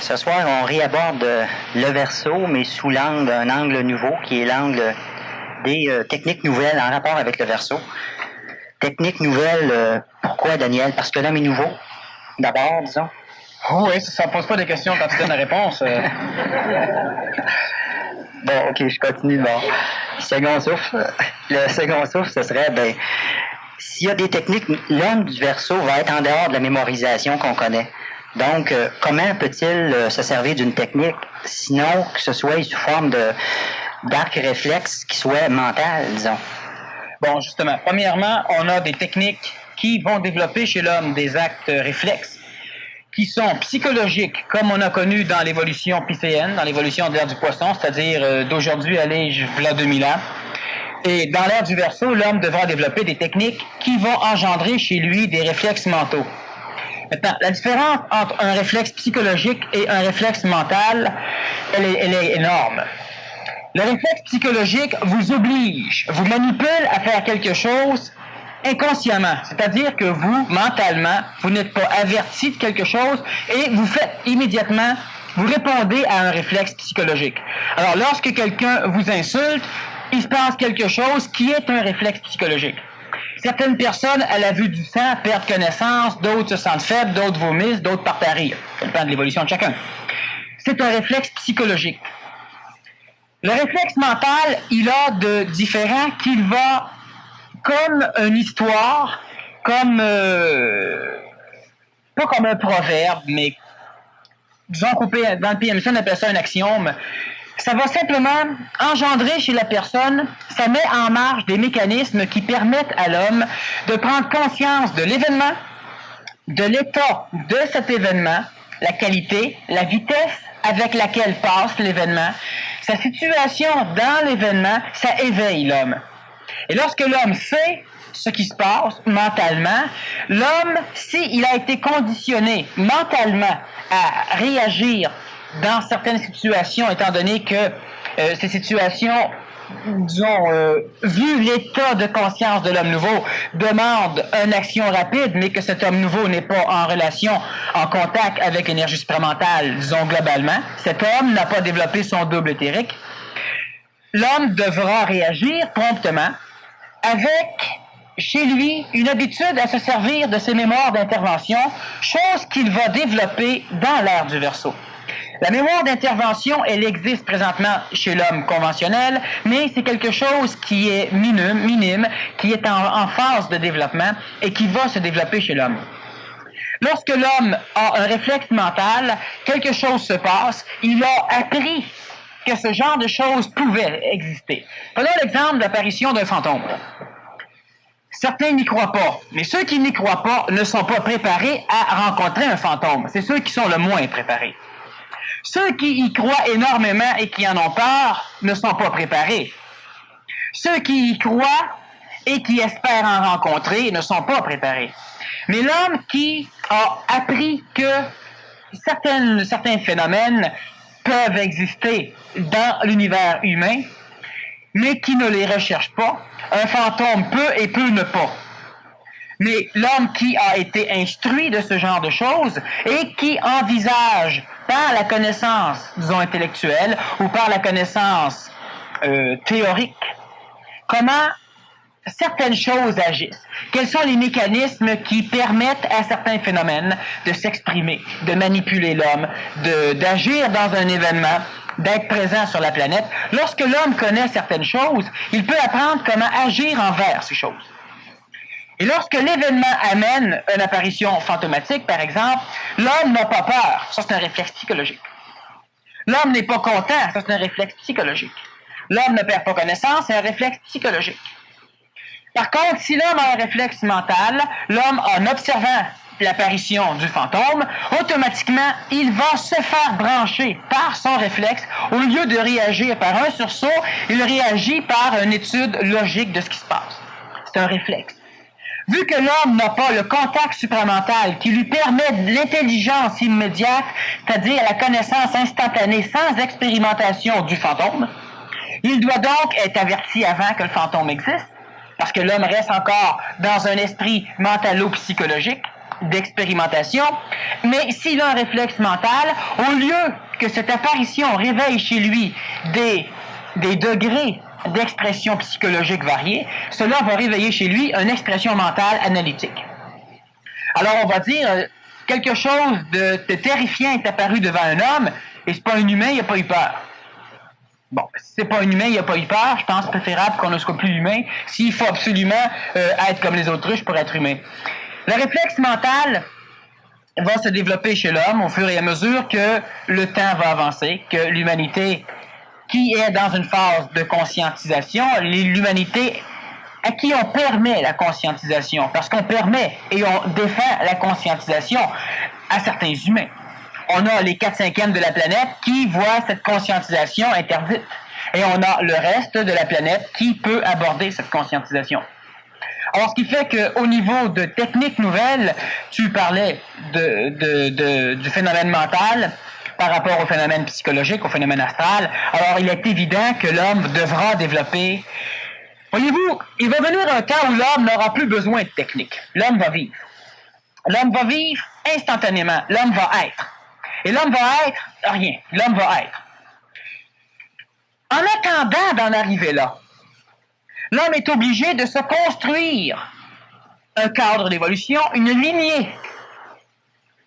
Ce soir, on réaborde le verso, mais sous un angle nouveau, qui est l'angle des techniques nouvelles en rapport avec le verso. Techniques nouvelles, pourquoi, Daniel? Parce que l'homme est nouveau, d'abord, disons. Oh oui, ça ne pose pas des questions quand tu donnes la réponse. Bon, OK, je continue. Bon. Second souffle. Le second souffle, ce serait, s'il y a des techniques, l'homme du verso va être en dehors de la mémorisation qu'on connaît. Donc, comment peut-il se servir d'une technique, sinon que ce soit sous forme d'arc réflexe qui soit mental, disons? Bon, justement, premièrement, on a des techniques qui vont développer chez l'homme des actes réflexes qui sont psychologiques, comme on a connu dans l'évolution piscéenne, dans l'évolution de l'ère du poisson, c'est-à-dire d'aujourd'hui à v'là 2000 ans. Et dans l'ère du verso, l'homme devra développer des techniques qui vont engendrer chez lui des réflexes mentaux. Maintenant, la différence entre un réflexe psychologique et un réflexe mental, elle est énorme. Le réflexe psychologique vous oblige, vous manipule à faire quelque chose inconsciemment. C'est-à-dire que vous, mentalement, vous n'êtes pas averti de quelque chose et vous faites immédiatement, vous répondez à un réflexe psychologique. Alors, lorsque quelqu'un vous insulte, il se passe quelque chose qui est un réflexe psychologique. Certaines personnes, à la vue du sang, perdent connaissance, d'autres se sentent faibles, d'autres vomissent, d'autres partent à rire. Ça dépend de l'évolution de chacun. C'est un réflexe psychologique. Le réflexe mental, il a de différents qu'il va, comme une histoire, comme, pas comme un proverbe, mais disons qu'on peut, dans le PMC, on appelle ça un axiome. Ça va simplement engendrer chez la personne, ça met en marche des mécanismes qui permettent à l'homme de prendre conscience de l'événement, de l'état de cet événement, la qualité, la vitesse avec laquelle passe l'événement, sa situation dans l'événement, ça éveille l'homme. Et lorsque l'homme sait ce qui se passe mentalement, l'homme, s'il a été conditionné mentalement à réagir dans certaines situations, étant donné que ces situations, disons, vu l'état de conscience de l'homme nouveau, demandent une action rapide, mais que cet homme nouveau n'est pas en relation, en contact avec l'énergie supramentale, disons globalement, cet homme n'a pas développé son double éthérique, l'homme devra réagir promptement avec, chez lui, une habitude à se servir de ses mémoires d'intervention, chose qu'il va développer dans l'ère du Verseau. La mémoire d'intervention, elle existe présentement chez l'homme conventionnel, mais c'est quelque chose qui est minime, qui est en phase de développement et qui va se développer chez l'homme. Lorsque l'homme a un réflexe mental, quelque chose se passe, il a appris que ce genre de choses pouvait exister. Prenons l'exemple de l'apparition d'un fantôme. Certains n'y croient pas, mais ceux qui n'y croient pas ne sont pas préparés à rencontrer un fantôme. C'est ceux qui sont le moins préparés. Ceux qui y croient énormément et qui en ont peur ne sont pas préparés. Ceux qui y croient et qui espèrent en rencontrer ne sont pas préparés. Mais l'homme qui a appris que certains phénomènes peuvent exister dans l'univers humain, mais qui ne les recherche pas, un fantôme peut et peut ne pas. Mais l'homme qui a été instruit de ce genre de choses et qui envisage par la connaissance, disons, intellectuelle ou par la connaissance théorique, comment certaines choses agissent. Quels sont les mécanismes qui permettent à certains phénomènes de s'exprimer, de manipuler l'homme, d'agir dans un événement, d'être présent sur la planète. Lorsque l'homme connaît certaines choses, il peut apprendre comment agir envers ces choses. Et lorsque l'événement amène une apparition fantomatique, par exemple, l'homme n'a pas peur. Ça, c'est un réflexe psychologique. L'homme n'est pas content. Ça, c'est un réflexe psychologique. L'homme ne perd pas connaissance. C'est un réflexe psychologique. Par contre, si l'homme a un réflexe mental, l'homme, en observant l'apparition du fantôme, automatiquement, il va se faire brancher par son réflexe. Au lieu de réagir par un sursaut, il réagit par une étude logique de ce qui se passe. C'est un réflexe. Vu que l'homme n'a pas le contact supramental qui lui permet de l'intelligence immédiate, c'est-à-dire la connaissance instantanée sans expérimentation du fantôme, il doit donc être averti avant que le fantôme existe, parce que l'homme reste encore dans un esprit mentalo-psychologique. d'expérimentation, mais s'il a un réflexe mental, au lieu que cette apparition réveille chez lui des degrés d'expression psychologique variés, cela va réveiller chez lui une expression mentale analytique. Alors on va dire, quelque chose de terrifiant est apparu devant un homme, et c'est pas un humain, il n'a pas eu peur. Bon, si c'est pas un humain, il n'a pas eu peur, je pense préférable qu'on ne soit plus humain, s'il faut absolument être comme les autruches pour être humain. Le réflexe mental va se développer chez l'homme au fur et à mesure que le temps va avancer, que l'humanité qui est dans une phase de conscientisation, l'humanité à qui on permet la conscientisation, parce qu'on permet et on défend la conscientisation à certains humains. On a les 4/5 de la planète qui voient cette conscientisation interdite. Et on a le reste de la planète qui peut aborder cette conscientisation. Alors, ce qui fait qu'au niveau de techniques nouvelles, tu parlais du phénomène mental par rapport au phénomène psychologique, au phénomène astral. Alors, il est évident que l'homme devra développer... Voyez-vous, il va venir un temps où l'homme n'aura plus besoin de technique. L'homme va vivre. L'homme va vivre instantanément. L'homme va être. Et l'homme va être rien. L'homme va être. En attendant d'en arriver là, l'homme est obligé de se construire un cadre d'évolution, une lignée,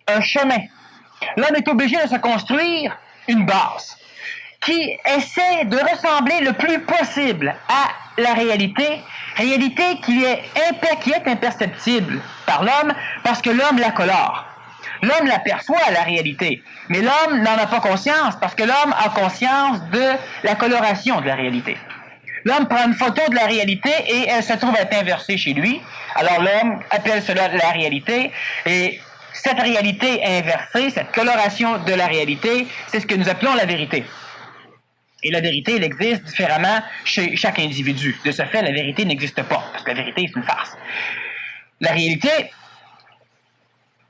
un chemin. L'homme est obligé de se construire une base qui essaie de ressembler le plus possible à la réalité qui est imperceptible par l'homme parce que l'homme la colore. L'homme l'aperçoit, la réalité, mais l'homme n'en a pas conscience parce que l'homme a conscience de la coloration de la réalité. L'homme prend une photo de la réalité et elle se trouve être inversée chez lui. Alors l'homme appelle cela la réalité et cette réalité inversée, cette coloration de la réalité, c'est ce que nous appelons la vérité. Et la vérité, elle existe différemment chez chaque individu. De ce fait, la vérité n'existe pas, parce que la vérité, c'est une farce. La réalité,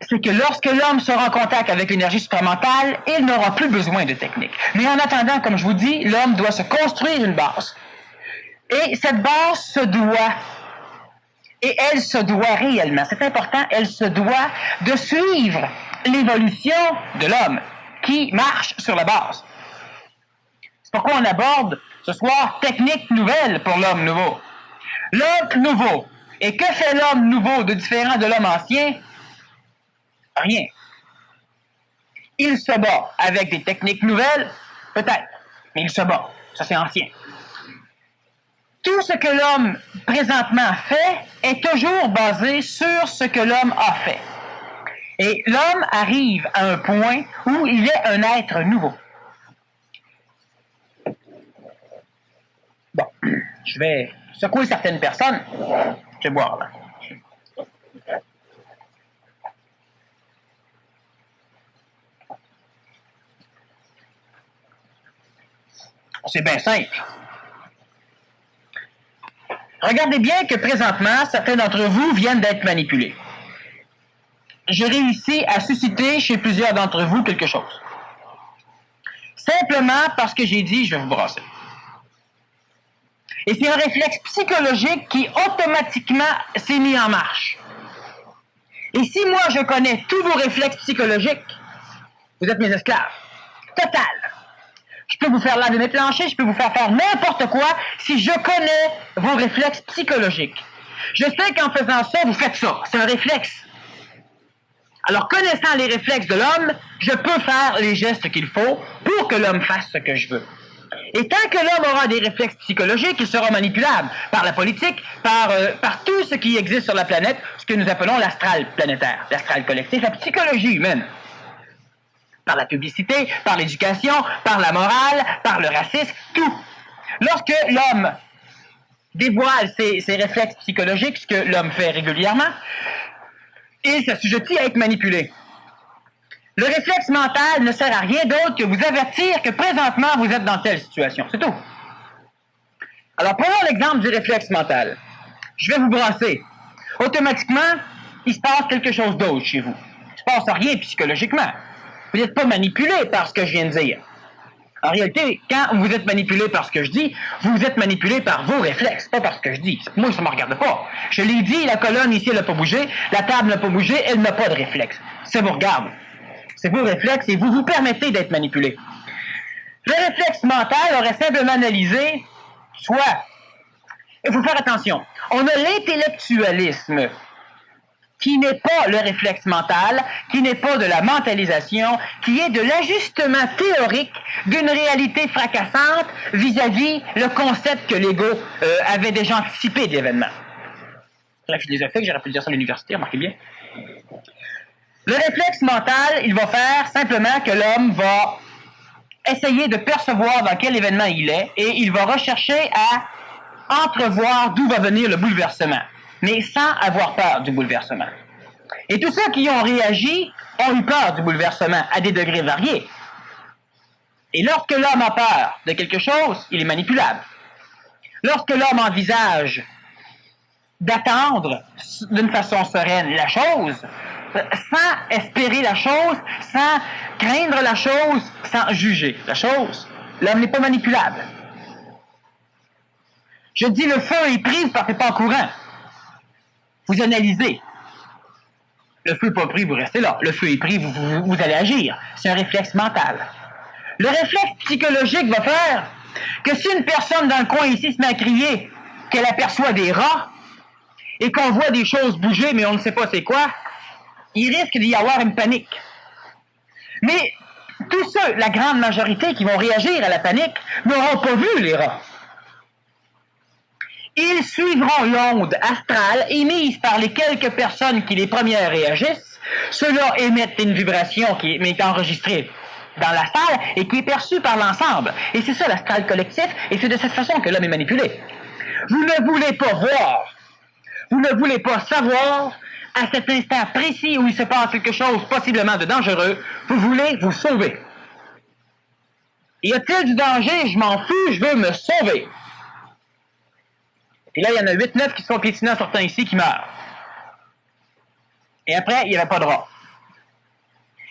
c'est que lorsque l'homme sera en contact avec l'énergie supramentale, il n'aura plus besoin de technique. Mais en attendant, comme je vous dis, l'homme doit se construire une base. Et cette base se doit, et elle se doit réellement, c'est important, elle se doit de suivre l'évolution de l'homme qui marche sur la base. C'est pourquoi on aborde ce soir technique nouvelle pour l'homme nouveau. L'homme nouveau. Et que fait l'homme nouveau de différent de l'homme ancien? Rien. Il se bat avec des techniques nouvelles, peut-être, mais il se bat. Ça, c'est ancien. Tout ce que l'homme présentement fait est toujours basé sur ce que l'homme a fait. Et l'homme arrive à un point où il est un être nouveau. Bon, je vais secouer certaines personnes. Je vais boire, là. C'est bien simple. Regardez bien que présentement, certains d'entre vous viennent d'être manipulés. J'ai réussi à susciter chez plusieurs d'entre vous quelque chose. Simplement parce que j'ai dit, je vais vous brasser. Et c'est un réflexe psychologique qui automatiquement s'est mis en marche. Et si moi je connais tous vos réflexes psychologiques, vous êtes mes esclaves. Total. Je peux vous faire laver mes planchers, je peux vous faire faire n'importe quoi si je connais vos réflexes psychologiques. Je sais qu'en faisant ça, vous faites ça. C'est un réflexe. Alors, connaissant les réflexes de l'homme, je peux faire les gestes qu'il faut pour que l'homme fasse ce que je veux. Et tant que l'homme aura des réflexes psychologiques, il sera manipulable par la politique, par tout ce qui existe sur la planète, ce que nous appelons l'astral planétaire, l'astral collectif, la psychologie humaine. Par la publicité, par l'éducation, par la morale, par le racisme, tout. Lorsque l'homme dévoile ses réflexes psychologiques, ce que l'homme fait régulièrement, il s'assujettit à être manipulé. Le réflexe mental ne sert à rien d'autre que vous avertir que présentement vous êtes dans telle situation. C'est tout. Alors, prenons l'exemple du réflexe mental. Je vais vous brasser. Automatiquement, il se passe quelque chose d'autre chez vous. Il ne se passe rien psychologiquement. Vous n'êtes pas manipulé par ce que je viens de dire. En réalité, quand vous êtes manipulé par ce que je dis, vous êtes manipulé par vos réflexes, pas par ce que je dis. Moi, ça ne me regarde pas. Je l'ai dit, la colonne ici, elle n'a pas bougé, la table n'a pas bougé, elle n'a pas de réflexe. Ça vous regarde. C'est vos réflexes et vous vous permettez d'être manipulé. Le réflexe mental aurait simplement analysé, soit, il faut faire attention, on a l'intellectualisme, qui n'est pas le réflexe mental, qui n'est pas de la mentalisation, qui est de l'ajustement théorique d'une réalité fracassante vis-à-vis le concept que l'ego avait déjà anticipé de l'événement. La philosophie, j'aurais pu dire ça à l'université, remarquez bien. Le réflexe mental, il va faire simplement que l'homme va essayer de percevoir dans quel événement il est et il va rechercher à entrevoir d'où va venir le bouleversement, mais sans avoir peur du bouleversement. Et tous ceux qui ont réagi ont eu peur du bouleversement à des degrés variés. Et lorsque l'homme a peur de quelque chose, il est manipulable. Lorsque l'homme envisage d'attendre d'une façon sereine la chose, sans espérer la chose, sans craindre la chose, sans juger la chose, l'homme n'est pas manipulable. Je dis le feu est pris, vous ne partez pas en courant. Vous analysez. Le feu n'est pas pris, vous restez là. Le feu est pris, vous allez agir. C'est un réflexe mental. Le réflexe psychologique va faire que si une personne dans le coin ici se met à crier qu'elle aperçoit des rats et qu'on voit des choses bouger mais on ne sait pas c'est quoi, il risque d'y avoir une panique. Mais tous ceux, la grande majorité qui vont réagir à la panique, n'auront pas vu les rats. Ils suivront l'onde astrale émise par les quelques personnes qui les premières réagissent. Ceux-là émettent une vibration qui est enregistrée dans la salle et qui est perçue par l'ensemble. Et c'est ça l'astral collectif, et c'est de cette façon que l'homme est manipulé. Vous ne voulez pas voir, vous ne voulez pas savoir à cet instant précis où il se passe quelque chose possiblement de dangereux, vous voulez vous sauver. Y a-t-il du danger? Je m'en fous, je veux me sauver. Et là, il y en a 8-9 qui se font piétiner en sortant ici qui meurent. Et après, il n'y avait pas de rats.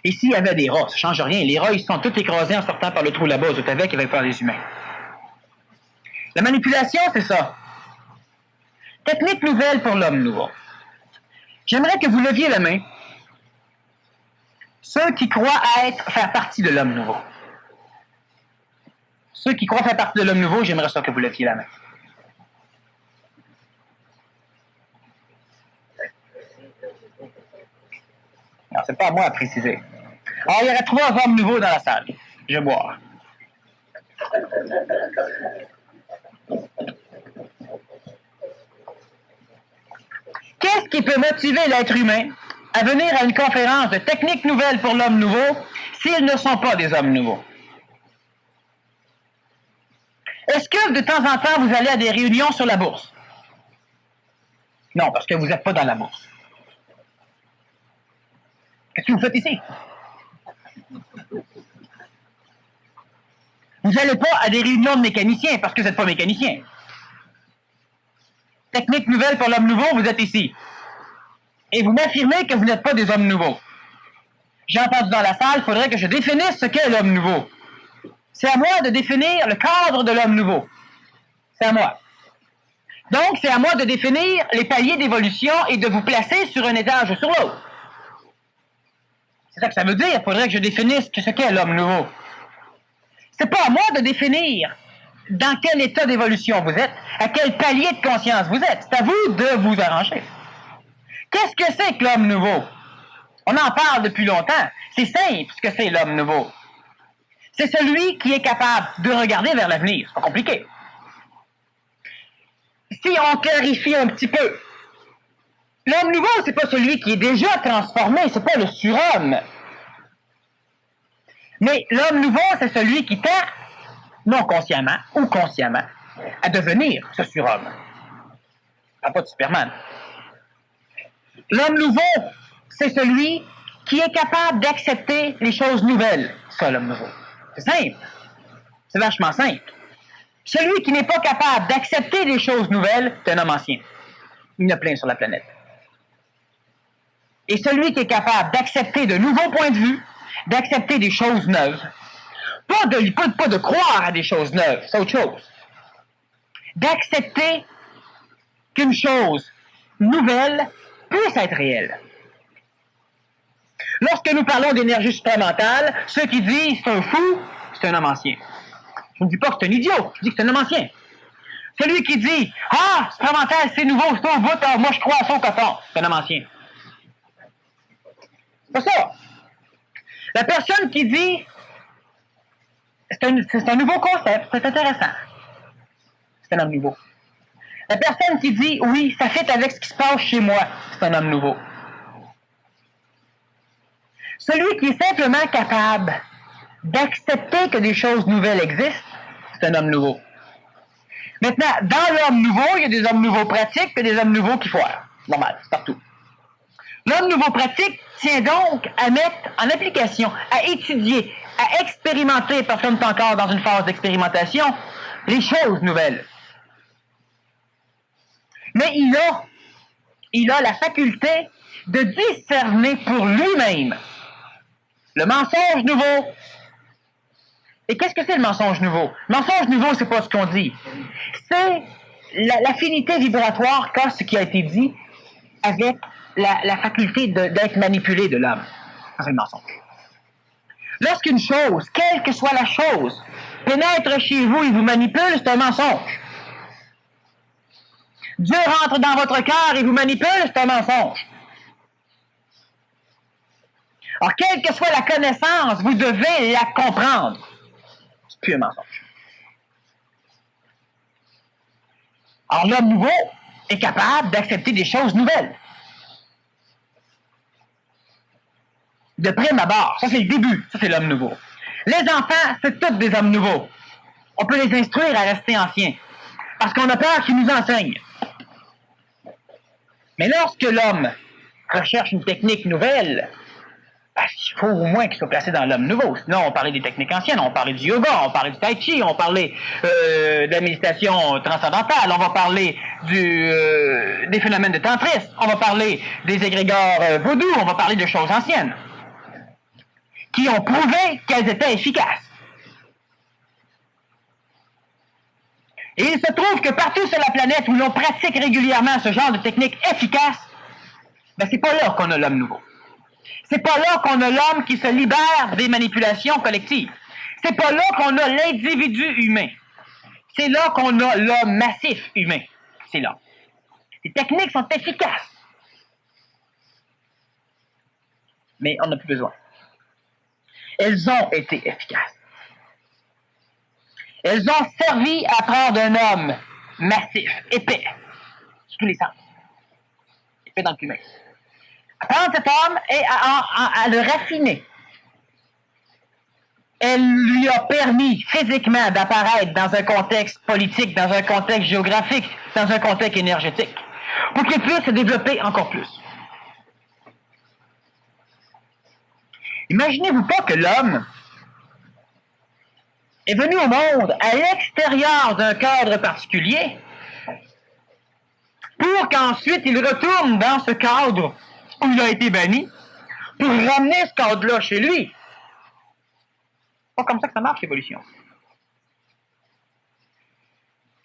Ici, il y avait des rats, ça ne change rien. Les rats, ils sont tous écrasés en sortant par le trou là-bas, tout avec, il va faire les humains. La manipulation, c'est ça. Technique nouvelle pour l'homme nouveau. J'aimerais que vous leviez la main ceux qui croient faire partie de l'homme nouveau. Ceux qui croient faire partie de l'homme nouveau, j'aimerais ça que vous leviez la main. Alors, c'est pas à moi à préciser. Alors, il y aurait 3 hommes nouveaux dans la salle. Je vais boire. Qu'est-ce qui peut motiver l'être humain à venir à une conférence de techniques nouvelles pour l'homme nouveau s'ils ne sont pas des hommes nouveaux? Est-ce que de temps en temps, vous allez à des réunions sur la bourse? Non, parce que vous n'êtes pas dans la bourse. Qu'est-ce que vous faites ici? Vous n'allez pas à des réunions de mécaniciens parce que vous n'êtes pas mécanicien. Technique nouvelle pour l'homme nouveau, vous êtes ici. Et vous m'affirmez que vous n'êtes pas des hommes nouveaux. J'ai entendu dans la salle, il faudrait que je définisse ce qu'est l'homme nouveau. C'est à moi de définir le cadre de l'homme nouveau. C'est à moi. Donc, c'est à moi de définir les paliers d'évolution et de vous placer sur un étage ou sur l'autre. C'est ça que ça veut dire. Il faudrait que je définisse ce qu'est l'homme nouveau. C'est pas à moi de définir dans quel état d'évolution vous êtes, à quel palier de conscience vous êtes. C'est à vous de vous arranger. Qu'est-ce que c'est que l'homme nouveau? On en parle depuis longtemps. C'est simple ce que c'est l'homme nouveau. C'est celui qui est capable de regarder vers l'avenir. C'est pas compliqué. Si on clarifie un petit peu, l'homme nouveau, c'est pas celui qui est déjà transformé, c'est pas le surhomme. Mais l'homme nouveau, c'est celui qui tend, non consciemment ou consciemment, à devenir ce surhomme. Pas de Superman. L'homme nouveau, c'est celui qui est capable d'accepter les choses nouvelles. Ça, l'homme nouveau. C'est simple. C'est vachement simple. Celui qui n'est pas capable d'accepter les choses nouvelles, c'est un homme ancien. Il y en a plein sur la planète. Et celui qui est capable d'accepter de nouveaux points de vue, d'accepter des choses neuves, Pas de croire à des choses neuves, c'est autre chose. D'accepter qu'une chose nouvelle puisse être réelle. Lorsque nous parlons d'énergie supramentale, ceux qui disent c'est un fou, c'est un homme ancien. Je ne dis pas que c'est un idiot, je dis que c'est un homme ancien. Celui qui dit ah, supramentale, c'est nouveau, c'est au bout, moi je crois à ça au coton, c'est un homme ancien. C'est pas ça. La personne qui dit c'est un nouveau concept, c'est intéressant. C'est un homme nouveau. La personne qui dit oui, ça fit avec ce qui se passe chez moi, c'est un homme nouveau. Celui qui est simplement capable d'accepter que des choses nouvelles existent, c'est un homme nouveau. Maintenant, dans l'homme nouveau, il y a des hommes nouveaux pratiques et des hommes nouveaux qui foirent. Normal, c'est partout. L'homme nouveau pratique tient donc à mettre en application, à étudier, à expérimenter, parce qu'on est encore dans une phase d'expérimentation, les choses nouvelles. Mais il a la faculté de discerner pour lui-même le mensonge nouveau. Et qu'est-ce que c'est le mensonge nouveau? Le mensonge nouveau, c'est pas ce qu'on dit. C'est l'affinité vibratoire qu'a ce qui a été dit avec la faculté d'être manipulé de l'homme. C'est le mensonge. Lorsqu'une chose, quelle que soit la chose, pénètre chez vous et vous manipule, c'est un mensonge. Dieu rentre dans votre cœur et vous manipule, c'est un mensonge. Alors, quelle que soit la connaissance, vous devez la comprendre. C'est plus un mensonge. Alors, l'homme nouveau est capable d'accepter des choses nouvelles. De prime abord, ça c'est le début, ça c'est l'homme nouveau. Les enfants, c'est tous des hommes nouveaux. On peut les instruire à rester anciens. Parce qu'on a peur qu'ils nous enseignent. Mais lorsque l'homme recherche une technique nouvelle, il faut au moins qu'il soit placé dans l'homme nouveau. Sinon, on parlait des techniques anciennes, on parlait du yoga, on parlait du tai chi, on parlait de la méditation transcendantale, on va parler des phénomènes de tantrisme, on va parler des égrégores vaudous, on va parler de choses anciennes qui ont prouvé qu'elles étaient efficaces. Et il se trouve que partout sur la planète où l'on pratique régulièrement ce genre de technique efficace, c'est pas là qu'on a l'homme nouveau. C'est pas là qu'on a l'homme qui se libère des manipulations collectives. C'est pas là qu'on a l'individu humain. C'est là qu'on a l'homme massif humain. C'est là. Les techniques sont efficaces. Mais on n'a plus besoin. Elles ont été efficaces. Elles ont servi à prendre un homme massif, épais, sur tous les sens. Épais dans le humain. À prendre cet homme et à le raffiner. Elle lui a permis physiquement d'apparaître dans un contexte politique, dans un contexte géographique, dans un contexte énergétique, pour qu'il puisse se développer encore plus. Imaginez-vous pas que l'homme est venu au monde à l'extérieur d'un cadre particulier pour qu'ensuite il retourne dans ce cadre où il a été banni pour ramener ce cadre-là chez lui. C'est pas comme ça que ça marche, l'évolution.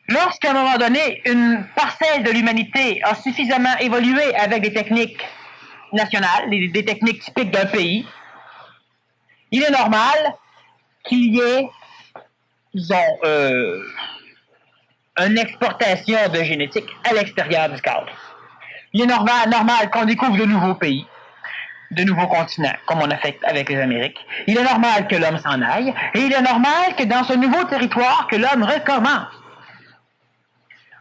Lorsqu'à un moment donné, une parcelle de l'humanité a suffisamment évolué avec des techniques nationales, des techniques typiques d'un pays, il est normal qu'il y ait, disons, une exportation de génétique à l'extérieur du cadre. Il est normal qu'on découvre de nouveaux pays, de nouveaux continents, comme on a fait avec les Amériques. Il est normal que l'homme s'en aille, et il est normal que dans ce nouveau territoire, que l'homme recommence.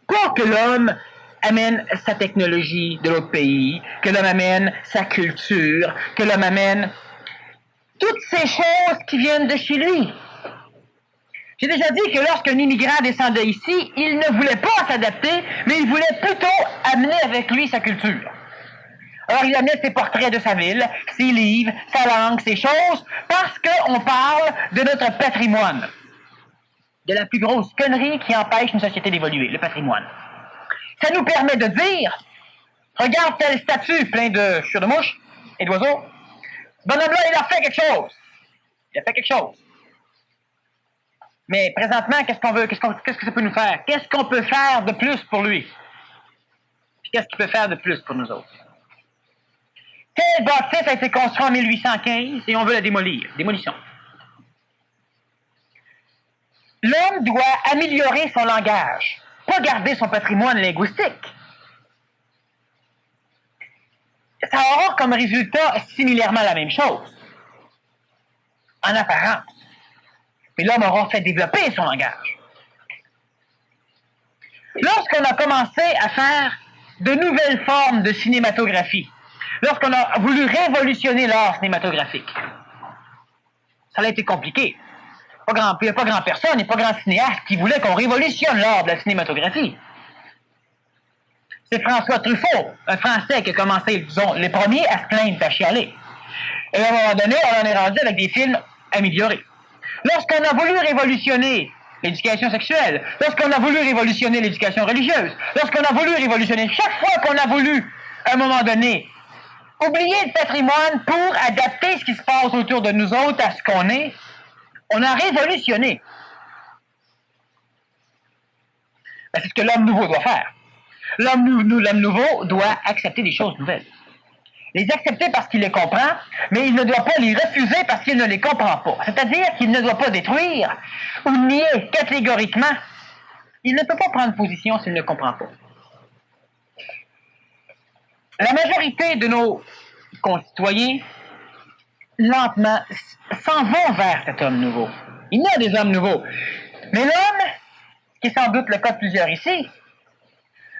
Pas que l'homme amène sa technologie de l'autre pays, que l'homme amène sa culture, que l'homme amène toutes ces choses qui viennent de chez lui. J'ai déjà dit que lorsqu'un immigrant descendait ici, il ne voulait pas s'adapter, mais il voulait plutôt amener avec lui sa culture. Alors il amenait ses portraits de sa ville, ses livres, sa langue, ses choses, parce qu'on parle de notre patrimoine. De la plus grosse connerie qui empêche une société d'évoluer, le patrimoine. Ça nous permet de dire, regarde tel statue plein de chures de mouches et d'oiseaux. Ce bonhomme-là, il a fait quelque chose. Il a fait quelque chose. Mais présentement, qu'est-ce qu'on veut? Qu'est-ce que ça peut nous faire? Qu'est-ce qu'on peut faire de plus pour lui? Puis qu'est-ce qu'il peut faire de plus pour nous autres? Quel bâtisse a été construit en 1815 et on veut la démolir? Démolition. L'homme doit améliorer son langage, pas garder son patrimoine linguistique. Ça aura comme résultat similairement la même chose, en apparence. Mais l'homme aura fait développer son langage. Lorsqu'on a commencé à faire de nouvelles formes de cinématographie, lorsqu'on a voulu révolutionner l'art cinématographique, ça a été compliqué. Il n'y a pas grand personne, il n'y a pas grand cinéaste qui voulait qu'on révolutionne l'art de la cinématographie. C'est François Truffaut, un Français qui a commencé, disons, les premiers à se plaindre, à chialer. Et à un moment donné, on en est rendu avec des films améliorés. Lorsqu'on a voulu révolutionner l'éducation sexuelle, lorsqu'on a voulu révolutionner l'éducation religieuse, lorsqu'on a voulu révolutionner, chaque fois qu'on a voulu, à un moment donné, oublier le patrimoine pour adapter ce qui se passe autour de nous autres à ce qu'on est, on a révolutionné. Ben, c'est ce que l'homme nouveau doit faire. L'homme nouveau doit accepter des choses nouvelles. Les accepter parce qu'il les comprend, mais il ne doit pas les refuser parce qu'il ne les comprend pas. C'est-à-dire qu'il ne doit pas détruire ou nier catégoriquement. Il ne peut pas prendre position s'il ne comprend pas. La majorité de nos concitoyens, lentement, s'en vont vers cet homme nouveau. Il y a des hommes nouveaux. Mais l'homme, qui est sans doute le cas de plusieurs ici,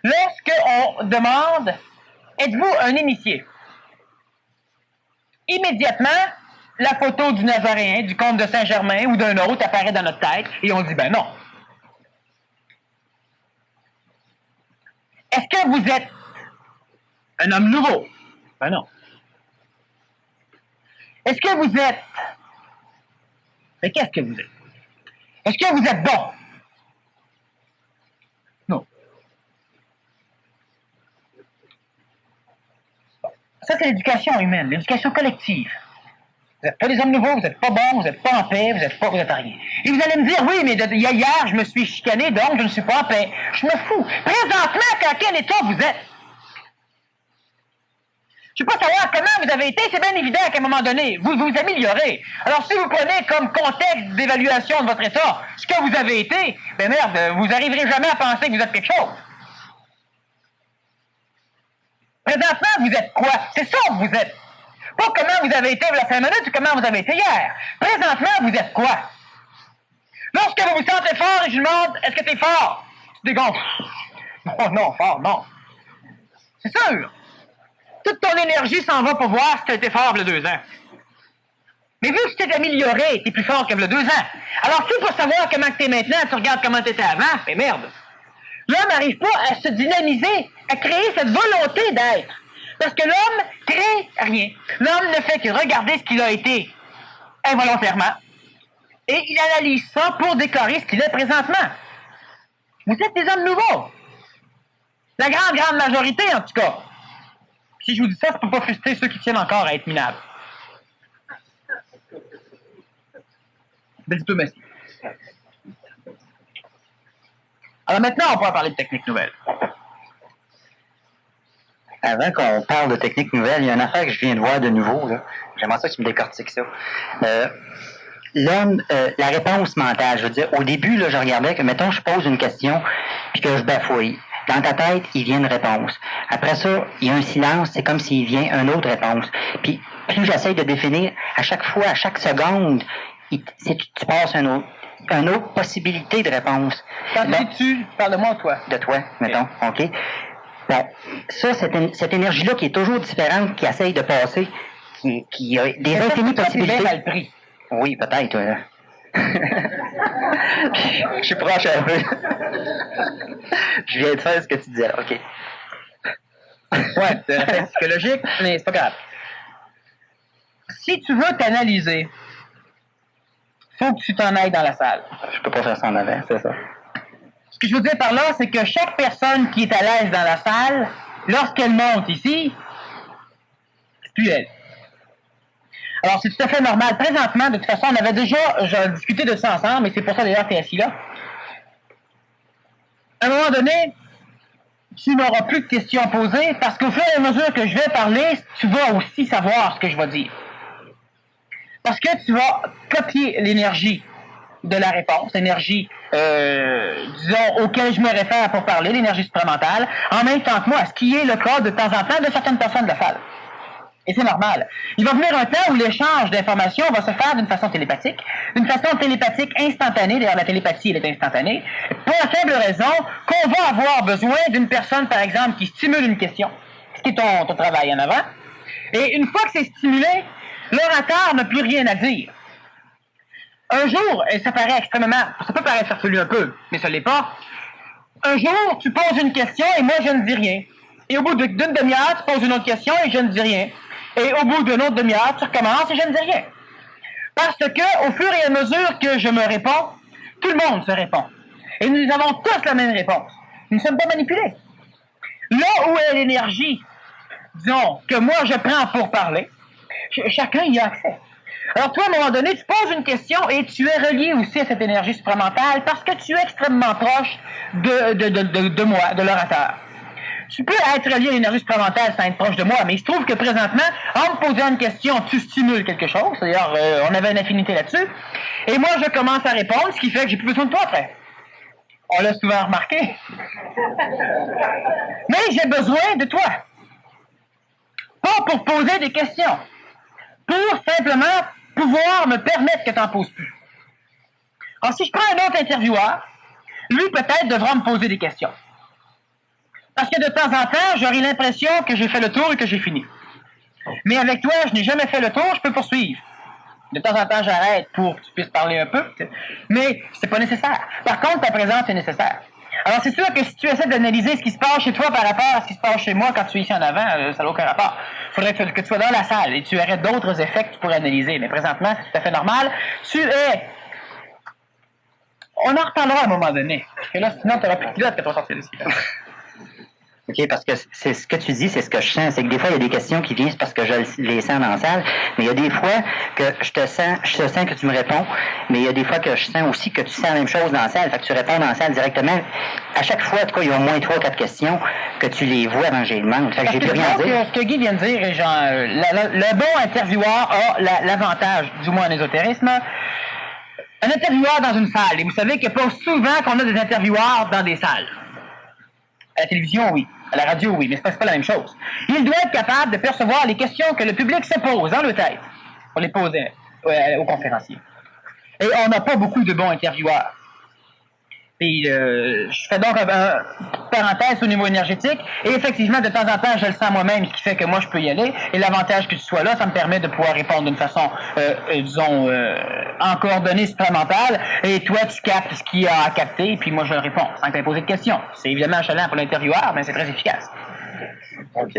lorsqu'on demande « Êtes-vous un initié ?» Immédiatement, la photo du Nazaréen, du comte de Saint-Germain ou d'un autre apparaît dans notre tête et on dit « Ben non. » Est-ce que vous êtes un homme nouveau? Ben non. Est-ce que vous êtes... Mais qu'est-ce que vous êtes? Est-ce que vous êtes bon? Non. Ça, c'est l'éducation humaine, l'éducation collective. Vous n'êtes pas des hommes nouveaux, vous n'êtes pas bons, vous n'êtes pas en paix, vous n'êtes rien. Et vous allez me dire, oui, mais hier, je me suis chicané, donc je ne suis pas en paix. Je me fous. Présentement, à quel état vous êtes? Je ne sais pas savoir comment vous avez été, c'est bien évident qu'à un moment donné, vous vous améliorez. Alors, si vous prenez comme contexte d'évaluation de votre état ce que vous avez été, ben merde, vous n'arriverez jamais à penser que vous êtes quelque chose. Présentement, vous êtes quoi? C'est ça que vous êtes. Pas comment vous avez été il y a 5 minutes ou comment vous avez été hier. Présentement, vous êtes quoi? Lorsque vous vous sentez fort et je vous demande, est-ce que tu es fort? Tu dégonfles. Non, non, fort, non. C'est sûr. Toute ton énergie s'en va pour voir si tu as été fort il y a 2 ans. Mais vu que tu t'es amélioré, tu es plus fort qu'il y a 2 ans. Alors, si pour savoir comment tu es maintenant, tu regardes comment tu étais avant, ben merde. L'homme n'arrive pas à se dynamiser, à créer cette volonté d'être. Parce que l'homme crée rien. L'homme ne fait que regarder ce qu'il a été involontairement. Et il analyse ça pour déclarer ce qu'il est présentement. Vous êtes des hommes nouveaux. La grande majorité, en tout cas. Si je vous dis ça, c'est pour pas frustrer ceux qui tiennent encore à être minables. Belle diplomatie. Alors maintenant, on pourra parler de techniques nouvelles. Avant qu'on parle de techniques nouvelles, il y a une affaire que je viens de voir de nouveau. Là. J'aimerais ça que tu me décortiques ça. L'homme, la réponse mentale, je veux dire, au début, là, je regardais que, mettons, je pose une question, puis que je bafouille. Dans ta tête, il vient une réponse. Après ça, il y a un silence, c'est comme s'il vient une autre réponse. Puis, plus j'essaye de définir, à chaque fois, à chaque seconde, tu passes une autre possibilité de réponse. Quand tu parles de moi ou toi? De toi, mettons, OK. Bon, ça, cette énergie-là qui est toujours différente, qui essaye de passer, qui a des infinies possibilités. C'est bien mal pris. Oui, peut-être. Je suis proche un peu. Je viens de faire ce que tu disais, OK. Ouais, c'est psychologique, mais c'est pas grave. Si tu veux t'analyser, faut que tu t'en ailles dans la salle. Je peux pas faire ça en avant, c'est ça. Ce que je veux dire par là, c'est que chaque personne qui est à l'aise dans la salle, lorsqu'elle monte ici, c'est plus elle. Alors, c'est tout à fait normal. Présentement, de toute façon, on avait déjà discuté de ça ensemble, et c'est pour ça d'ailleurs que tu es assis là. À un moment donné, tu n'auras plus de questions à poser, parce qu'au fur et à mesure que je vais parler, tu vas aussi savoir ce que je vais dire. Parce que tu vas copier l'énergie de la réponse, l'énergie, disons, auquel je me réfère pour parler, l'énergie supramentale, en même temps que moi, ce qui est le cas de temps en temps de certaines personnes de la salle. Et c'est normal. Il va venir un temps où l'échange d'informations va se faire d'une façon télépathique instantanée. D'ailleurs, la télépathie, elle est instantanée. Pour la simple raison qu'on va avoir besoin d'une personne, par exemple, qui stimule une question, ce qui est ton travail en avant. Et une fois que c'est stimulé, l'orateur n'a plus rien à dire. Un jour, et ça paraît extrêmement, ça peut paraître farfelu un peu, mais ça l'est pas. Un jour, tu poses une question et moi, je ne dis rien. Et au bout d'une demi-heure, tu poses une autre question et je ne dis rien. Et au bout d'une autre demi-heure, tu recommences et je ne dis rien. Parce que, au fur et à mesure que je me réponds, tout le monde se répond. Et nous avons tous la même réponse. Nous ne sommes pas manipulés. Là où est l'énergie, disons, que moi je prends pour parler, chacun y a accès. Alors toi, à un moment donné, tu poses une question et tu es relié aussi à cette énergie supramentale parce que tu es extrêmement proche de moi, de l'orateur. Tu peux être relié à l'énergie supramentale sans être proche de moi, mais il se trouve que présentement, en me posant une question, tu stimules quelque chose. D'ailleurs, on avait une affinité là-dessus. Et moi, je commence à répondre, ce qui fait que j'ai plus besoin de toi après. On l'a souvent remarqué. Mais j'ai besoin de toi. Pas pour poser des questions. Pour simplement pouvoir me permettre que tu n'en poses plus. Alors, si je prends un autre intervieweur, lui, peut-être, devra me poser des questions. Parce que de temps en temps, j'aurai l'impression que j'ai fait le tour et que j'ai fini. Mais avec toi, je n'ai jamais fait le tour, je peux poursuivre. De temps en temps, j'arrête pour que tu puisses parler un peu, mais c'est pas nécessaire. Par contre, ta présence est nécessaire. Alors, c'est sûr que si tu essaies d'analyser ce qui se passe chez toi par rapport à ce qui se passe chez moi quand tu es ici en avant, ça n'a aucun rapport. Il faudrait que tu sois dans la salle et tu aurais d'autres effets que tu pourrais analyser. Mais présentement, c'est tout à fait normal. On en reparlera à un moment donné. Parce que là, sinon, tu n'auras plus de pilote que tu vas sortir d'ici. OK, parce que c'est ce que tu dis, c'est ce que je sens. C'est que des fois, il y a des questions qui viennent parce que je les sens dans la salle, mais il y a des fois que je te sens que tu me réponds, mais il y a des fois que je sens aussi que tu sens la même chose dans la salle, fait que tu réponds dans la salle directement. À chaque fois, en tout cas, il y a au moins 3 ou 4 questions que tu les vois avant que je les demande. Fait que j'ai plus rien à dire. Ce que Guy vient de dire, est genre, le bon intervieweur a l'avantage, du moins en ésotérisme, un intervieweur dans une salle. Et vous savez qu'il n'y a pas souvent qu'on a des intervieweurs dans des salles. À la télévision, oui. À la radio, oui, mais c'est pas la même chose. Il doit être capable de percevoir les questions que le public se pose dans le tête pour les poser aux conférenciers. Et on n'a pas beaucoup de bons intervieweurs. Et je fais donc une parenthèse au niveau énergétique. Et effectivement, de temps en temps, je le sens moi-même, ce qui fait que moi, je peux y aller. Et l'avantage que tu sois là, ça me permet de pouvoir répondre d'une façon, en coordonnée supramentale. Et toi, tu captes ce qu'il y a à capter, et puis moi, je réponds, sans que tu aies posé de questions. C'est évidemment achalant pour l'intervieweur, mais c'est très efficace. OK.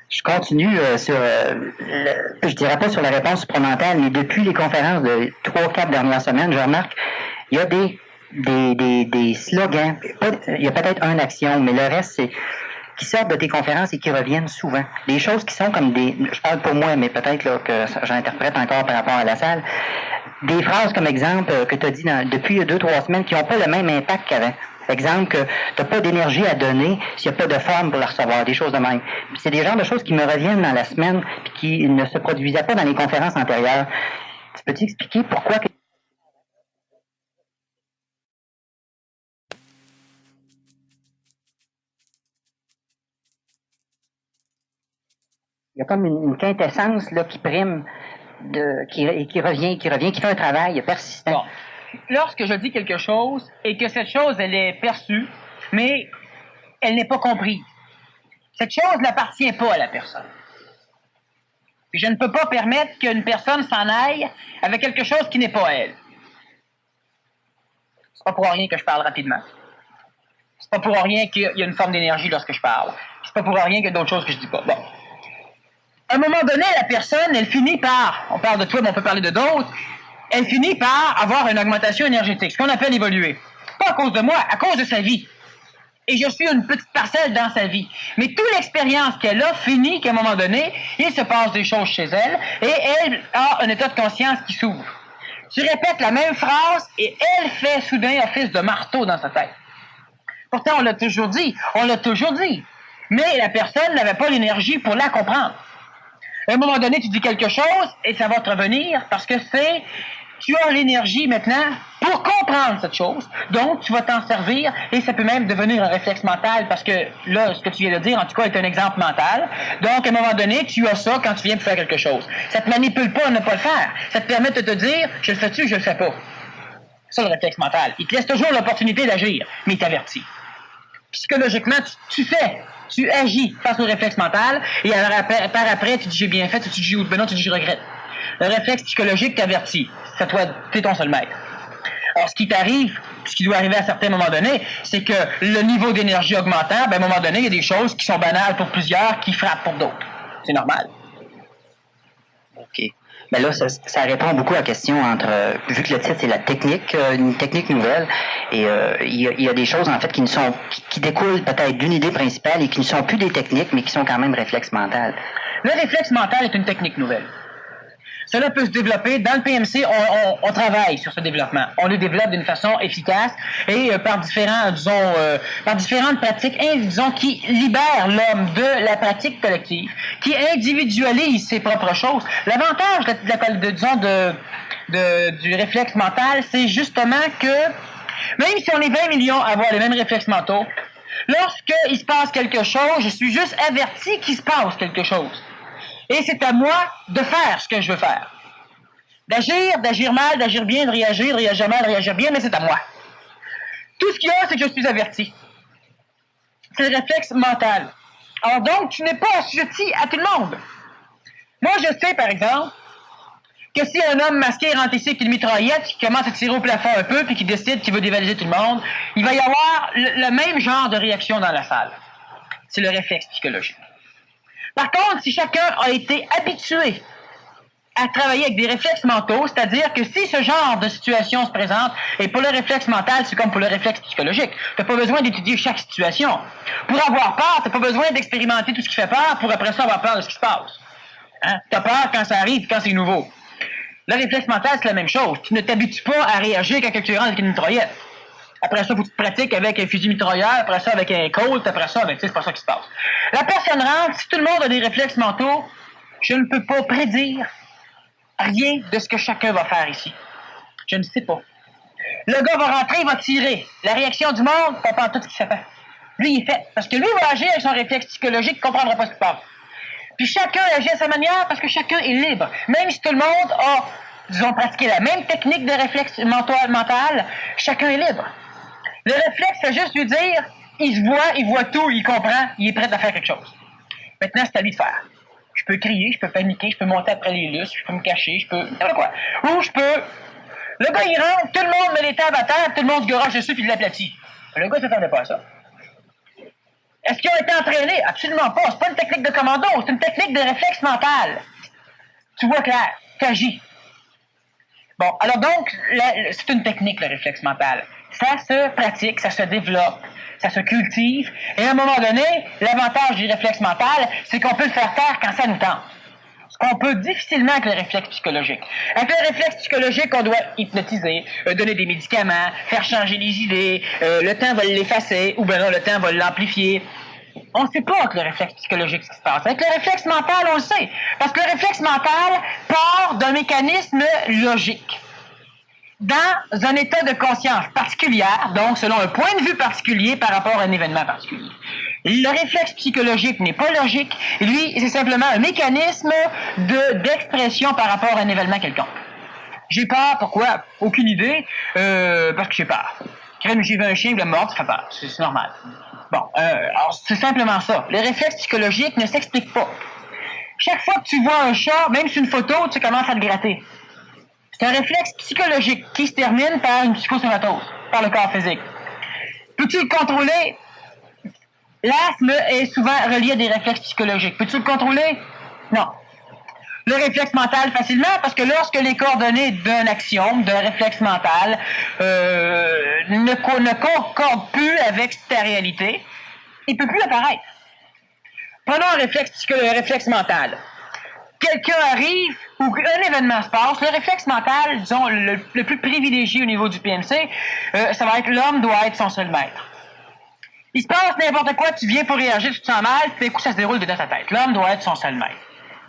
Je continue je dirais pas sur la réponse supramentale, mais depuis les conférences de 3-4 dernières semaines, je remarque, il y a des slogans, il y a peut-être une action, mais le reste, c'est qui sortent de tes conférences et qui reviennent souvent. Des choses qui sont comme je parle pour moi, mais peut-être là, que j'interprète encore par rapport à la salle, des phrases comme exemple que tu as dit depuis 2-3 semaines qui n'ont pas le même impact qu'avant. Exemple que tu n'as pas d'énergie à donner s'il n'y a pas de forme pour la recevoir, des choses de même. C'est des genres de choses qui me reviennent dans la semaine et qui ne se produisaient pas dans les conférences antérieures. Tu peux-tu expliquer pourquoi il y a comme une quintessence là, qui prime, qui revient, qui fait un travail persistant. Bon. Lorsque je dis quelque chose et que cette chose, elle est perçue, mais elle n'est pas comprise, cette chose n'appartient pas à la personne. Puis je ne peux pas permettre qu'une personne s'en aille avec quelque chose qui n'est pas elle. C'est pas pour rien que je parle rapidement. C'est pas pour rien qu'il y a une forme d'énergie lorsque je parle. C'est pas pour rien qu'il y a d'autres choses que je dis pas. Bon. À un moment donné, la personne, elle finit par, on parle de toi, mais on peut parler de d'autres, elle finit par avoir une augmentation énergétique, ce qu'on appelle évoluer. Pas à cause de moi, à cause de sa vie. Et je suis une petite parcelle dans sa vie. Mais toute l'expérience qu'elle a finit qu'à un moment donné, il se passe des choses chez elle et elle a un état de conscience qui s'ouvre. Tu répètes la même phrase et elle fait soudain office de marteau dans sa tête. Pourtant, on l'a toujours dit. Mais la personne n'avait pas l'énergie pour la comprendre. À un moment donné, tu dis quelque chose et ça va te revenir parce que tu as l'énergie maintenant pour comprendre cette chose. Donc, tu vas t'en servir et ça peut même devenir un réflexe mental parce que là, ce que tu viens de dire, en tout cas, est un exemple mental. Donc, à un moment donné, tu as ça quand tu viens de faire quelque chose. Ça te manipule pas à ne pas le faire. Ça te permet de te dire, je le fais-tu ou je le fais pas. Ça, le réflexe mental. Il te laisse toujours l'opportunité d'agir, mais il t'avertit. Psychologiquement, tu agis face au réflexe mental et par après, tu dis j'ai bien fait, tu dis ben non, tu dis je regrette. Le réflexe psychologique t'avertit. C'est toi, t'es ton seul maître. Alors, ce qui t'arrive, ce qui doit arriver à certains moments donnés, c'est que le niveau d'énergie augmentant, ben, à un moment donné, il y a des choses qui sont banales pour plusieurs, qui frappent pour d'autres. C'est normal. OK. Mais là, ça répond beaucoup à la question vu que le titre c'est la technique, une technique nouvelle, et il y a des choses en fait qui découlent peut-être d'une idée principale et qui ne sont plus des techniques, mais qui sont quand même réflexes mentales. Le réflexe mental est une technique nouvelle. Cela peut se développer. Dans le PMC, on travaille sur ce développement. On le développe d'une façon efficace et par différentes pratiques, disons, qui libèrent l'homme de la pratique collective, qui individualise ses propres choses. L'avantage du réflexe mental, c'est justement que même si on est 20 millions à avoir les mêmes réflexes mentaux, lorsqu'il se passe quelque chose, je suis juste averti qu'il se passe quelque chose. Et c'est à moi de faire ce que je veux faire. D'agir mal, d'agir bien, de réagir mal, de réagir bien, mais c'est à moi. Tout ce qu'il y a, c'est que je suis averti. C'est le réflexe mental. Alors donc, tu n'es pas assujetti à tout le monde. Moi, je sais, par exemple, que si un homme masqué rentre ici avec une mitraillette, qui commence à tirer au plafond un peu, puis qui décide qu'il veut dévaliser tout le monde, il va y avoir le même genre de réaction dans la salle. C'est le réflexe psychologique. Par contre, si chacun a été habitué à travailler avec des réflexes mentaux, c'est-à-dire que si ce genre de situation se présente, et pour le réflexe mental, c'est comme pour le réflexe psychologique, tu n'as pas besoin d'étudier chaque situation. Pour avoir peur, tu n'as pas besoin d'expérimenter tout ce qui fait peur pour après ça avoir peur de ce qui se passe. Hein? Tu as peur quand ça arrive, quand c'est nouveau. Le réflexe mental, c'est la même chose. Tu ne t'habitues pas à réagir quand tu rentres avec une mitraillette. Après ça, il faut que tu te pratiques avec un fusil mitrailleur, après ça avec un Colt, après ça, ben, tu sais, c'est pas ça qui se passe. La personne rentre, si tout le monde a des réflexes mentaux, je ne peux pas prédire rien de ce que chacun va faire ici. Je ne sais pas. Le gars va rentrer, il va tirer. La réaction du monde, pas pas tout ce qu'il fait. Lui, il est fait. Parce que lui, il va agir avec son réflexe psychologique, il ne comprendra pas ce qui se passe. Puis chacun agit à sa manière parce que chacun est libre. Même si tout le monde a, disons, pratiqué la même technique de réflexe mental, chacun est libre. Le réflexe, c'est juste lui dire, il voit tout, il comprend, il est prêt à faire quelque chose. Maintenant, c'est à lui de faire. Je peux crier, je peux paniquer, je peux monter après les lustres, je peux me cacher, je peux... n'importe quoi. Ou je peux... Le gars, il rentre, tout le monde met les tables à terre, tout le monde se garage dessus puis il l'aplatit. Le gars ne s'attendait pas à ça. Est-ce qu'il a été entraîné? Absolument pas. C'est pas une technique de commando, c'est une technique de réflexe mental. Tu vois clair, tu agis. Bon, alors donc, c'est une technique, le réflexe mental. Ça se pratique, ça se développe, ça se cultive. Et à un moment donné, l'avantage du réflexe mental, c'est qu'on peut le faire taire quand ça nous tente. Ce qu'on peut difficilement avec le réflexe psychologique. Avec le réflexe psychologique, on doit hypnotiser, donner des médicaments, faire changer les idées, le temps va l'effacer, ou bien non, le temps va l'amplifier. On ne sait pas avec le réflexe psychologique ce qui se passe. Avec le réflexe mental, on le sait. Parce que le réflexe mental part d'un mécanisme logique. Dans un état de conscience particulière, donc selon un point de vue particulier par rapport à un événement particulier. Le réflexe psychologique n'est pas logique. Lui, c'est simplement un mécanisme d'expression par rapport à un événement quelconque. J'ai peur, pourquoi? Aucune idée. Parce que j'ai peur. Quand j'ai vu un chien, il me mord, ça fait peur. C'est normal. Bon, alors c'est simplement ça. Le réflexe psychologique ne s'explique pas. Chaque fois que tu vois un chat, même sur une photo, tu commences à le gratter. C'est un réflexe psychologique qui se termine par une psychosomatose, par le corps physique. Peux-tu le contrôler? L'asthme est souvent relié à des réflexes psychologiques. Peux-tu le contrôler? Non. Le réflexe mental facilement, parce que lorsque les coordonnées d'un axiome, d'un réflexe mental, ne concordent plus avec ta réalité, il ne peut plus apparaître. Prenons un réflexe mental. Quelqu'un arrive ou un événement se passe, le réflexe mental, disons, le plus privilégié au niveau du PMC, ça va être l'homme doit être son seul maître. Il se passe n'importe quoi, tu viens pour réagir, tu te sens mal, puis d'un coup, ça se déroule dedans ta tête. L'homme doit être son seul maître.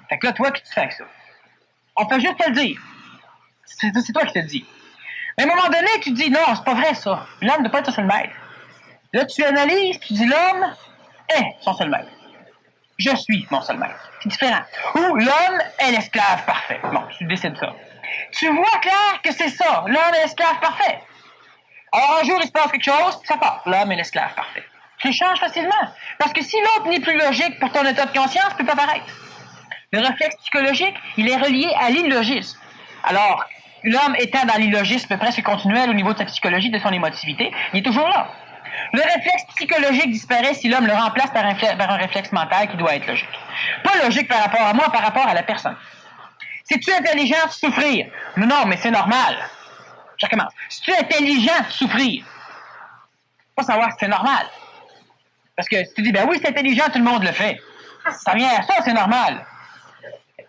Fait que là, toi, qu'est-ce que tu fais avec ça? On peut juste te le dire. C'est toi qui te le dis. Mais à un moment donné, tu te dis, non, c'est pas vrai, ça. L'homme ne doit pas être son seul maître. Là, tu analyses, tu dis, l'homme est son seul maître. Je suis mon seul maître. C'est différent. Ou l'homme est l'esclave parfait. Bon, tu décides ça. Tu vois clair que c'est ça. L'homme est l'esclave parfait. Alors, un jour, il se passe quelque chose, puis ça part. L'homme est l'esclave parfait. Tu le changes facilement. Parce que si l'autre n'est plus logique pour ton état de conscience, il ne peut pas paraître. Le réflexe psychologique, il est relié à l'illogisme. Alors, l'homme étant dans l'illogisme presque continuel au niveau de sa psychologie, de son émotivité, il est toujours là. Le réflexe psychologique disparaît si l'homme le remplace par un réflexe mental qui doit être logique. Pas logique par rapport à moi, par rapport à la personne. Si-tu intelligent de souffrir? Non, mais c'est normal. Je recommence. Si tu es intelligent de souffrir, pas savoir si c'est normal. Parce que si tu dis, ben oui, c'est intelligent, tout le monde le fait. Ça vient à ça, c'est normal.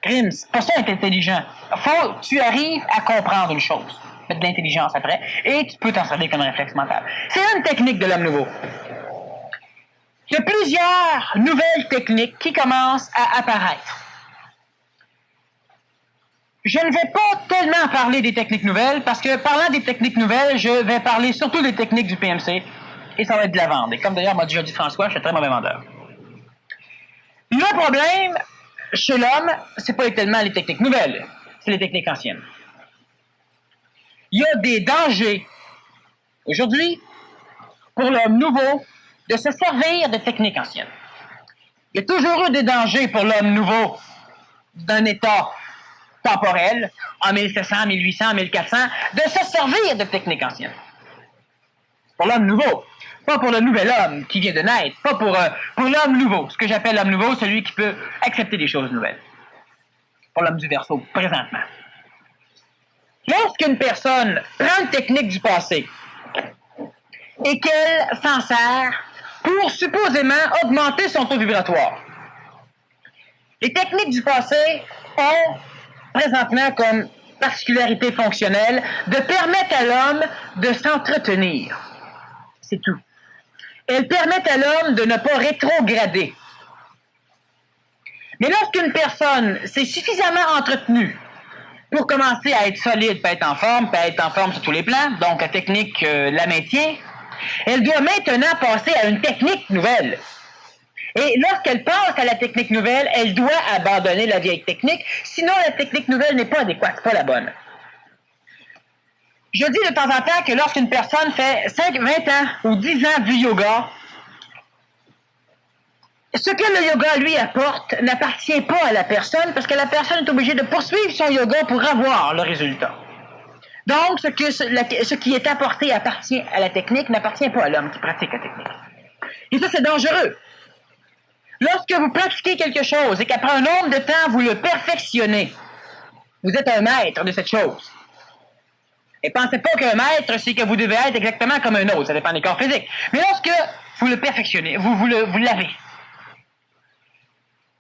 Crime, c'est pas ça être intelligent. Faut que tu arrives à comprendre une chose. Mettre de l'intelligence après, et tu peux t'en servir comme réflexe mental. C'est une technique de l'homme nouveau. Il y a plusieurs nouvelles techniques qui commencent à apparaître. Je ne vais pas tellement parler des techniques nouvelles, parce que parlant des techniques nouvelles, je vais parler surtout des techniques du PMC, et ça va être de la vente. Et comme d'ailleurs m'a déjà dit François, je suis un très mauvais vendeur. Le problème chez l'homme, c'est pas tellement les techniques nouvelles, c'est les techniques anciennes. Il y a des dangers aujourd'hui pour l'homme nouveau de se servir de techniques anciennes. Il y a toujours eu des dangers pour l'homme nouveau d'un état temporel, en 1700, 1800, 1400, de se servir de techniques anciennes. Pour l'homme nouveau, pas pour le nouvel homme qui vient de naître, pas pour l'homme nouveau, ce que j'appelle l'homme nouveau, celui qui peut accepter des choses nouvelles. Pour l'homme du Verseau, présentement. Lorsqu'une personne prend une technique du passé et qu'elle s'en sert pour supposément augmenter son taux vibratoire, les techniques du passé ont présentement comme particularité fonctionnelle de permettre à l'homme de s'entretenir. C'est tout. Elles permettent à l'homme de ne pas rétrograder. Mais lorsqu'une personne s'est suffisamment entretenue pour commencer à être solide, peut être en forme sur tous les plans, donc la technique la maintient, elle doit maintenant passer à une technique nouvelle. Et lorsqu'elle passe à la technique nouvelle, elle doit abandonner la vieille technique, sinon la technique nouvelle n'est pas adéquate, pas la bonne. Je dis de temps en temps que lorsqu'une personne fait 5, 20 ans ou 10 ans du yoga, ce que le yoga lui apporte n'appartient pas à la personne parce que la personne est obligée de poursuivre son yoga pour avoir le résultat. Donc, ce qui est apporté appartient à la technique, n'appartient pas à l'homme qui pratique la technique. Et ça, c'est dangereux. Lorsque vous pratiquez quelque chose et qu'après un nombre de temps, vous le perfectionnez, vous êtes un maître de cette chose. Et pensez pas qu'un maître, c'est que vous devez être exactement comme un autre. Ça dépend des corps physiques. Mais lorsque vous le perfectionnez, vous l'avez.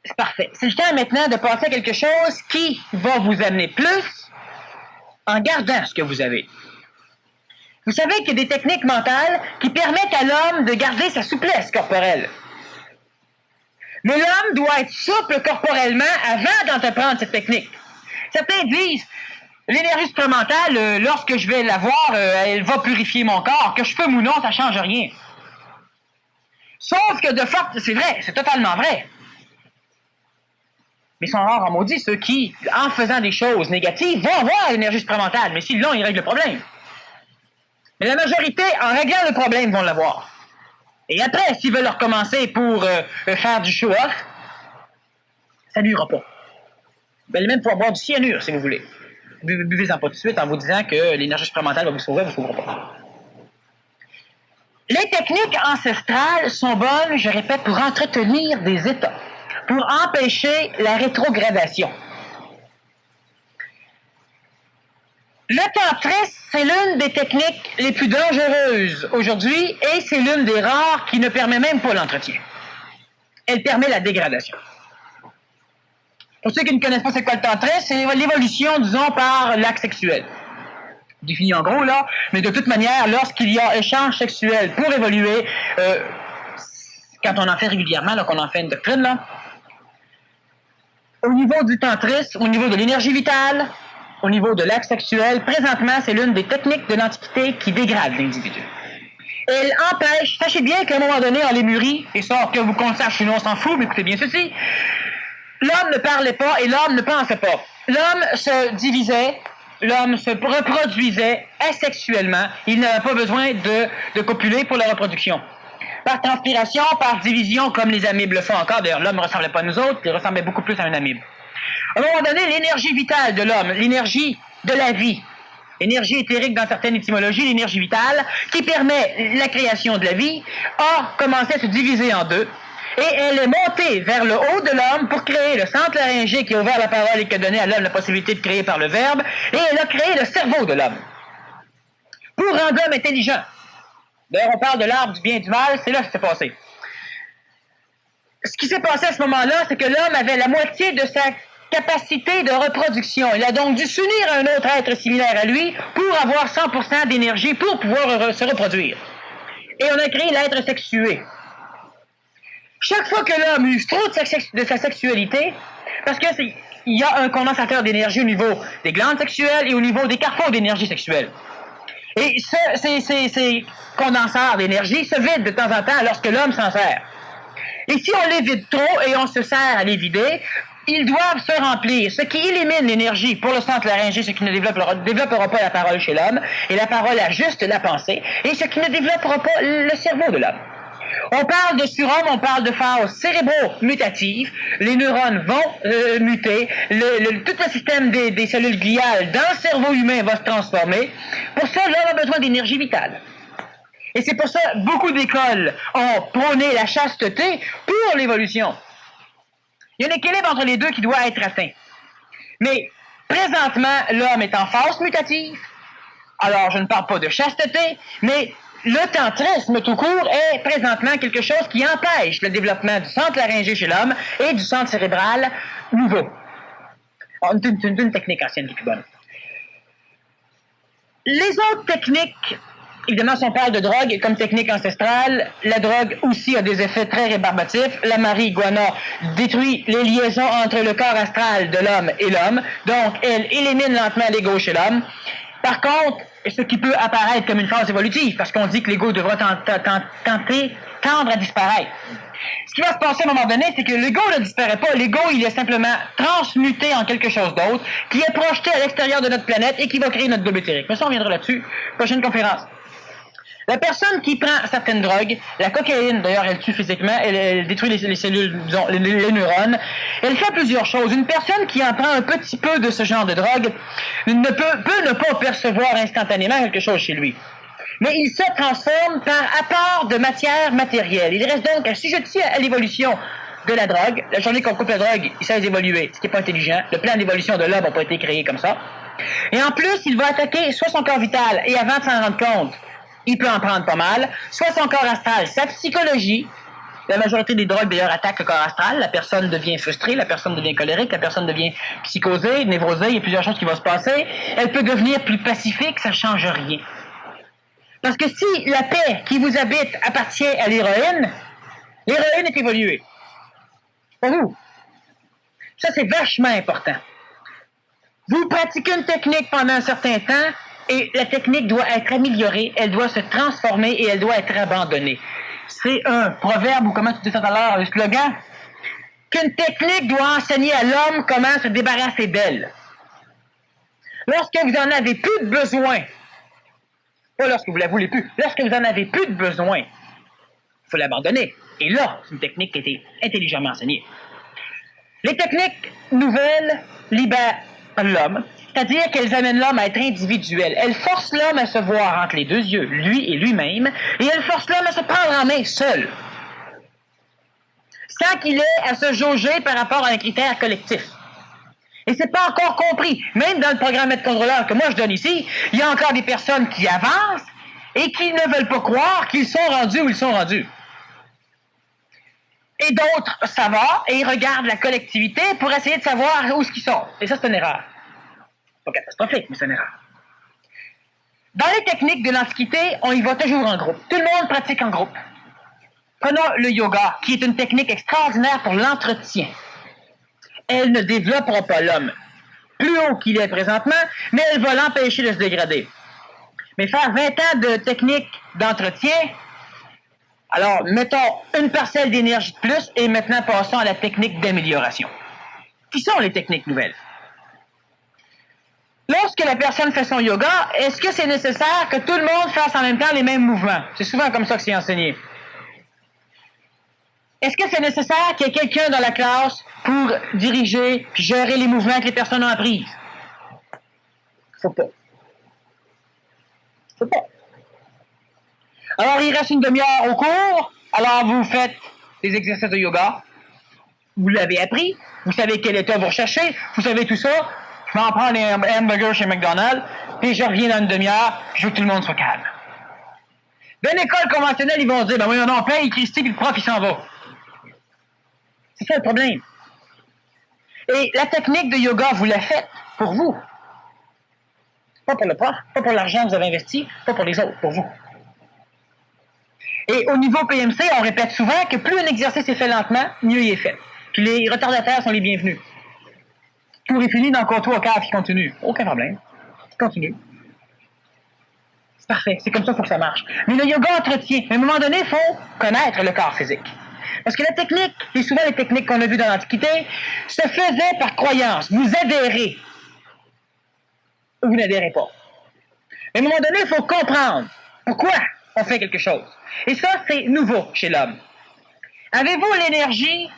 C'est parfait. C'est le temps maintenant de passer à quelque chose qui va vous amener plus en gardant ce que vous avez. Vous savez qu'il y a des techniques mentales qui permettent à l'homme de garder sa souplesse corporelle. Mais l'homme doit être souple corporellement avant d'entreprendre cette technique. Certains disent, l'énergie supramentale, lorsque je vais l'avoir, elle va purifier mon corps. Que je fume ou non, ça ne change rien. Sauf que de fait, c'est vrai, c'est totalement vrai. Mais ils sont rares en maudit, ceux qui, en faisant des choses négatives, vont avoir l'énergie supramentale. Mais s'ils l'ont, ils règlent le problème. Mais la majorité, en réglant le problème, vont l'avoir. Et après, s'ils veulent recommencer pour faire du show-off, ça ne nuira pas. Vous allez même pouvoir boire du cyanure, si vous voulez. Buvez-en pas tout de suite en vous disant que l'énergie supramentale va vous sauver, elle ne vous sauvera pas. Les techniques ancestrales sont bonnes, je répète, pour entretenir des états, pour empêcher la rétrogradation. Le tantrisme, c'est l'une des techniques les plus dangereuses aujourd'hui et c'est l'une des rares qui ne permet même pas l'entretien. Elle permet la dégradation. Pour ceux qui ne connaissent pas c'est quoi le tantrisme, c'est l'évolution, disons, par l'acte sexuel. Défini en gros, là, mais de toute manière, lorsqu'il y a échange sexuel pour évoluer, quand on en fait régulièrement, là, qu'on en fait une doctrine, là, au niveau du tantrisme, au niveau de l'énergie vitale, au niveau de l'acte sexuel, présentement, c'est l'une des techniques de l'Antiquité qui dégrade l'individu. Elle empêche, sachez bien qu'à un moment donné, en Lémurie, et ça, que vous qu'on le sache, sinon on s'en fout, mais écoutez bien ceci, l'homme ne parlait pas et l'homme ne pensait pas. L'homme se divisait, l'homme se reproduisait asexuellement. Il n'avait pas besoin de copuler pour la reproduction. Par transpiration, par division, comme les amibes le font encore. D'ailleurs, l'homme ne ressemblait pas à nous autres, il ressemblait beaucoup plus à un amibe. À un moment donné, l'énergie vitale de l'homme, l'énergie de la vie, l'énergie éthérique dans certaines étymologies, l'énergie vitale, qui permet la création de la vie, a commencé à se diviser en deux. Et elle est montée vers le haut de l'homme pour créer le centre laryngé qui a ouvert la parole et qui a donné à l'homme la possibilité de créer par le verbe. Et elle a créé le cerveau de l'homme pour rendre l'homme intelligent. D'ailleurs, on parle de l'arbre du bien et du mal, c'est là que ça s'est passé. Ce qui s'est passé à ce moment-là, c'est que l'homme avait la moitié de sa capacité de reproduction. Il a donc dû s'unir à un autre être similaire à lui pour avoir 100% d'énergie pour pouvoir se reproduire. Et on a créé l'être sexué. Chaque fois que l'homme use trop de sa sexualité, parce qu'il y a un condensateur d'énergie au niveau des glandes sexuelles et au niveau des carrefours d'énergie sexuelle. Et ces condenseurs d'énergie se vident de temps en temps lorsque l'homme s'en sert. Et si on les vide trop et on se sert à les vider, ils doivent se remplir, ce qui élimine l'énergie pour le centre laryngé, ce qui ne développera pas la parole chez l'homme, et la parole a juste la pensée, et ce qui ne développera pas le cerveau de l'homme. On parle de surhomme, on parle de phases cérébro-mutatives, les neurones vont muter, tout le système des cellules gliales dans le cerveau humain va se transformer. Pour ça, l'homme a besoin d'énergie vitale. Et c'est pour ça que beaucoup d'écoles ont prôné la chasteté pour l'évolution. Il y a un équilibre entre les deux qui doit être atteint. Mais présentement, l'homme est en phase mutative. Alors, je ne parle pas de chasteté, mais le tantrisme tout court est présentement quelque chose qui empêche le développement du centre laryngé chez l'homme et du centre cérébral nouveau. C'est une technique ancienne qui est plus bonne. Les autres techniques, évidemment, si on parle de drogue comme technique ancestrale, la drogue aussi a des effets très rébarbatifs. La marijuana détruit les liaisons entre le corps astral de l'homme et l'homme, donc elle élimine lentement l'ego chez l'homme. Par contre, ce qui peut apparaître comme une phase évolutive, parce qu'on dit que l'ego devra tendre à disparaître. Ce qui va se passer à un moment donné, c'est que l'ego ne disparaît pas. L'ego, il est simplement transmuté en quelque chose d'autre, qui est projeté à l'extérieur de notre planète et qui va créer notre globe éthérique. Mais ça, on reviendra là-dessus. Prochaine conférence. La personne qui prend certaines drogues, la cocaïne, d'ailleurs, elle tue physiquement, elle détruit les cellules, disons, les neurones. Elle fait plusieurs choses. Une personne qui en prend un petit peu de ce genre de drogue peut ne pas percevoir instantanément quelque chose chez lui. Mais il se transforme par apport de matière matérielle. Il reste donc assujetti à l'évolution de la drogue. La journée qu'on coupe la drogue, il cesse d'évoluer, ce qui n'est pas intelligent. Le plan d'évolution de l'homme n'a pas été créé comme ça. Et en plus, il va attaquer soit son corps vital, et avant de s'en rendre compte, il peut en prendre pas mal, soit son corps astral, sa psychologie. La majorité des drogues, d'ailleurs, attaquent le corps astral. La personne devient frustrée, la personne devient colérique, la personne devient psychosée, névrosée, il y a plusieurs choses qui vont se passer. Elle peut devenir plus pacifique, ça ne change rien. Parce que si la paix qui vous habite appartient à l'héroïne est évoluée. Pour vous. Ça, c'est vachement important. Vous pratiquez une technique pendant un certain temps, et la technique doit être améliorée, elle doit se transformer et elle doit être abandonnée. C'est un proverbe, ou comment tu dis ça tout à l'heure, un slogan, qu'une technique doit enseigner à l'homme comment se débarrasser d'elle. Lorsque vous en avez plus de besoin, pas lorsque vous la voulez plus, lorsque vous en avez plus de besoin, il faut l'abandonner. Et là, c'est une technique qui a été intelligemment enseignée. Les techniques nouvelles libèrent l'homme, c'est-à-dire qu'elles amènent l'homme à être individuel. Elles forcent l'homme à se voir entre les deux yeux, lui et lui-même, et elles forcent l'homme à se prendre en main seul, sans qu'il ait à se jauger par rapport à un critère collectif. Et c'est pas encore compris. Même dans le programme Maître Contrôleur que moi je donne ici, il y a encore des personnes qui avancent et qui ne veulent pas croire qu'ils sont rendus où ils sont rendus. Et d'autres, ça va, et ils regardent la collectivité pour essayer de savoir où ils sont. Et ça, c'est une erreur. Pas catastrophique, mais c'est une erreur. Dans les techniques de l'Antiquité, on y va toujours en groupe. Tout le monde pratique en groupe. Prenons le yoga, qui est une technique extraordinaire pour l'entretien. Elle ne développera pas l'homme plus haut qu'il est présentement, mais elle va l'empêcher de se dégrader. Mais faire 20 ans de technique d'entretien, alors mettons une parcelle d'énergie de plus et maintenant passons à la technique d'amélioration. Qui sont les techniques nouvelles? Lorsque la personne fait son yoga, est-ce que c'est nécessaire que tout le monde fasse en même temps les mêmes mouvements? C'est souvent comme ça que c'est enseigné. Est-ce que c'est nécessaire qu'il y ait quelqu'un dans la classe pour diriger puis gérer les mouvements que les personnes ont appris? Faut pas. Faut pas. Alors, il reste une demi-heure au cours. Alors, vous faites des exercices de yoga. Vous l'avez appris. Vous savez quel état vous recherchez. Vous savez tout ça. Je vais en prendre un hamburger chez McDonald's. Puis je reviens dans une demi-heure. Puis je veux que tout le monde soit calme. Dans une école conventionnelle, ils vont dire, ben oui, on paye, Christy, puis le prof, il s'en va. C'est ça le problème. Et la technique de yoga, vous la faites pour vous. Pas pour le prof, pas pour l'argent que vous avez investi, pas pour les autres, pour vous. Et au niveau PMC, on répète souvent que plus un exercice est fait lentement, mieux il est fait. Puis les retardataires sont les bienvenus. Tout est fini dans le contour au cave qui continue. Aucun problème. Continue. C'est parfait. C'est comme ça qu'il faut que ça marche. Mais le yoga entretient. À un moment donné, il faut connaître le corps physique. Parce que la technique, et souvent les techniques qu'on a vues dans l'Antiquité, se faisaient par croyance. Vous adhérez. Ou vous n'adhérez pas. À un moment donné, il faut comprendre pourquoi on fait quelque chose. Et ça, c'est nouveau chez l'homme. Avez-vous l'énergie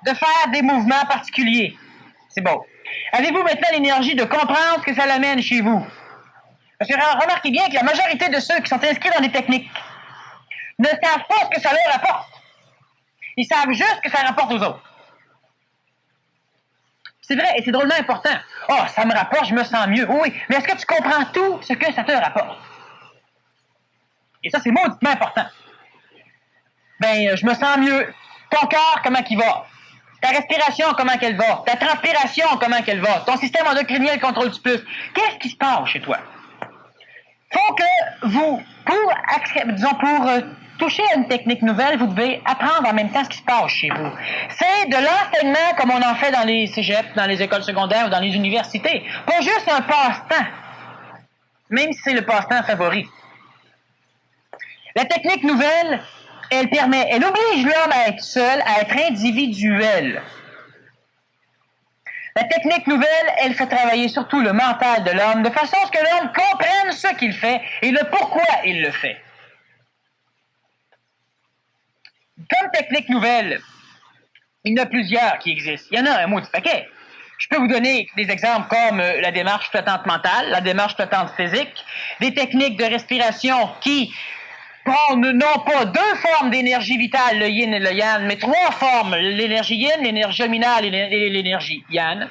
de faire des mouvements particuliers? C'est beau. Avez-vous maintenant l'énergie de comprendre ce que ça l'amène chez vous? Parce que remarquez bien que la majorité de ceux qui sont inscrits dans des techniques ne savent pas ce que ça leur apporte. Ils savent juste ce que ça rapporte aux autres. C'est vrai, et c'est drôlement important. Oh, ça me rapporte, je me sens mieux. Oui, mais est-ce que tu comprends tout ce que ça te rapporte? Et ça, c'est mauditement important. Ben, je me sens mieux. Ton cœur, comment qu'il va? Ta respiration, comment qu'elle va? Ta transpiration, comment qu'elle va? Ton système endocrinien, le contrôle-tu plus? Qu'est-ce qui se passe chez toi? Faut que vous, pour toucher à une technique nouvelle, vous devez apprendre en même temps ce qui se passe chez vous. C'est de l'enseignement comme on en fait dans les cégeps, dans les écoles secondaires ou dans les universités. Pas juste un passe-temps, même si c'est le passe-temps favori. La technique nouvelle, elle oblige l'homme à être seul, à être individuel. La technique nouvelle, elle fait travailler surtout le mental de l'homme, de façon à ce que l'homme comprenne ce qu'il fait et le pourquoi il le fait. Comme technique nouvelle, il y en a plusieurs qui existent. Il y en a un mot de paquet. Je peux vous donner des exemples comme la démarche flottante mentale, la démarche flottante physique, des techniques de respiration qui prennent non pas deux formes d'énergie vitale, le yin et le yang, mais trois formes, l'énergie yin, l'énergie nominale et l'énergie yang,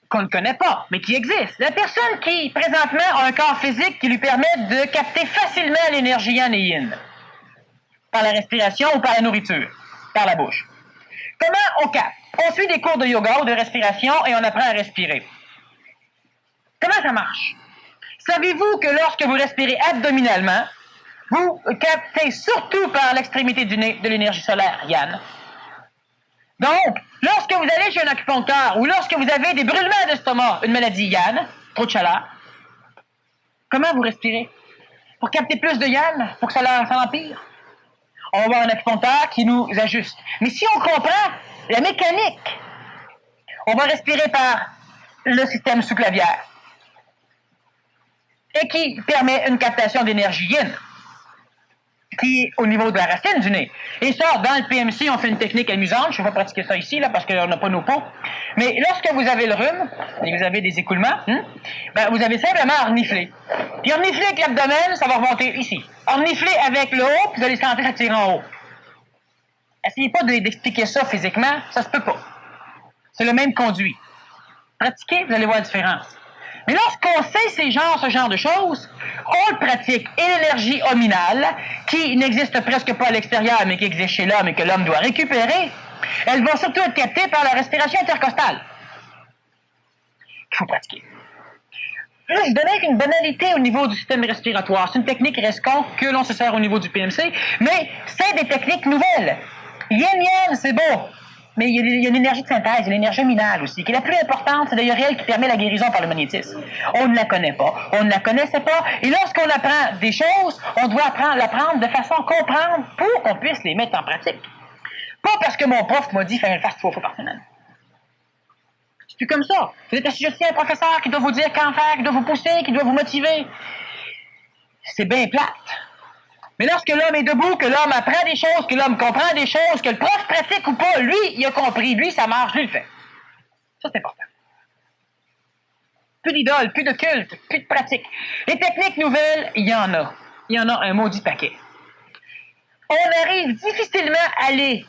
qu'on ne connaît pas, mais qui existent. La personne qui, présentement, a un corps physique qui lui permet de capter facilement l'énergie yang et yin, par la respiration ou par la nourriture, par la bouche. Comment on capte? On suit des cours de yoga ou de respiration et on apprend à respirer. Comment ça marche? Savez-vous que lorsque vous respirez abdominalement, vous captez surtout par l'extrémité du nez de l'énergie solaire, yang. Donc, lorsque vous allez chez un acupuncteur ou lorsque vous avez des brûlements d'estomac, une maladie yang, trop de chaleur, comment vous respirez? Pour capter plus de yang, pour que ça l'empire? On va voir un acupuncteur qui nous ajuste. Mais si on comprend la mécanique, on va respirer par le système sous-clavière et qui permet une captation d'énergie yin, qui est au niveau de la racine du nez. Et ça, dans le PMC, on fait une technique amusante. Je ne vais pas pratiquer ça ici, là, parce qu'on n'a pas nos pots. Mais lorsque vous avez le rhume, et vous avez des écoulements, ben, vous avez simplement à renifler. Puis renifler avec l'abdomen, ça va remonter ici. Renifler avec le haut, puis vous allez sentir ça tirer en haut. Essayez pas d'expliquer ça physiquement, ça se peut pas. C'est le même conduit. Pratiquez, vous allez voir la différence. Mais lorsqu'on sait ce genre de choses, on le pratique. Et l'énergie hominale, qui n'existe presque pas à l'extérieur, mais qui existe chez l'homme et que l'homme doit récupérer, elle va surtout être captée par la respiration intercostale. Il faut pratiquer. Là, je donnais une banalité au niveau du système respiratoire. C'est une technique RESCON que l'on se sert au niveau du PMC, mais c'est des techniques nouvelles. Yin-Yang, c'est beau. Mais il y a l'énergie de synthèse, il y a l'énergie minale aussi, qui est la plus importante, c'est d'ailleurs elle qui permet la guérison par le magnétisme. On ne la connaît pas, on ne la connaissait pas, et lorsqu'on apprend des choses, on doit l'apprendre de façon à comprendre pour qu'on puisse les mettre en pratique. Pas parce que mon prof m'a dit qu'il fallait le faire 3 fois par semaine. C'est plus comme ça. Vous êtes assujetti à un professeur qui doit vous dire quand faire, qui doit vous pousser, qui doit vous motiver. C'est bien plate. Mais lorsque l'homme est debout, que l'homme apprend des choses, que l'homme comprend des choses, que le prof pratique ou pas, lui, il a compris, lui, ça marche, lui, il le fait. Ça, c'est important. Plus d'idole, plus de culte, plus de pratique. Les techniques nouvelles, il y en a. Il y en a un maudit paquet. On arrive difficilement à les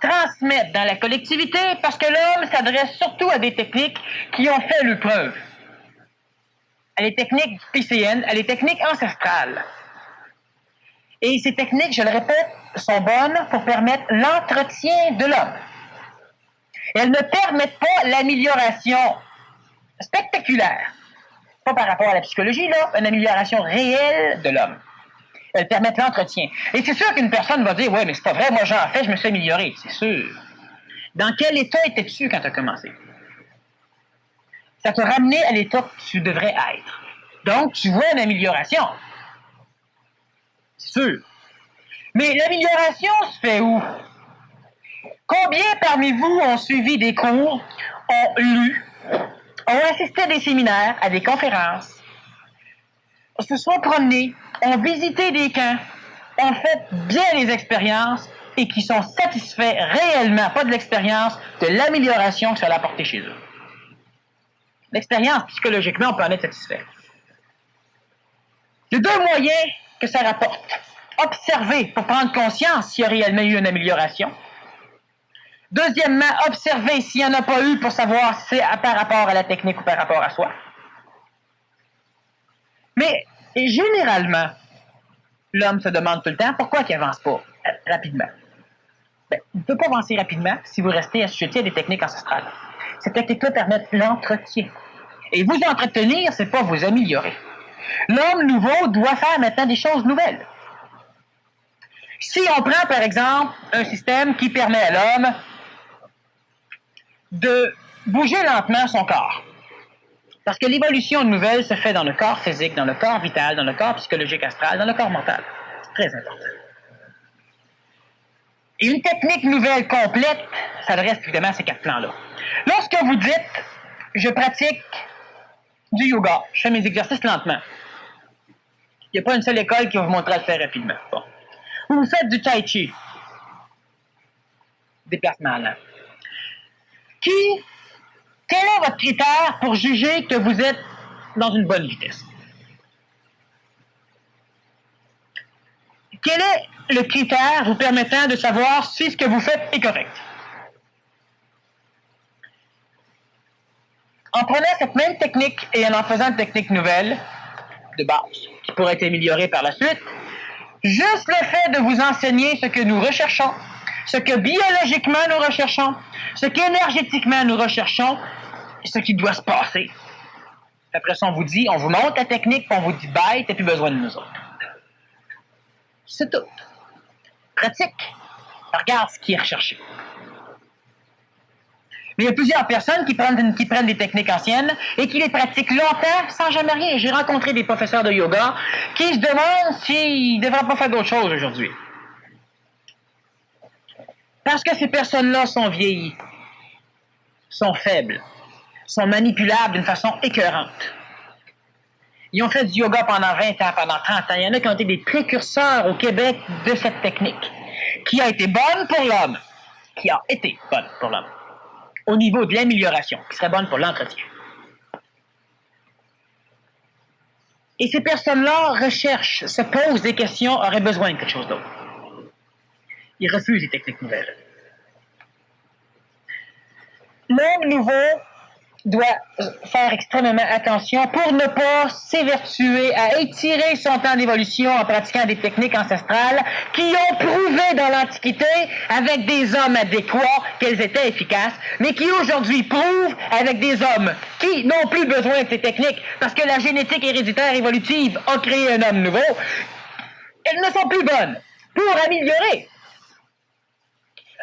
transmettre dans la collectivité parce que l'homme s'adresse surtout à des techniques qui ont fait le preuve. À les techniques PCN, à les techniques ancestrales. Et ces techniques, je le répète, sont bonnes pour permettre l'entretien de l'homme. Elles ne permettent pas l'amélioration spectaculaire. Pas par rapport à la psychologie, là, une amélioration réelle de l'homme. Elles permettent l'entretien. Et c'est sûr qu'une personne va dire, ouais, mais c'est pas vrai, moi j'en fais, je me suis amélioré. C'est sûr. Dans quel état étais-tu quand tu as commencé? Ça t'a ramené à l'état que tu devrais être. Donc, tu vois une amélioration. C'est sûr. Mais l'amélioration se fait où? Combien parmi vous ont suivi des cours, ont lu, ont assisté à des séminaires, à des conférences, se sont promenés, ont visité des camps, ont fait bien les expériences et qui sont satisfaits réellement, pas de l'expérience, de l'amélioration que ça a apporté chez eux. L'expérience, psychologiquement, on peut en être satisfait. Il y a 2 moyens que ça rapporte. Observer pour prendre conscience s'il y a réellement eu une amélioration. Deuxièmement, observer s'il n'y en a pas eu pour savoir si c'est par rapport à la technique ou par rapport à soi. Mais généralement, l'homme se demande tout le temps pourquoi il n'avance pas rapidement. Ben, il ne peut pas avancer rapidement si vous restez assujetti à des techniques ancestrales. Ces techniques-là permettent l'entretien. Et vous entretenir, c'est pas vous améliorer. L'homme nouveau doit faire maintenant des choses nouvelles. Si on prend, par exemple, un système qui permet à l'homme de bouger lentement son corps. Parce que l'évolution nouvelle se fait dans le corps physique, dans le corps vital, dans le corps psychologique astral, dans le corps mental. C'est très important. Et une technique nouvelle complète s'adresse évidemment à ces 4 plans-là. Lorsque vous dites « je pratique du yoga, je fais mes exercices lentement », il n'y a pas une seule école qui va vous montrer à le faire rapidement. Bon. Ou vous faites du tai chi, déplacement lent. Quel est votre critère pour juger que vous êtes dans une bonne vitesse? Quel est le critère vous permettant de savoir si ce que vous faites est correct? En prenant cette même technique et en faisant une technique nouvelle, de base, qui pourrait être améliorée par la suite, juste le fait de vous enseigner ce que nous recherchons, ce que biologiquement nous recherchons, ce qu'énergétiquement nous recherchons, et ce qui doit se passer. Après ça, on vous dit, on vous montre la technique, puis on vous dit bye, t'as plus besoin de nous autres. C'est tout. Pratique. Regarde ce qui est recherché. Mais il y a plusieurs personnes qui prennent des techniques anciennes et qui les pratiquent longtemps sans jamais rien. J'ai rencontré des professeurs de yoga qui se demandent s'ils ne devraient pas faire d'autre chose aujourd'hui. Parce que ces personnes-là sont vieillies, sont faibles, sont manipulables d'une façon écœurante. Ils ont fait du yoga pendant 20 ans, pendant 30 ans. Il y en a qui ont été des précurseurs au Québec de cette technique, qui a été bonne pour l'homme, qui a été bonne pour l'homme, au niveau de l'amélioration, qui serait bonne pour l'entretien. Et ces personnes-là recherchent, se posent des questions, auraient besoin de quelque chose d'autre. Ils refusent les techniques nouvelles. l'homme nouveau doit faire extrêmement attention pour ne pas s'évertuer à étirer son temps d'évolution en pratiquant des techniques ancestrales qui ont prouvé dans l'Antiquité avec des hommes adéquats qu'elles étaient efficaces, mais qui aujourd'hui prouvent avec des hommes qui n'ont plus besoin de ces techniques parce que la génétique héréditaire évolutive a créé un homme nouveau. Elles ne sont plus bonnes pour améliorer.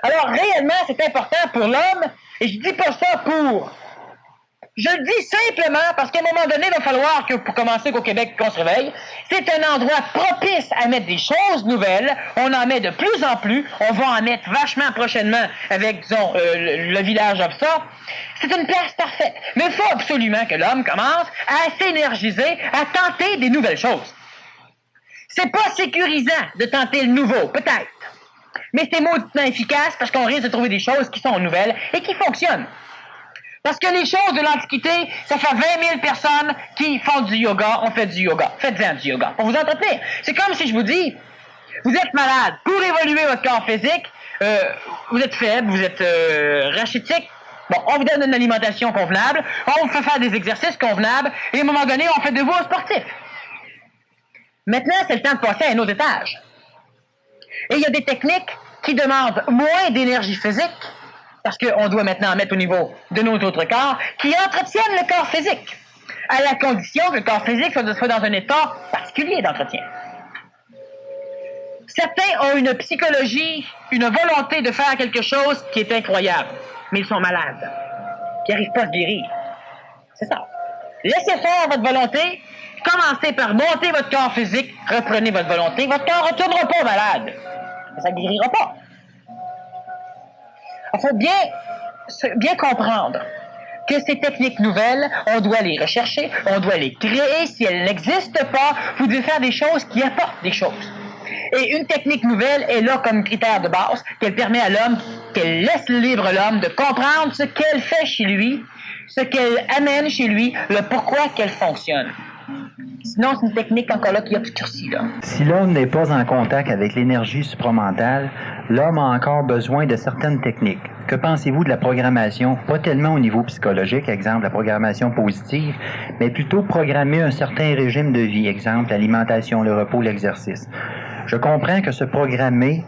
Alors réellement, c'est important pour l'homme, et je dis pas ça pour... Je le dis simplement parce qu'à un moment donné, il va falloir que, pour commencer qu'au Québec, qu'on se réveille. C'est un endroit propice à mettre des choses nouvelles. On en met de plus en plus. On va en mettre vachement prochainement avec, disons, le village Obsa. C'est une place parfaite. Mais il faut absolument que l'homme commence à s'énergiser, à tenter des nouvelles choses. C'est pas sécurisant de tenter le nouveau, peut-être. Mais c'est mauditement efficace parce qu'on risque de trouver des choses qui sont nouvelles et qui fonctionnent. Parce que les choses de l'Antiquité, ça fait 20 000 personnes qui font du yoga, on fait du yoga. Faites-en du yoga pour vous entretenir. C'est comme si je vous dis, vous êtes malade. Pour évoluer votre corps physique, vous êtes faible, vous êtes rachitique. Bon, on vous donne une alimentation convenable, on vous fait faire des exercices convenables, et à un moment donné, on fait de vous un sportif. Maintenant, c'est le temps de passer à un autre étage. Et il y a des techniques qui demandent moins d'énergie physique, parce qu'on doit maintenant mettre au niveau de nos autres corps, qui entretiennent le corps physique, à la condition que le corps physique soit dans un état particulier d'entretien. Certains ont une psychologie, une volonté de faire quelque chose qui est incroyable, mais ils sont malades, qui n'arrivent pas à se guérir. C'est ça. Laissez faire votre volonté, commencez par monter votre corps physique, reprenez votre volonté, votre corps ne retournera pas malade, mais ça ne guérira pas. Il faut bien comprendre que ces techniques nouvelles, on doit les rechercher, on doit les créer. Si elles n'existent pas, vous devez faire des choses qui apportent des choses. Et une technique nouvelle est là comme critère de base, qu'elle permet à l'homme, qu'elle laisse libre l'homme de comprendre ce qu'elle fait chez lui, ce qu'elle amène chez lui, le pourquoi qu'elle fonctionne. Sinon, c'est une technique encore là qui obscurcit, là. Si l'homme n'est pas en contact avec l'énergie supramentale, l'homme a encore besoin de certaines techniques. Que pensez-vous de la programmation? Pas tellement au niveau psychologique, exemple la programmation positive, mais plutôt programmer un certain régime de vie, exemple l'alimentation, le repos, l'exercice. Je comprends que se programmer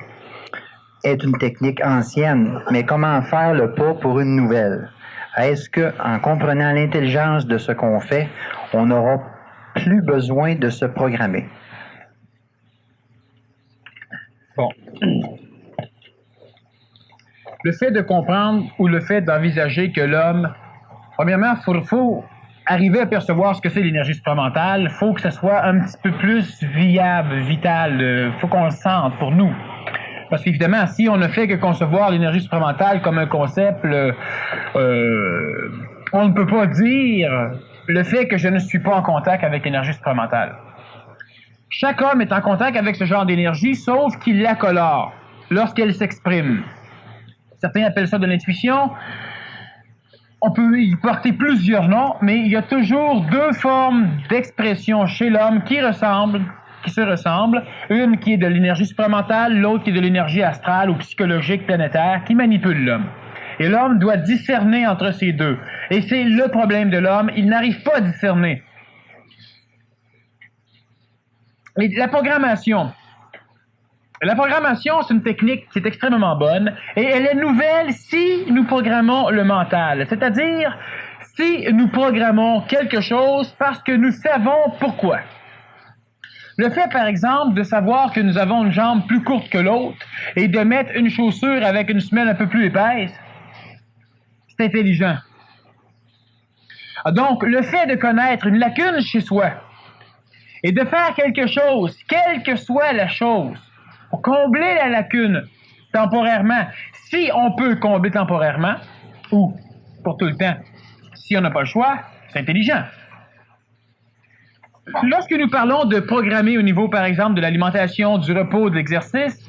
est une technique ancienne, mais comment faire le pas pour une nouvelle? Est-ce que, en comprenant l'intelligence de ce qu'on fait, on n'aura plus besoin de se programmer? Bon. Le fait de comprendre ou le fait d'envisager que l'homme, premièrement, faut arriver à percevoir ce que c'est l'énergie supramentale. Il faut que ça soit un petit peu plus viable, vital. Il faut qu'on le sente pour nous. Parce qu'évidemment, si on ne fait que concevoir l'énergie supramentale comme un concept, on ne peut pas dire le fait que je ne suis pas en contact avec l'énergie supramentale. Chaque homme est en contact avec ce genre d'énergie, sauf qu'il la colore lorsqu'elle s'exprime. Certains appellent ça de l'intuition. On peut y porter plusieurs noms, mais il y a toujours deux formes d'expression chez l'homme qui se ressemblent. Une qui est de l'énergie supramentale, l'autre qui est de l'énergie astrale ou psychologique planétaire qui manipule l'homme. Et l'homme doit discerner entre ces deux. Et c'est le problème de l'homme, il n'arrive pas à discerner. Et la programmation, c'est une technique qui est extrêmement bonne et elle est nouvelle si nous programmons le mental. C'est-à-dire, si nous programmons quelque chose parce que nous savons pourquoi. Le fait, par exemple, de savoir que nous avons une jambe plus courte que l'autre et de mettre une chaussure avec une semelle un peu plus épaisse, c'est intelligent. Donc, le fait de connaître une lacune chez soi et de faire quelque chose, quelle que soit la chose, pour combler la lacune temporairement, si on peut combler temporairement, ou pour tout le temps, si on n'a pas le choix, c'est intelligent. Lorsque nous parlons de programmer au niveau, par exemple, de l'alimentation, du repos, de l'exercice,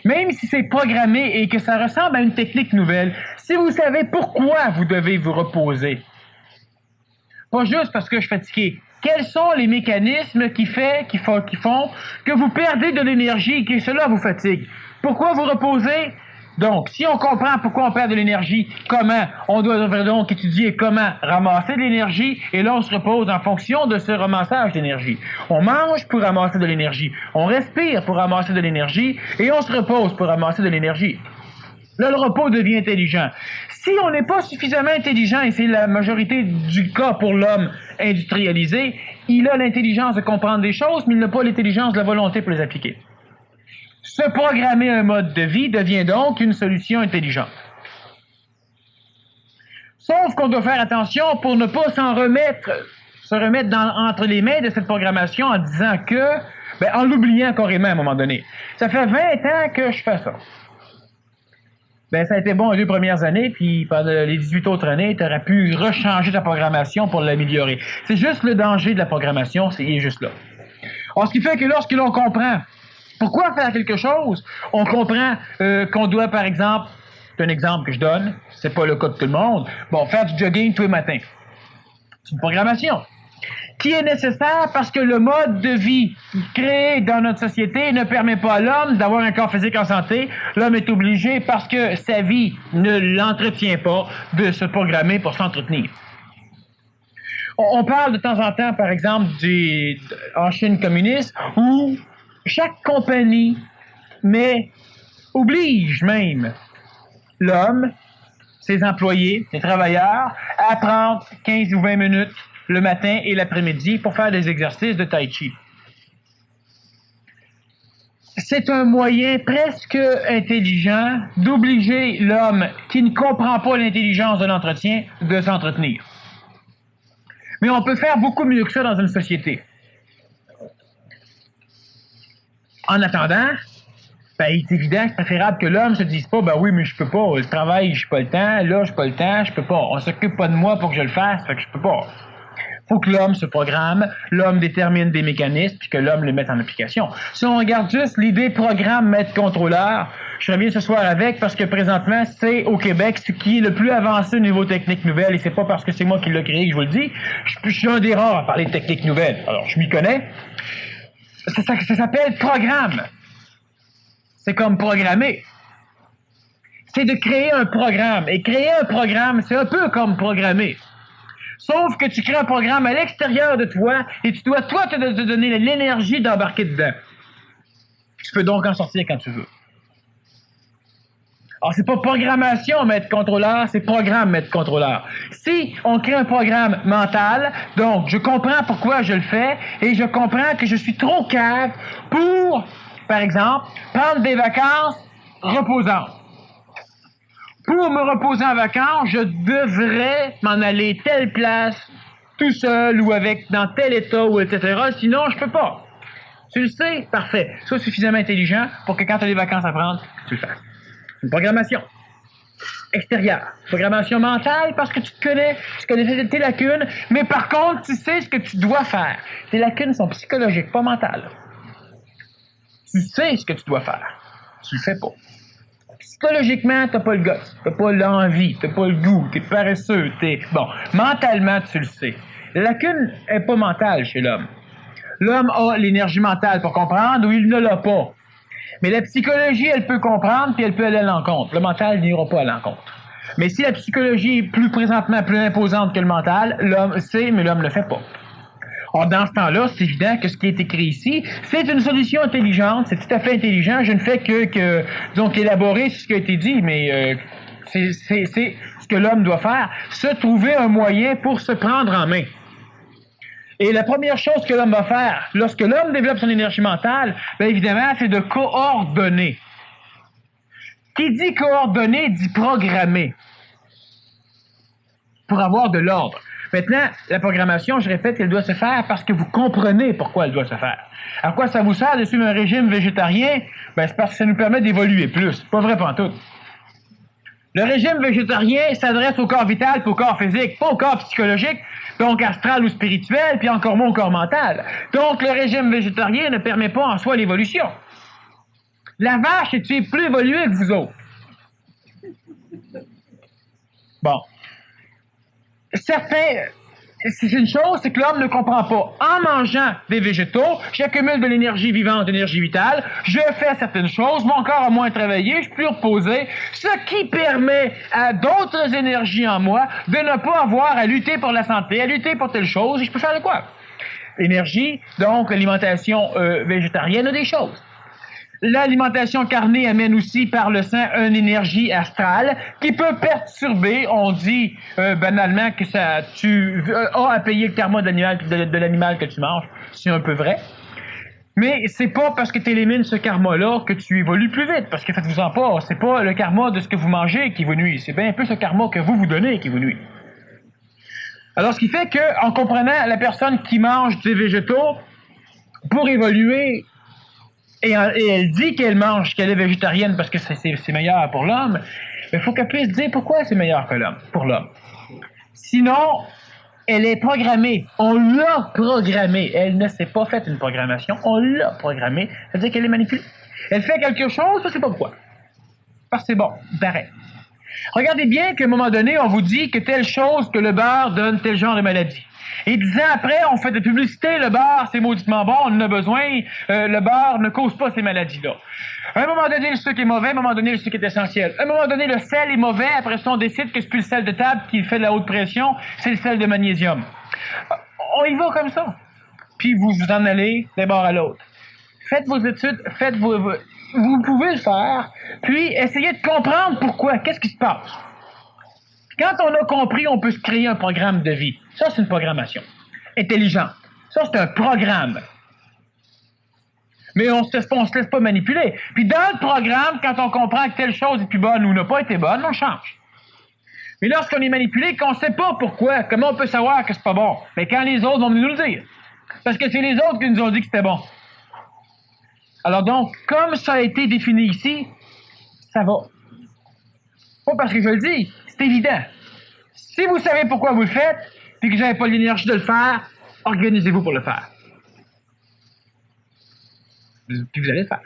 même si c'est programmé et que ça ressemble à une technique nouvelle, si vous savez pourquoi vous devez vous reposer, pas juste parce que je suis fatigué, quels sont les mécanismes qui font que vous perdez de l'énergie et que cela vous fatigue? Pourquoi vous reposez? Donc, si on comprend pourquoi on perd de l'énergie, comment, on doit donc étudier comment ramasser de l'énergie, et là, on se repose en fonction de ce ramassage d'énergie. On mange pour ramasser de l'énergie, on respire pour ramasser de l'énergie, et on se repose pour ramasser de l'énergie. Là, le repos devient intelligent. Si on n'est pas suffisamment intelligent, et c'est la majorité du cas pour l'homme industrialisé, il a l'intelligence de comprendre des choses, mais il n'a pas l'intelligence de la volonté pour les appliquer. Se programmer un mode de vie devient donc une solution intelligente. Sauf qu'on doit faire attention pour ne pas se remettre entre les mains de cette programmation en disant que, en l'oubliant carrément à un moment donné. Ça fait 20 ans que je fais ça. Ça a été bon les 2 premières années, puis pendant les 18 autres années, tu aurais pu rechanger ta programmation pour l'améliorer. C'est juste le danger de la programmation, il est juste là. Alors, ce qui fait que lorsque l'on comprend pourquoi faire quelque chose, on comprend qu'on doit, par exemple, c'est un exemple que je donne, c'est pas le cas de tout le monde, faire du jogging tous les matins. C'est une programmation qui est nécessaire parce que le mode de vie créé dans notre société ne permet pas à l'homme d'avoir un corps physique en santé. L'homme est obligé, parce que sa vie ne l'entretient pas, de se programmer pour s'entretenir. On parle de temps en temps, par exemple, en Chine communiste, où chaque compagnie oblige même l'homme, ses employés, ses travailleurs, à prendre 15 ou 20 minutes le matin et l'après-midi pour faire des exercices de tai chi. C'est un moyen presque intelligent d'obliger l'homme qui ne comprend pas l'intelligence de l'entretien de s'entretenir. Mais on peut faire beaucoup mieux que ça dans une société. En attendant, il est évident que c'est préférable que l'homme se dise pas, oui, mais je peux pas, le travail, j'ai pas le temps, là, j'ai pas le temps, je peux pas. On s'occupe pas de moi pour que je le fasse, fait que je peux pas. Faut que l'homme se programme, l'homme détermine des mécanismes, puis que l'homme les mette en application. Si on regarde juste l'idée programme, maître, contrôleur, je serais bien ce soir avec, parce que présentement, c'est au Québec ce qui est le plus avancé au niveau technique nouvelle, et c'est pas parce que c'est moi qui l'ai créé que je vous le dis. Je suis un des rares à parler de technique nouvelle. Alors, je m'y connais. Ça s'appelle programme. C'est comme programmer. C'est de créer un programme. Et créer un programme, c'est un peu comme programmer. Sauf que tu crées un programme à l'extérieur de toi et tu dois, toi, te donner l'énergie d'embarquer dedans. Tu peux donc en sortir quand tu veux. Alors, c'est pas programmation, maître contrôleur, c'est programme, maître contrôleur. Si on crée un programme mental, donc je comprends pourquoi je le fais et je comprends que je suis trop cave pour, par exemple, prendre des vacances reposantes. Pour me reposer en vacances, je devrais m'en aller telle place, tout seul ou dans tel état, ou etc. Sinon, je peux pas. Tu le sais? Parfait. Sois suffisamment intelligent pour que quand tu as des vacances à prendre, tu le fasses. Une programmation extérieure. Programmation mentale parce que tu connais tes lacunes, mais par contre, tu sais ce que tu dois faire. Tes lacunes sont psychologiques, pas mentales. Tu sais ce que tu dois faire. Tu le fais pas. Psychologiquement, t'as pas le goût, t'as pas l'envie, t'as pas le goût, t'es paresseux, mentalement, tu le sais. La lacune est pas mentale chez l'homme. L'homme a l'énergie mentale pour comprendre ou il ne l'a pas. Mais la psychologie, elle peut comprendre puis elle peut aller à l'encontre. Le mental n'ira pas à l'encontre. Mais si la psychologie est plus imposante que le mental, l'homme sait, mais l'homme ne le fait pas. Or, dans ce temps-là, c'est évident que ce qui est écrit ici, c'est une solution intelligente, c'est tout à fait intelligent. Je ne fais que élaborer ce qui a été dit, mais c'est ce que l'homme doit faire, se trouver un moyen pour se prendre en main. Et la première chose que l'homme va faire, lorsque l'homme développe son énergie mentale, évidemment, c'est de coordonner. Qui dit coordonner, dit programmer. Pour avoir de l'ordre. Maintenant, la programmation, je répète, elle doit se faire parce que vous comprenez pourquoi elle doit se faire. À quoi ça vous sert de suivre un régime végétarien? C'est parce que ça nous permet d'évoluer plus. Pas vrai pantoute. Le régime végétarien s'adresse au corps vital puis au corps physique, pas au corps psychologique, donc astral ou spirituel, puis encore moins au corps mental. Donc, le régime végétarien ne permet pas en soi l'évolution. La vache est plus évoluée que vous autres. Bon. Certains c'est une chose, c'est que l'homme ne comprend pas. En mangeant des végétaux, j'accumule de l'énergie vivante, de l'énergie vitale, je fais certaines choses, mon corps a moins travaillé, je suis plus reposé, ce qui permet à d'autres énergies en moi de ne pas avoir à lutter pour la santé, à lutter pour telle chose, et je peux faire de quoi? L'énergie, donc l'alimentation végétarienne a des choses. L'alimentation carnée amène aussi par le sang une énergie astrale qui peut perturber, on dit banalement que tu as à payer le karma de l'animal que tu manges. C'est un peu vrai. Mais c'est pas parce que tu élimines ce karma-là que tu évolues plus vite. Parce que faites-vous-en pas, c'est pas le karma de ce que vous mangez qui vous nuit. C'est bien plus le karma que vous donnez qui vous nuit. Alors, ce qui fait que, en comprenant la personne qui mange des végétaux, pour évoluer, et elle dit qu'elle mange, qu'elle est végétarienne parce que c'est meilleur pour l'homme, mais il faut qu'elle puisse dire pourquoi c'est meilleur que l'homme, pour l'homme. Sinon, elle est programmée. On l'a programmée. Elle ne s'est pas fait une programmation. On l'a programmée. Ça veut dire qu'elle est manipulée. Elle fait quelque chose, je ne sais pas pourquoi. Parce que c'est bon, pareil. Regardez bien qu'à un moment donné, on vous dit que telle chose, que le beurre donne tel genre de maladie. Et 10 ans après, on fait de publicité, le beurre, c'est mauditement bon, on en a besoin, le beurre ne cause pas ces maladies-là. À un moment donné, le sucre est mauvais, à un moment donné, le sucre est essentiel. À un moment donné, le sel est mauvais, après ça, on décide que c'est plus le sel de table qui fait de la haute pression, c'est le sel de magnésium. On y va comme ça. Puis vous en allez d'un bord à l'autre. Faites vos études, vous pouvez le faire, puis essayez de comprendre pourquoi, qu'est-ce qui se passe. Quand on a compris, on peut se créer un programme de vie. Ça, c'est une programmation intelligente. Ça, c'est un programme. Mais on ne se laisse pas manipuler. Puis dans le programme, quand on comprend que telle chose est plus bonne ou n'a pas été bonne, on change. Mais lorsqu'on est manipulé, qu'on ne sait pas pourquoi, comment on peut savoir que c'est pas bon? Mais quand les autres vont nous le dire. Parce que c'est les autres qui nous ont dit que c'était bon. Alors donc, comme ça a été défini ici, ça va. Pas parce que je le dis, c'est évident. Si vous savez pourquoi vous le faites, puis que vous n'avez pas l'énergie de le faire, organisez-vous pour le faire. Puis vous allez le faire.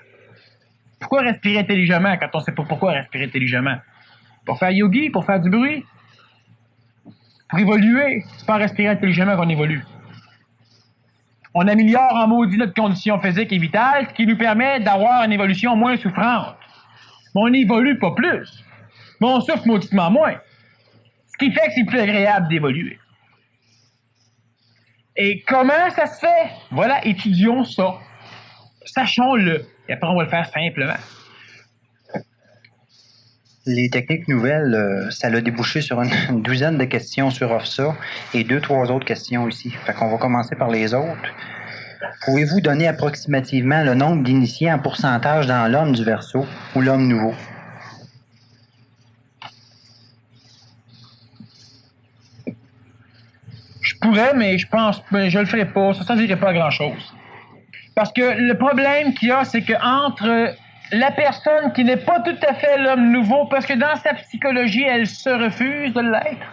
Pourquoi respirer intelligemment quand on ne sait pas pourquoi respirer intelligemment? Pour faire yogi, pour faire du bruit? Pour évoluer, c'est pas en respirant intelligemment qu'on évolue. On améliore en maudit notre condition physique et vitale, ce qui nous permet d'avoir une évolution moins souffrante. Mais on n'évolue pas plus. Mais on souffre mauditement moins. Ce qui fait que c'est plus agréable d'évoluer. Et comment ça se fait? Voilà, étudions ça. Sachons-le. Et après, on va le faire simplement. Les techniques nouvelles, ça a débouché sur une douzaine de questions sur OFSA et 2-3 autres questions aussi. Fait qu'on va commencer par les autres. Pouvez-vous donner approximativement le nombre d'initiés en pourcentage dans l'homme du Verseau ou l'homme nouveau? Je pourrais, mais je le ferai pas. Ça ne servirait pas à grand-chose. Parce que le problème qu'il y a, c'est qu'entre la personne qui n'est pas tout à fait l'homme nouveau, parce que dans sa psychologie, elle se refuse de l'être,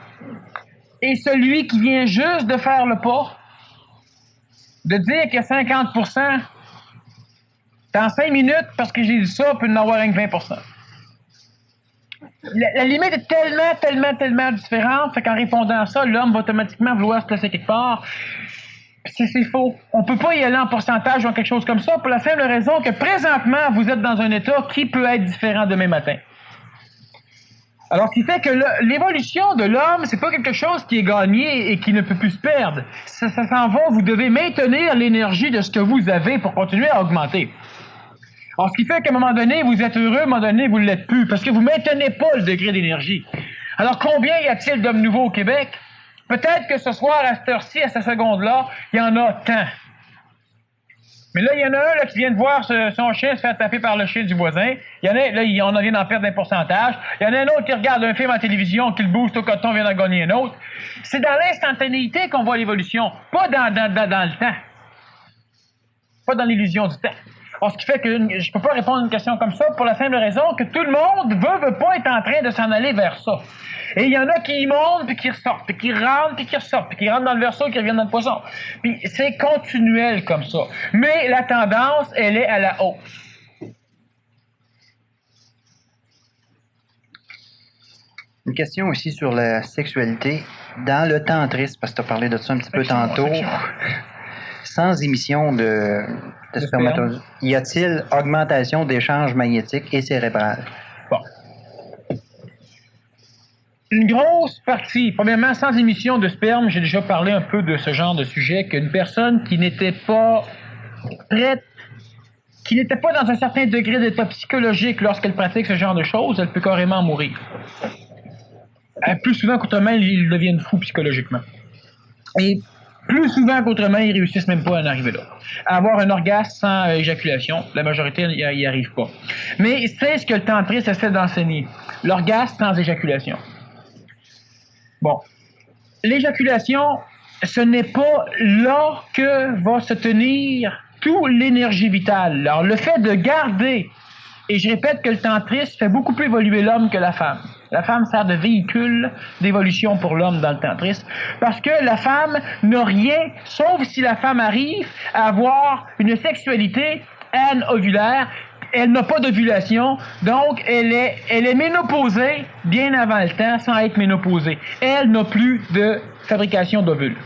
et celui qui vient juste de faire le pas, de dire que 50%, dans 5 minutes, parce que j'ai dit ça, peut en avoir rien que 20%. La limite est tellement différente, fait qu'en répondant à ça, l'homme va automatiquement vouloir se placer quelque part. C'est faux. On ne peut pas y aller en pourcentage ou en quelque chose comme ça pour la simple raison que présentement, vous êtes dans un état qui peut être différent demain matin. Alors, ce qui fait que l'évolution de l'homme, c'est pas quelque chose qui est gagné et qui ne peut plus se perdre. Ça s'en va, vous devez maintenir l'énergie de ce que vous avez pour continuer à augmenter. Alors, ce qui fait qu'à un moment donné, vous êtes heureux, à un moment donné, vous ne l'êtes plus, parce que vous ne maintenez pas le degré d'énergie. Alors, combien y a-t-il d'hommes nouveaux au Québec? Peut-être que ce soir, à cette heure-ci, à cette seconde-là, il y en a tant. Mais là, il y en a un là, qui vient de voir son chien se faire taper par le chien du voisin. Il y en a, là, on en vient d'en perdre un pourcentage. Il y en a un autre qui regarde un film en télévision, qui le booste au coton, vient d'en gagner un autre. C'est dans l'instantanéité qu'on voit l'évolution, pas dans le temps. Pas dans l'illusion du temps. Alors, ce qui fait que je peux pas répondre à une question comme ça pour la simple raison que tout le monde veut pas être en train de s'en aller vers ça. Et il y en a qui y montent, puis qui ressortent, puis qui rentrent, puis qui ressortent, puis qui rentrent dans le Verseau, qui reviennent dans le Poisson. Puis c'est continuel comme ça. Mais la tendance, elle est à la hausse. Une question aussi sur la sexualité. Dans le tantrisme, parce que tu as parlé de ça un petit peu tantôt, sans émission de spermatozoïdes, y a-t-il augmentation d'échanges magnétiques et cérébrales? Bon. Une grosse partie, premièrement, sans émission de sperme, j'ai déjà parlé un peu de ce genre de sujet, qu'une personne qui n'était pas prête, qui n'était pas dans un certain degré d'état psychologique lorsqu'elle pratique ce genre de choses, elle peut carrément mourir. Plus souvent qu'autrement, ils deviennent fous psychologiquement. Et plus souvent qu'autrement, ils réussissent même pas à en arriver là. À avoir un orgasme sans éjaculation, la majorité n'y arrive pas. Mais c'est ce que le tantrisme essaie d'enseigner. L'orgasme sans éjaculation. Bon. L'éjaculation, ce n'est pas là que va se tenir toute l'énergie vitale. Alors, le fait de garder, et je répète que le tantrisme fait beaucoup plus évoluer l'homme que la femme. La femme sert de véhicule d'évolution pour l'homme dans le tantrisme, parce que la femme n'a rien, sauf si la femme arrive à avoir une sexualité anovulaire. Elle n'a pas d'ovulation, donc elle est ménopausée bien avant le temps sans être ménopausée. Elle n'a plus de fabrication d'ovules.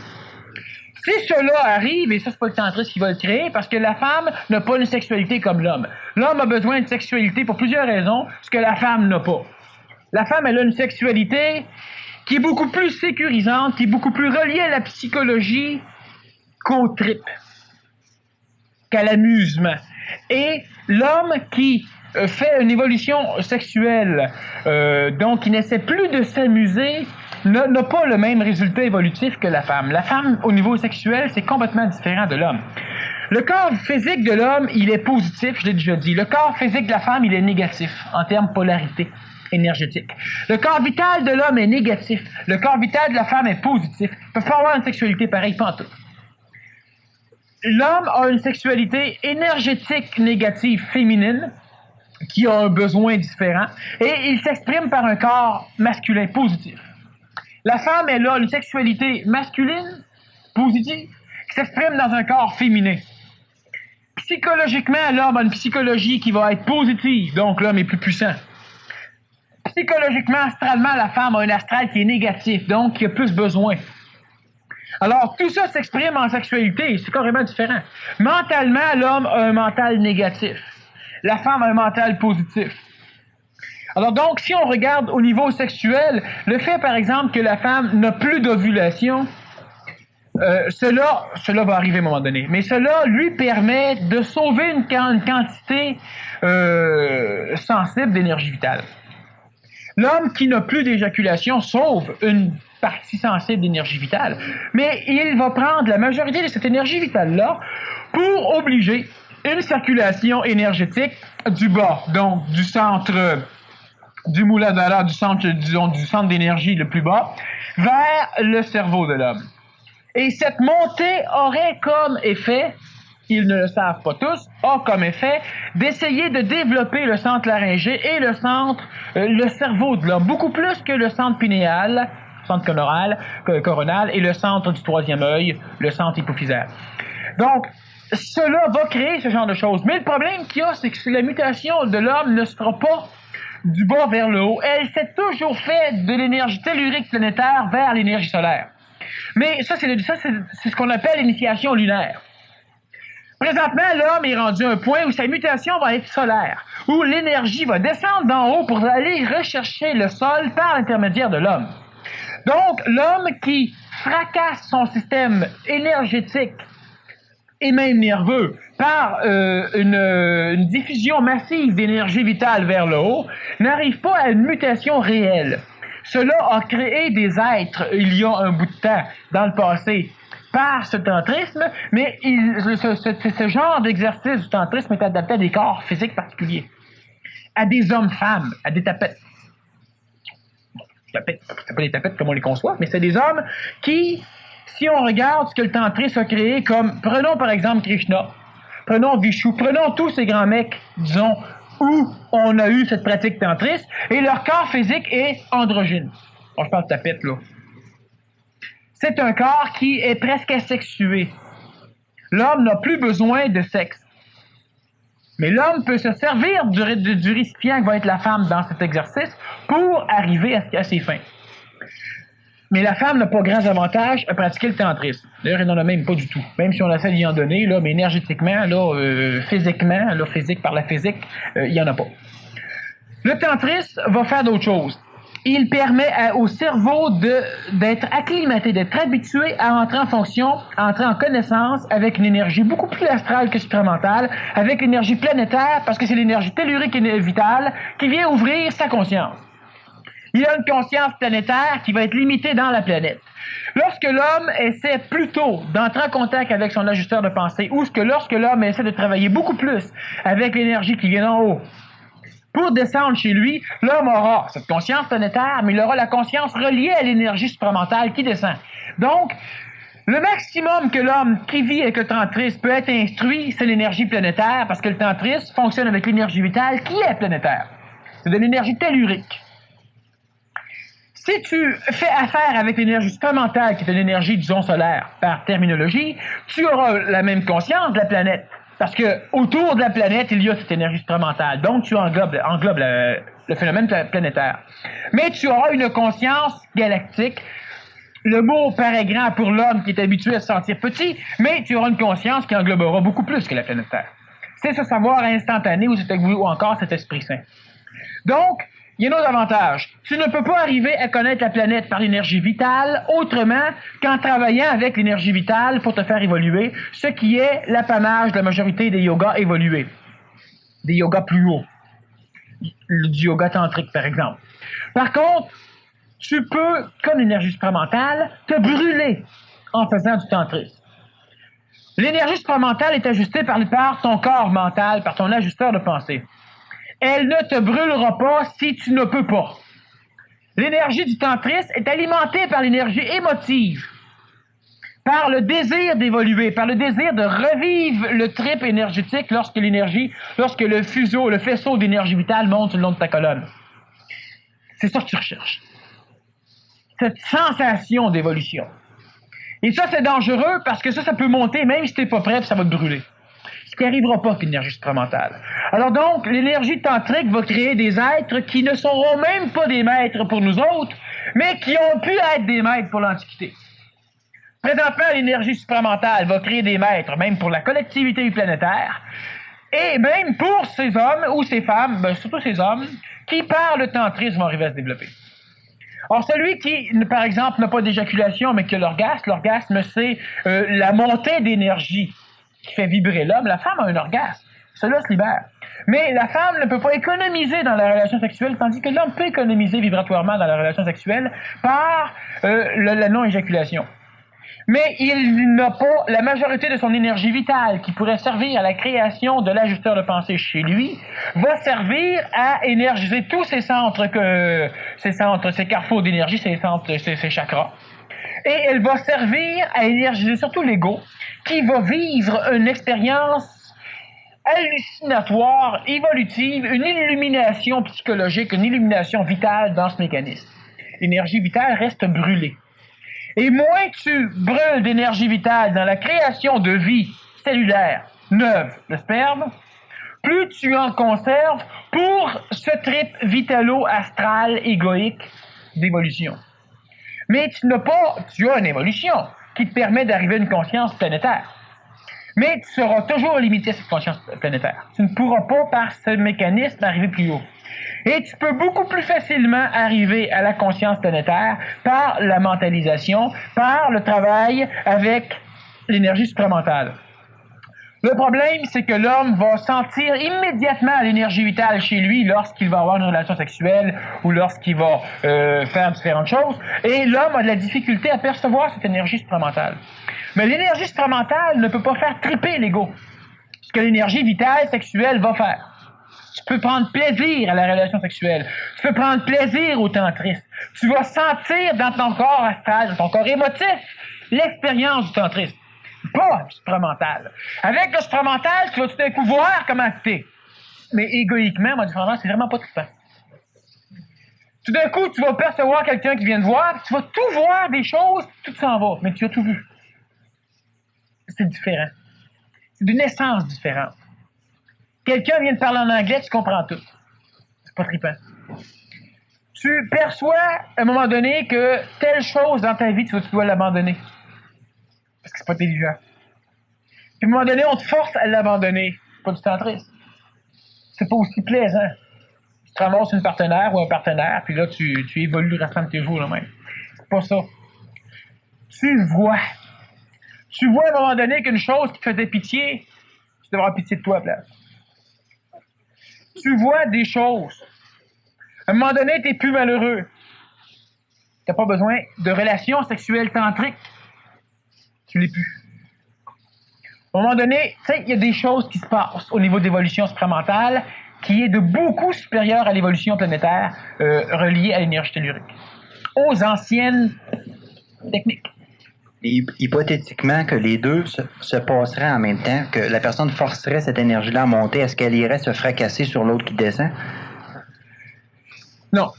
Si cela arrive, et ça c'est pas le tantrisme qui va le créer, parce que la femme n'a pas une sexualité comme l'homme. L'homme a besoin de sexualité pour plusieurs raisons, ce que la femme n'a pas. La femme, elle a une sexualité qui est beaucoup plus sécurisante, qui est beaucoup plus reliée à la psychologie qu'au trip, qu'à l'amusement. Et l'homme qui fait une évolution sexuelle, donc qui n'essaie plus de s'amuser, n'a pas le même résultat évolutif que la femme. La femme, au niveau sexuel, c'est complètement différent de l'homme. Le corps physique de l'homme, il est positif, je l'ai déjà dit. Le corps physique de la femme, il est négatif, en termes de polarité énergétique. Le corps vital de l'homme est négatif. Le corps vital de la femme est positif. Il ne peut pas avoir une sexualité pareille, pas en tout. L'homme a une sexualité énergétique négative féminine, qui a un besoin différent, et il s'exprime par un corps masculin positif. La femme, elle a une sexualité masculine, positive, qui s'exprime dans un corps féminin. Psychologiquement, l'homme a une psychologie qui va être positive, donc l'homme est plus puissant. Psychologiquement, astralement, la femme a un astral qui est négatif, donc qui a plus besoin. Alors, tout ça s'exprime en sexualité, c'est carrément différent. Mentalement, l'homme a un mental négatif. La femme a un mental positif. Alors donc, si on regarde au niveau sexuel, le fait, par exemple, que la femme n'a plus d'ovulation, cela va arriver à un moment donné, mais cela lui permet de sauver une quantité sensible d'énergie vitale. L'homme qui n'a plus d'éjaculation sauve une partie sensible d'énergie vitale, mais il va prendre la majorité de cette énergie vitale-là pour obliger une circulation énergétique du bas, donc du centre du Mooladhara, du centre d'énergie le plus bas, vers le cerveau de l'homme. Et cette montée aurait comme effet, ils ne le savent pas tous, a comme effet d'essayer de développer le centre laryngé et le cerveau de l'homme, beaucoup plus que le centre pinéal, centre coronal, et le centre du troisième œil, le centre hypophysaire. Donc, cela va créer ce genre de choses. Mais le problème qu'il y a, c'est que la mutation de l'homme ne se fera pas du bas vers le haut. Elle s'est toujours fait de l'énergie tellurique planétaire vers l'énergie solaire. Mais ça, c'est ce qu'on appelle l'initiation lunaire. Présentement, l'homme est rendu à un point où sa mutation va être solaire, où l'énergie va descendre d'en haut pour aller rechercher le sol par l'intermédiaire de l'homme. Donc, l'homme qui fracasse son système énergétique et même nerveux par une diffusion massive d'énergie vitale vers le haut, n'arrive pas à une mutation réelle. Cela a créé des êtres, il y a un bout de temps, dans le passé, par ce tantrisme, mais ce genre d'exercice du tantrisme est adapté à des corps physiques particuliers, à des hommes-femmes, à des tapettes. C'est pas des tapettes comme on les conçoit, mais c'est des hommes qui, si on regarde ce que le tantrisme a créé, comme, prenons par exemple Krishna, prenons Vishu, prenons tous ces grands mecs, disons, où on a eu cette pratique tantriste, et leur corps physique est androgyne. Bon, je parle de tapette, là. C'est un corps qui est presque asexué. L'homme n'a plus besoin de sexe. Mais l'homme peut se servir du récipient que va être la femme dans cet exercice pour arriver à ses fins. Mais la femme n'a pas grands avantages à pratiquer le tantrisme. D'ailleurs, elle n'en a même pas du tout. Même si on essaie d'y en donner, là, mais énergétiquement, là, physiquement, là, physique par la physique, il n'y en a pas. Le tantrisme va faire d'autres choses. Il permet au cerveau d'être acclimaté, d'être habitué à entrer en fonction, à entrer en connaissance avec une énergie beaucoup plus astrale que supramentale, avec l'énergie planétaire, parce que c'est l'énergie tellurique et vitale qui vient ouvrir sa conscience. Il a une conscience planétaire qui va être limitée dans la planète. Lorsque l'homme essaie plutôt d'entrer en contact avec son ajusteur de pensée, ou lorsque l'homme essaie de travailler beaucoup plus avec l'énergie qui vient d'en haut, pour descendre chez lui, l'homme aura cette conscience planétaire, mais il aura la conscience reliée à l'énergie supramentale qui descend. Donc, le maximum que l'homme qui vit avec le tantrisme peut être instruit, c'est l'énergie planétaire, parce que le tantrisme fonctionne avec l'énergie vitale qui est planétaire. C'est de l'énergie tellurique. Si tu fais affaire avec l'énergie supramentale, qui est une énergie, disons, solaire, par terminologie, tu auras la même conscience de la planète. Parce que autour de la planète, il y a cette énergie supramentale. Donc, tu englobes le phénomène planétaire. Mais tu auras une conscience galactique. Le mot paraît grand pour l'homme qui est habitué à se sentir petit, mais tu auras une conscience qui englobera beaucoup plus que la planète Terre. C'est ce savoir instantané ou encore cet esprit saint. Donc, il y a un autre avantage. Tu ne peux pas arriver à connaître la planète par l'énergie vitale autrement qu'en travaillant avec l'énergie vitale pour te faire évoluer, ce qui est l'apanage de la majorité des yogas évolués. Des yogas plus hauts. Du yoga tantrique, par exemple. Par contre, tu peux, comme l'énergie supramentale, te brûler en faisant du tantrisme. L'énergie supramentale est ajustée par ton corps mental, par ton ajusteur de pensée. Elle ne te brûlera pas si tu ne peux pas. L'énergie du tantrisme est alimentée par l'énergie émotive, par le désir d'évoluer, par le désir de revivre le trip énergétique lorsque le faisceau d'énergie vitale monte le long de ta colonne. C'est ça que tu recherches. Cette sensation d'évolution. Et ça, c'est dangereux parce que ça peut monter même si tu n'es pas prêt, puis ça va te brûler. Ce qui n'arrivera pas avec l'énergie supramentale. Alors donc, l'énergie tantrique va créer des êtres qui ne seront même pas des maîtres pour nous autres, mais qui ont pu être des maîtres pour l'Antiquité. Présentement, l'énergie supramentale va créer des maîtres, même pour la collectivité planétaire, et même pour ces hommes ou ces femmes, surtout ces hommes, qui par le tantrisme vont arriver à se développer. Or, celui qui, par exemple, n'a pas d'éjaculation, mais qui a l'orgasme, c'est la montée d'énergie qui fait vibrer l'homme. La femme a un orgasme. Cela se libère. Mais la femme ne peut pas économiser dans la relation sexuelle, tandis que l'homme peut économiser vibratoirement dans la relation sexuelle par la non-éjaculation. Mais il n'a pas la majorité de son énergie vitale qui pourrait servir à la création de l'ajusteur de pensée chez lui, va servir à énergiser tous ces centres, ces carrefours d'énergie, ces chakras. Et elle va servir à énergiser surtout l'ego, qui va vivre une expérience hallucinatoire, évolutive, une illumination psychologique, une illumination vitale dans ce mécanisme. L'énergie vitale reste brûlée. Et moins tu brûles d'énergie vitale dans la création de vie cellulaire neuve, le sperme, plus tu en conserves pour ce trip vitalo-astral égoïque d'évolution. Mais tu as une évolution qui te permet d'arriver à une conscience planétaire. Mais tu seras toujours limité à cette conscience planétaire. Tu ne pourras pas, par ce mécanisme, arriver plus haut. Et tu peux beaucoup plus facilement arriver à la conscience planétaire par la mentalisation, par le travail avec l'énergie supramentale. Le problème, c'est que l'homme va sentir immédiatement l'énergie vitale chez lui lorsqu'il va avoir une relation sexuelle ou lorsqu'il va faire différentes choses. Et l'homme a de la difficulté à percevoir cette énergie supramentale. Mais l'énergie supramentale ne peut pas faire triper l'ego. Ce que l'énergie vitale sexuelle va faire. Tu peux prendre plaisir à la relation sexuelle. Tu peux prendre plaisir au tantrisme. Tu vas sentir dans ton corps astral, dans ton corps émotif, l'expérience du tantrisme. Pas du supramental. Avec le supramental, tu vas tout d'un coup voir comment t'es. Mais égoïquement, moi, du supramental, c'est vraiment pas trippant. Tout d'un coup, tu vas percevoir quelqu'un qui vient te voir, tu vas tout voir des choses, tout s'en va, mais tu as tout vu. C'est différent. C'est d'une essence différente. Quelqu'un vient de parler en anglais, tu comprends tout. C'est pas trippant. Tu perçois à un moment donné que telle chose dans ta vie, tu dois l'abandonner. Parce que c'est pas intelligent. Puis à un moment donné, on te force à l'abandonner. C'est pas du tantrisme. C'est pas aussi plaisant. Tu te ramasses une partenaire ou un partenaire, puis là, tu évolues le restant de tes jours là même. C'est pas ça. Tu vois. Tu vois à un moment donné qu'une chose qui te faisait pitié, tu devras avoir pitié de toi à la place. Tu vois des choses. À un moment donné, tu n'es plus malheureux. Tu n'as pas besoin de relations sexuelles tantriques. Tu l'es plus. À un moment donné, tu sais, il y a des choses qui se passent au niveau d'évolution supramentale qui est de beaucoup supérieure à l'évolution planétaire reliée à l'énergie tellurique. Aux anciennes techniques. Et hypothétiquement que les deux se passeraient en même temps, que la personne forcerait cette énergie-là à monter, est-ce qu'elle irait se fracasser sur l'autre qui descend? Non.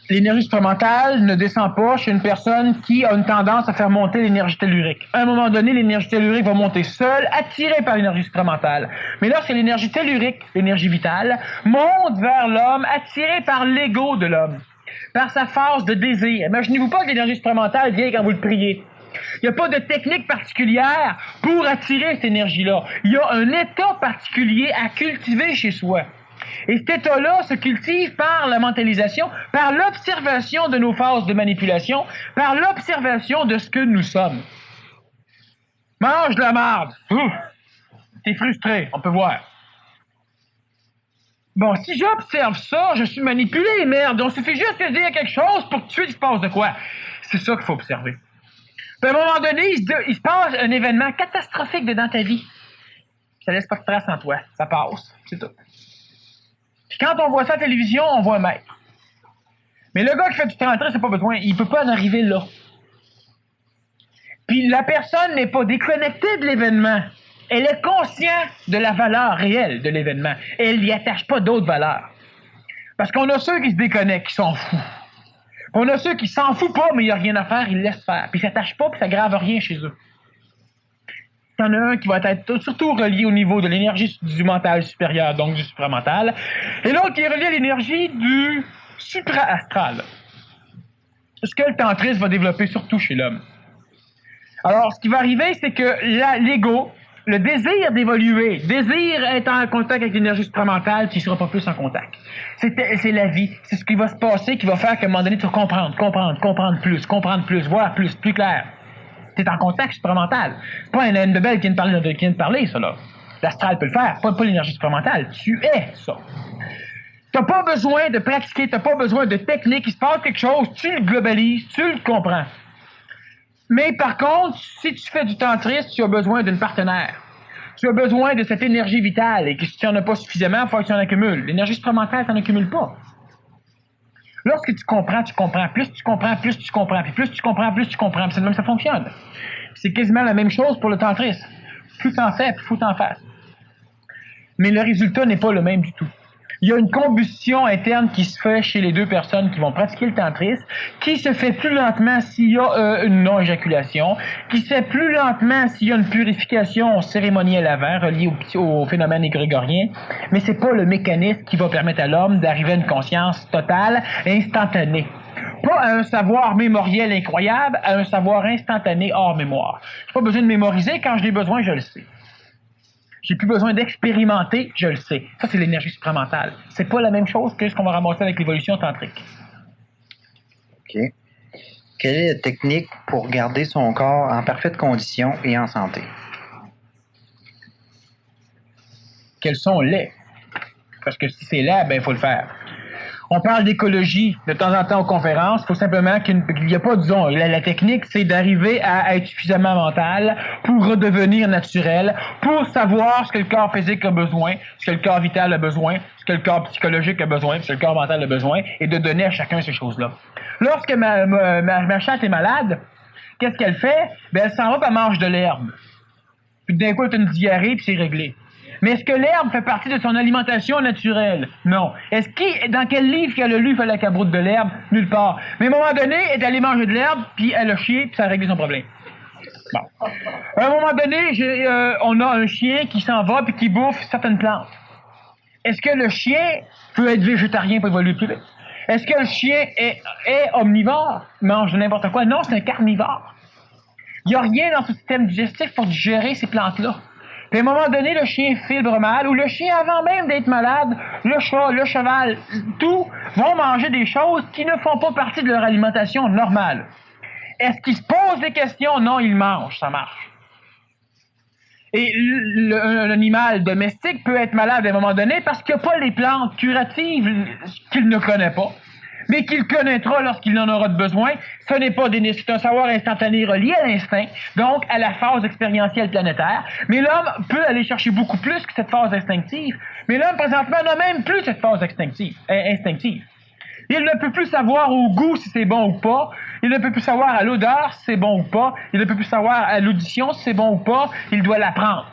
L'énergie supramentale ne descend pas chez une personne qui a une tendance à faire monter l'énergie tellurique. À un moment donné, l'énergie tellurique va monter seule, attirée par l'énergie supramentale. Mais lorsque l'énergie tellurique, l'énergie vitale, monte vers l'homme, attirée par l'ego de l'homme, par sa force de désir. Imaginez-vous pas que l'énergie supramentale vient quand vous le priez. Il n'y a pas de technique particulière pour attirer cette énergie-là. Il y a un état particulier à cultiver chez soi. Et cet état-là se cultive par la mentalisation, par l'observation de nos phases de manipulation, par l'observation de ce que nous sommes. Mange de la marde. T'es frustré, on peut voir. Bon, si j'observe ça, je suis manipulé, merde. On suffit juste de dire quelque chose pour que tu se passe de quoi. C'est ça qu'il faut observer. Puis à un moment donné, il se passe un événement catastrophique dans ta vie. Ça laisse pas de trace en toi. Ça passe. C'est tout. Puis quand on voit ça à la télévision, on voit un maître. Mais le gars qui fait du tantrisme, c'est pas besoin. Il peut pas en arriver là. Puis la personne n'est pas déconnectée de l'événement. Elle est consciente de la valeur réelle de l'événement. Elle n'y attache pas d'autres valeurs. Parce qu'on a ceux qui se déconnectent, qui s'en foutent. Puis on a ceux qui s'en foutent pas, mais il n'y a rien à faire, ils laissent faire. Puis ils s'attachent pas, puis ça grave rien chez eux. Il y en a un qui va être surtout relié au niveau de l'énergie du mental supérieur, donc du supramental, et l'autre qui est relié à l'énergie du supra-astral. C'est ce que le tantrisme va développer surtout chez l'homme. Alors, ce qui va arriver, c'est que l'ego, le désir d'évoluer, désir être en contact avec l'énergie supramentale, tu ne seras pas plus en contact. C'est la vie. C'est ce qui va se passer qui va faire qu'à un moment donné, tu vas comprendre plus, voir plus clair. Tu es en contact supramental. C'est pas une belle qui vient de parler, ça, là. L'astral peut le faire, pas l'énergie supramentale. Tu es ça. Tu n'as pas besoin de pratiquer, tu n'as pas besoin de technique. Il se passe quelque chose, tu le globalises, tu le comprends. Mais par contre, si tu fais du tantrisme, tu as besoin d'une partenaire. Tu as besoin de cette énergie vitale. Et que si tu n'en as pas suffisamment, il faut que tu en accumules. L'énergie supramentale, tu n'en accumules pas. Lorsque tu comprends. Plus tu comprends, plus tu comprends. Puis plus tu comprends, plus tu comprends. Puis c'est de même que ça fonctionne. C'est quasiment la même chose pour le tantrisme. Plus t'en fais, plus faut t'en fasses. Mais le résultat n'est pas le même du tout. Il y a une combustion interne qui se fait chez les deux personnes qui vont pratiquer le tantrisme, qui se fait plus lentement s'il y a une non-éjaculation, qui se fait plus lentement s'il y a une purification cérémonielle avant, reliée au phénomène égrégorien, mais c'est pas le mécanisme qui va permettre à l'homme d'arriver à une conscience totale, instantanée. Pas à un savoir mémoriel incroyable, à un savoir instantané hors mémoire. J'ai pas besoin de mémoriser, quand je l'ai besoin, je le sais. J'ai plus besoin d'expérimenter, je le sais. Ça, c'est l'énergie supramentale. C'est pas la même chose que ce qu'on va ramasser avec l'évolution tantrique. OK. Quelle est la technique pour garder son corps en parfaite condition et en santé? Quels sont les? Parce que si c'est là, ben il faut le faire. On parle d'écologie de temps en temps aux conférences. Il faut simplement qu'il n'y a pas, disons, la technique, c'est d'arriver à être suffisamment mental pour redevenir naturel, pour savoir ce que le corps physique a besoin, ce que le corps vital a besoin, ce que le corps psychologique a besoin, ce que le corps mental a besoin, et de donner à chacun ces choses-là. Lorsque ma chatte est malade, qu'est-ce qu'elle fait? Ben, elle s'en va et elle mange de l'herbe. Puis d'un coup, elle a une diarrhée, puis c'est réglé. Mais est-ce que l'herbe fait partie de son alimentation naturelle? Non. Dans quel livre qu'elle a lu, il fallait qu'elle broute de l'herbe? Nulle part. Mais à un moment donné, elle est allée manger de l'herbe, puis elle a chié, puis ça a réglé son problème. Bon. À un moment donné, on a un chien qui s'en va puis qui bouffe certaines plantes. Est-ce que le chien peut être végétarien pour évoluer plus vite? Est-ce que le chien est omnivore, mange n'importe quoi? Non, c'est un carnivore. Il n'y a rien dans ce système digestif pour digérer ces plantes-là. Puis à un moment donné, le chien fibre mal, ou le chien, avant même d'être malade, le chat, le cheval, tout, vont manger des choses qui ne font pas partie de leur alimentation normale. Est-ce qu'ils se posent des questions? Non, ils mangent, ça marche. Et un animal domestique peut être malade à un moment donné parce qu'il n'y a pas les plantes curatives qu'il ne connaît pas, mais qu'il connaîtra lorsqu'il en aura de besoin. Ce n'est pas c'est un savoir instantané relié à l'instinct, donc à la phase expérientielle planétaire. Mais l'homme peut aller chercher beaucoup plus que cette phase instinctive. Mais l'homme, présentement, n'a même plus cette phase instinctive. Il ne peut plus savoir au goût si c'est bon ou pas. Il ne peut plus savoir à l'odeur si c'est bon ou pas. Il ne peut plus savoir à l'audition si c'est bon ou pas. Il doit l'apprendre.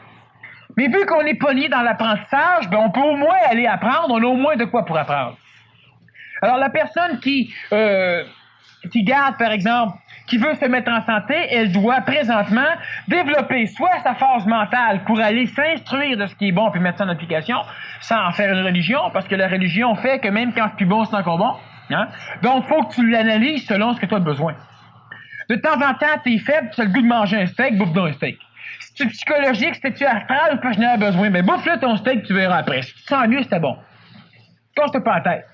Mais vu qu'on est pogné dans l'apprentissage, on peut au moins aller apprendre. On a au moins de quoi pour apprendre. Alors, la personne qui garde, par exemple, qui veut se mettre en santé, elle doit présentement développer soit sa phase mentale pour aller s'instruire de ce qui est bon puis mettre ça en application, sans en faire une religion, parce que la religion fait que même quand c'est plus bon, c'est encore bon. Hein? Donc, il faut que tu l'analyses selon ce que tu as besoin. De temps en temps, tu es faible, tu as le goût de manger un steak, bouffe donc un steak. Si tu es psychologique, si tu astral ou que je n'ai besoin, mais bouffe-le ton steak, tu verras après. Si tu s'ennuies, c'était bon. Casse-toi pas la tête.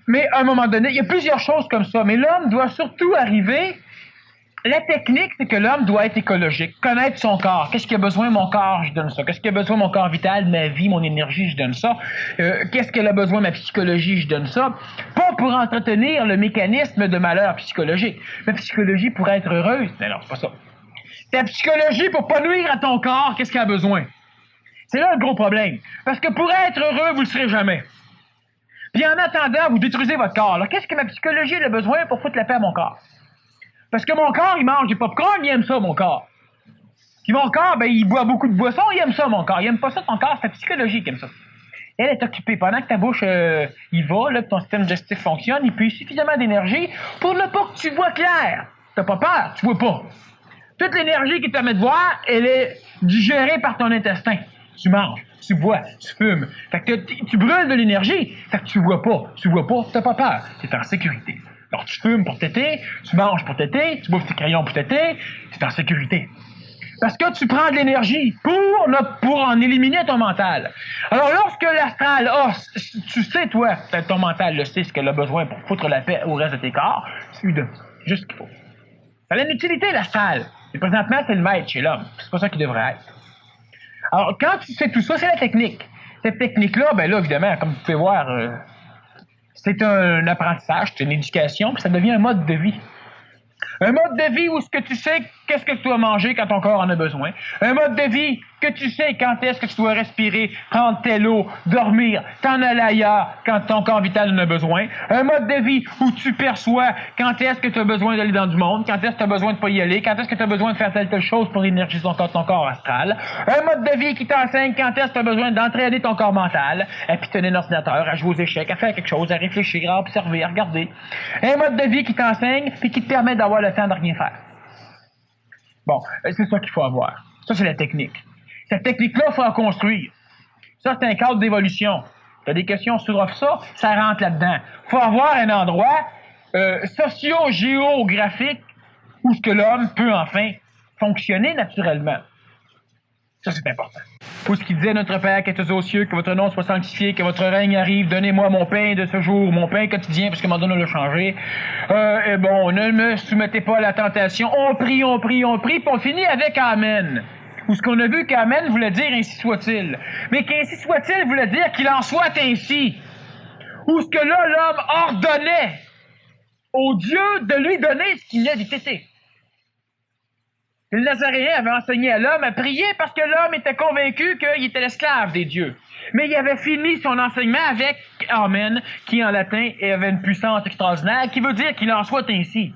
Mais à un moment donné, il y a plusieurs choses comme ça. Mais l'homme doit surtout arriver... La technique, c'est que l'homme doit être écologique, connaître son corps. Qu'est-ce qu'il a besoin, mon corps, je donne ça. Qu'est-ce qu'il a besoin, mon corps vital, ma vie, mon énergie, je donne ça. Qu'est-ce qu'elle a besoin, ma psychologie, je donne ça. Pas pour entretenir le mécanisme de malheur psychologique. Ma psychologie pour être heureuse. Mais non, c'est pas ça. Ta psychologie pour pas nuire à ton corps, qu'est-ce qu'elle a besoin? C'est là le gros problème. Parce que pour être heureux, vous le serez jamais. Puis en attendant, vous détruisez votre corps. Alors, qu'est-ce que ma psychologie a besoin pour foutre la paix à mon corps? Parce que mon corps, il mange du popcorn, il aime ça, mon corps. Puis mon corps, il boit beaucoup de boissons, il aime ça, mon corps. Il aime pas ça, ton corps, c'est ta psychologie qui aime ça. Elle est occupée. Pendant que ta bouche y va, là, que ton système digestif fonctionne, il peut y suffisamment d'énergie pour ne pas que tu vois clair. T'as pas peur, tu vois pas. Toute l'énergie qui te permet de voir, elle est digérée par ton intestin. Tu manges, tu bois, tu fumes. Fait que tu brûles de l'énergie. Fait que tu vois pas, t'as pas peur. T'es en sécurité. Alors, tu fumes pour t'aider, tu manges pour t'aider, tu bouffes tes crayons pour t'aider, tu es en sécurité. Parce que tu prends de l'énergie pour en éliminer ton mental. Alors, lorsque l'astral tu sais, toi, ton mental le sait ce qu'elle a besoin pour foutre la paix au reste de tes corps, tu lui donnes juste ce qu'il faut. Ça a une utilité, l'astral. Et présentement, c'est le maître chez l'homme. C'est pas ça qu'il devrait être. Alors, quand tu sais tout ça, c'est la technique. Cette technique-là, là, évidemment, comme vous pouvez voir... c'est un apprentissage, c'est une éducation, puis ça devient un mode de vie. Un mode de vie où ce que tu sais qu'est-ce que tu dois manger quand ton corps en a besoin. Un mode de vie que tu sais quand est-ce que tu dois respirer, prendre telle eau, dormir, t'en aller ailleurs quand ton corps vital en a besoin. Un mode de vie où tu perçois quand est-ce que tu as besoin d'aller dans du monde, quand est-ce que tu as besoin de pas y aller, quand est-ce que tu as besoin de faire telle chose pour énergiser ton corps astral. Un mode de vie qui t'enseigne quand est-ce que tu as besoin d'entraîner ton corps mental, à pitonner un ordinateur, à jouer aux échecs, à faire quelque chose, à réfléchir, à observer, à regarder. Un mode de vie qui t'enseigne puis qui te permet d'avoir le temps de rien faire. Bon, c'est ça qu'il faut avoir. Ça, c'est la technique. Cette technique-là, il faut en construire. Ça, c'est un cadre d'évolution. Tu as des questions sur ça, ça rentre là-dedans. Il faut avoir un endroit socio-géographique où ce que l'homme peut enfin fonctionner naturellement. Ça, c'est important. Où ce qu'il disait, notre Père qui est aux cieux, que votre nom soit sanctifié, que votre règne arrive, donnez-moi mon pain de ce jour, mon pain quotidien, parce que mon donne l'a changé. Et bon, ne me soumettez pas à la tentation. On prie, puis on finit avec Amen. Où ce qu'on a vu qu'Amen voulait dire ainsi soit-il. Mais qu'ainsi soit-il voulait dire qu'il en soit ainsi. Où ce que là, l'homme ordonnait au Dieu de lui donner ce qu'il a dit été. Le Nazaréen avait enseigné à l'homme à prier parce que l'homme était convaincu qu'il était l'esclave des dieux. Mais il avait fini son enseignement avec Amen, qui en latin avait une puissance extraordinaire, qui veut dire qu'il en soit ainsi.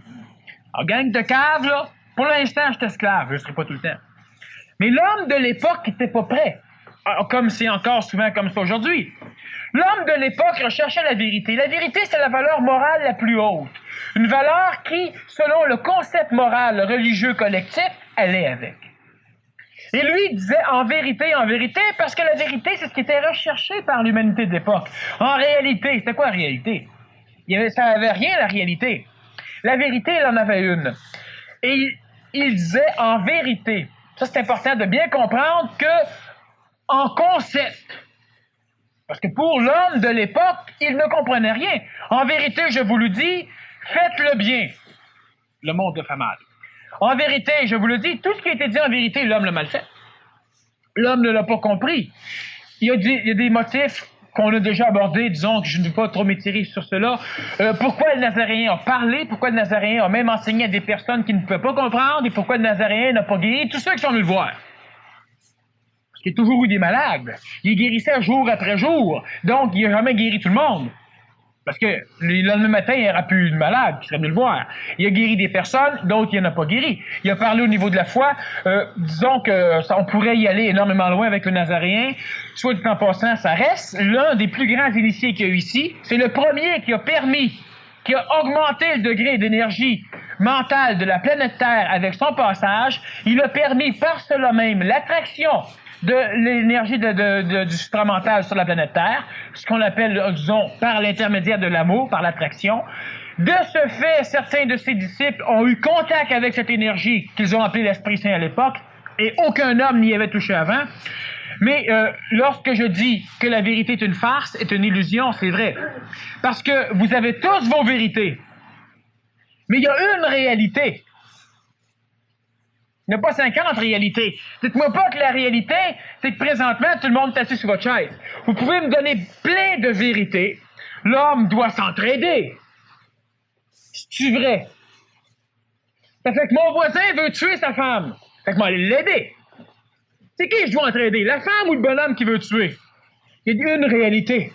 Alors, gang de cave, là, pour l'instant, je suis esclave, je ne serai pas tout le temps. Mais l'homme de l'époque n'était pas prêt, comme c'est encore souvent comme ça aujourd'hui. L'homme de l'époque recherchait la vérité. La vérité, c'est la valeur morale la plus haute. Une valeur qui, selon le concept moral religieux collectif, allait avec. Et lui, il disait en vérité, parce que la vérité, c'est ce qui était recherché par l'humanité de l'époque. En réalité, c'était quoi la réalité? Ça n'avait rien, la réalité. La vérité, il en avait une. Et il disait en vérité. Ça, c'est important de bien comprendre que en concept. Parce que pour l'homme de l'époque, il ne comprenait rien. En vérité, je vous le dis, faites le bien. Le monde le fait mal. En vérité, je vous le dis, tout ce qui a été dit en vérité, l'homme l'a mal fait. L'homme ne l'a pas compris. Il y a des motifs qu'on a déjà abordés, disons que je ne veux pas trop m'étirer sur cela. Pourquoi le Nazaréen a parlé, pourquoi le Nazaréen a même enseigné à des personnes qui ne pouvaient pas comprendre, et pourquoi le Nazaréen n'a pas guéri tous ceux qui sont venus le voir. Parce qu'il y a toujours eu des malades. Il guérissait jour après jour. Donc, il n'a jamais guéri tout le monde. Parce que le lendemain matin, il n'y aura plus de malade qui serait venu le voir. Il a guéri des personnes, d'autres, il n'en a pas guéri. Il a parlé au niveau de la foi. Disons on pourrait y aller énormément loin avec le Nazaréen. Soit dit en passant, ça reste l'un des plus grands initiés qu'il y a eu ici. C'est le premier qui a augmenté le degré d'énergie mentale de la planète Terre avec son passage. Il a permis par cela même l'attraction de l'énergie du supramental sur la planète Terre, ce qu'on appelle, disons, par l'intermédiaire de l'amour, par l'attraction. De ce fait, certains de ses disciples ont eu contact avec cette énergie qu'ils ont appelée l'Esprit Saint à l'époque, et aucun homme n'y avait touché avant. Mais lorsque je dis que la vérité est une farce, est une illusion, c'est vrai. Parce que vous avez tous vos vérités. Mais il y a une réalité. Il n'y a pas 50 réalités. Dites-moi pas que la réalité, c'est que présentement, tout le monde est assis sur votre chaise. Vous pouvez me donner plein de vérités. L'homme doit s'entraider. C'est vrai. Ça fait que mon voisin veut tuer sa femme. Fait que moi, aller l'aider. C'est qui je dois entraider? La femme ou le bonhomme qui veut tuer? Il y a une réalité.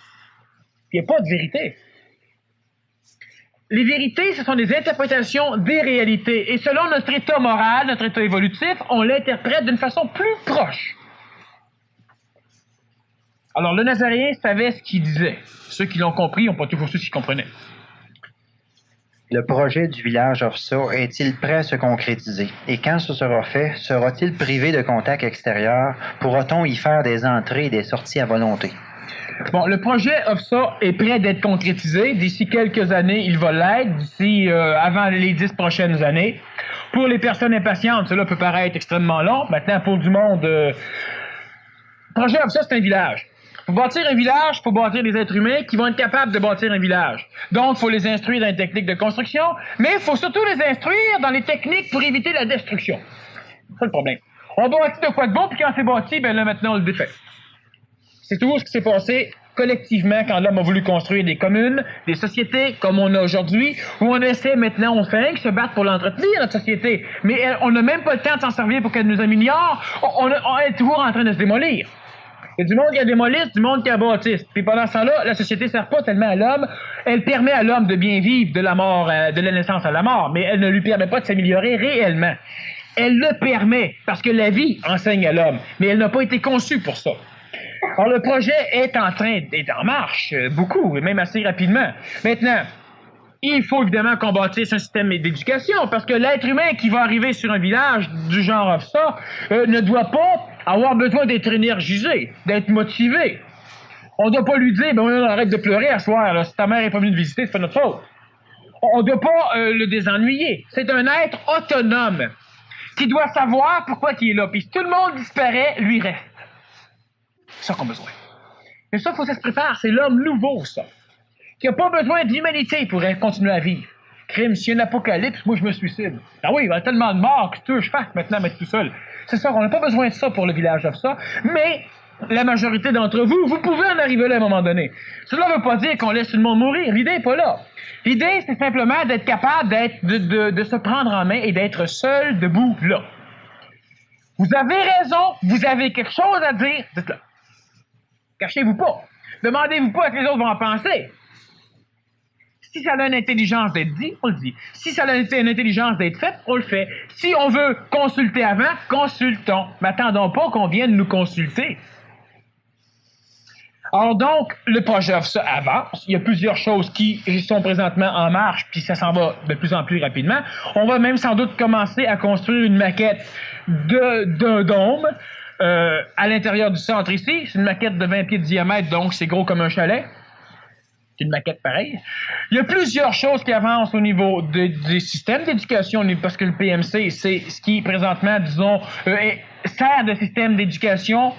Il n'y a pas de vérité. Les vérités, ce sont des interprétations des réalités. Et selon notre état moral, notre état évolutif, on l'interprète d'une façon plus proche. Alors, le Nazaréen savait ce qu'il disait. Ceux qui l'ont compris n'ont pas toujours su ce qu'ils comprenaient. Le projet du village OFSA est-il prêt à se concrétiser? Et quand ce sera fait, sera-t-il privé de contact extérieur? Pourra-t-on y faire des entrées et des sorties à volonté? Bon, le projet OFSA est prêt d'être concrétisé. D'ici quelques années, il va l'être, d'ici avant les 10 prochaines années. Pour les personnes impatientes, cela peut paraître extrêmement long. Maintenant, pour du monde, le projet OFSA, c'est un village. Pour bâtir un village, il faut bâtir des êtres humains qui vont être capables de bâtir un village. Donc, il faut les instruire dans les techniques de construction, mais il faut surtout les instruire dans les techniques pour éviter la destruction. C'est ça le problème. On bâtit de quoi de bon, puis quand c'est bâti, ben là, maintenant, on le défait. C'est toujours ce qui s'est passé collectivement quand l'homme a voulu construire des communes, des sociétés comme on a aujourd'hui, où on essaie maintenant, on fait que se battre pour l'entretenir, notre société. Mais on n'a même pas le temps de s'en servir pour qu'elle nous améliore. On est toujours en train de se démolir. Il y a du monde qui a démolisse, du monde qui a bâtisse. Puis pendant ce temps-là, la société ne sert pas tellement à l'homme. Elle permet à l'homme de bien vivre de la mort, de la naissance à la mort, mais elle ne lui permet pas de s'améliorer réellement. Elle le permet, parce que la vie enseigne à l'homme, mais elle n'a pas été conçue pour ça. Alors, le projet est en marche, beaucoup, et même assez rapidement. Maintenant, il faut évidemment qu'on bâtisse un système d'éducation, parce que l'être humain qui va arriver sur un village du genre ça ne doit pas avoir besoin d'être énergisé, d'être motivé. On ne doit pas lui dire, ben on arrête de pleurer à soir, là, si ta mère n'est pas venue te visiter, c'est pas notre faute. On ne doit pas le désennuyer. C'est un être autonome qui doit savoir pourquoi il est là. Puis si tout le monde disparaît, lui reste. C'est ça qu'on a besoin. Mais ça, il faut que ça se prépare. C'est l'homme nouveau, ça. Qui n'a pas besoin d'humanité pour continuer à vivre. Crime, s'il y a un apocalypse, moi je me suicide. Ah oui, il va y avoir tellement de morts que je fasse maintenant à mettre tout seul. C'est ça, on n'a pas besoin de ça pour le village de ça. Mais la majorité d'entre vous, vous pouvez en arriver là à un moment donné. Cela ne veut pas dire qu'on laisse tout le monde mourir. L'idée n'est pas là. L'idée, c'est simplement d'être capable de se prendre en main et d'être seul, debout, là. Vous avez raison, vous avez quelque chose à dire, dites-le. Cachez-vous pas. Demandez-vous pas ce que les autres vont en penser. Si ça a une intelligence d'être dit, on le dit. Si ça a une intelligence d'être fait, on le fait. Si on veut consulter avant, consultons. Mais attendons pas qu'on vienne nous consulter. Alors donc, le projet OFSA avance. Il y a plusieurs choses qui sont présentement en marche, puis ça s'en va de plus en plus rapidement. On va même sans doute commencer à construire une maquette d'un dôme à l'intérieur du centre ici. C'est une maquette de 20 pieds de diamètre, donc c'est gros comme un chalet. C'est une maquette pareille. Il y a plusieurs choses qui avancent au niveau des systèmes d'éducation, parce que le PMC, c'est ce qui, présentement, disons, sert de système d'éducation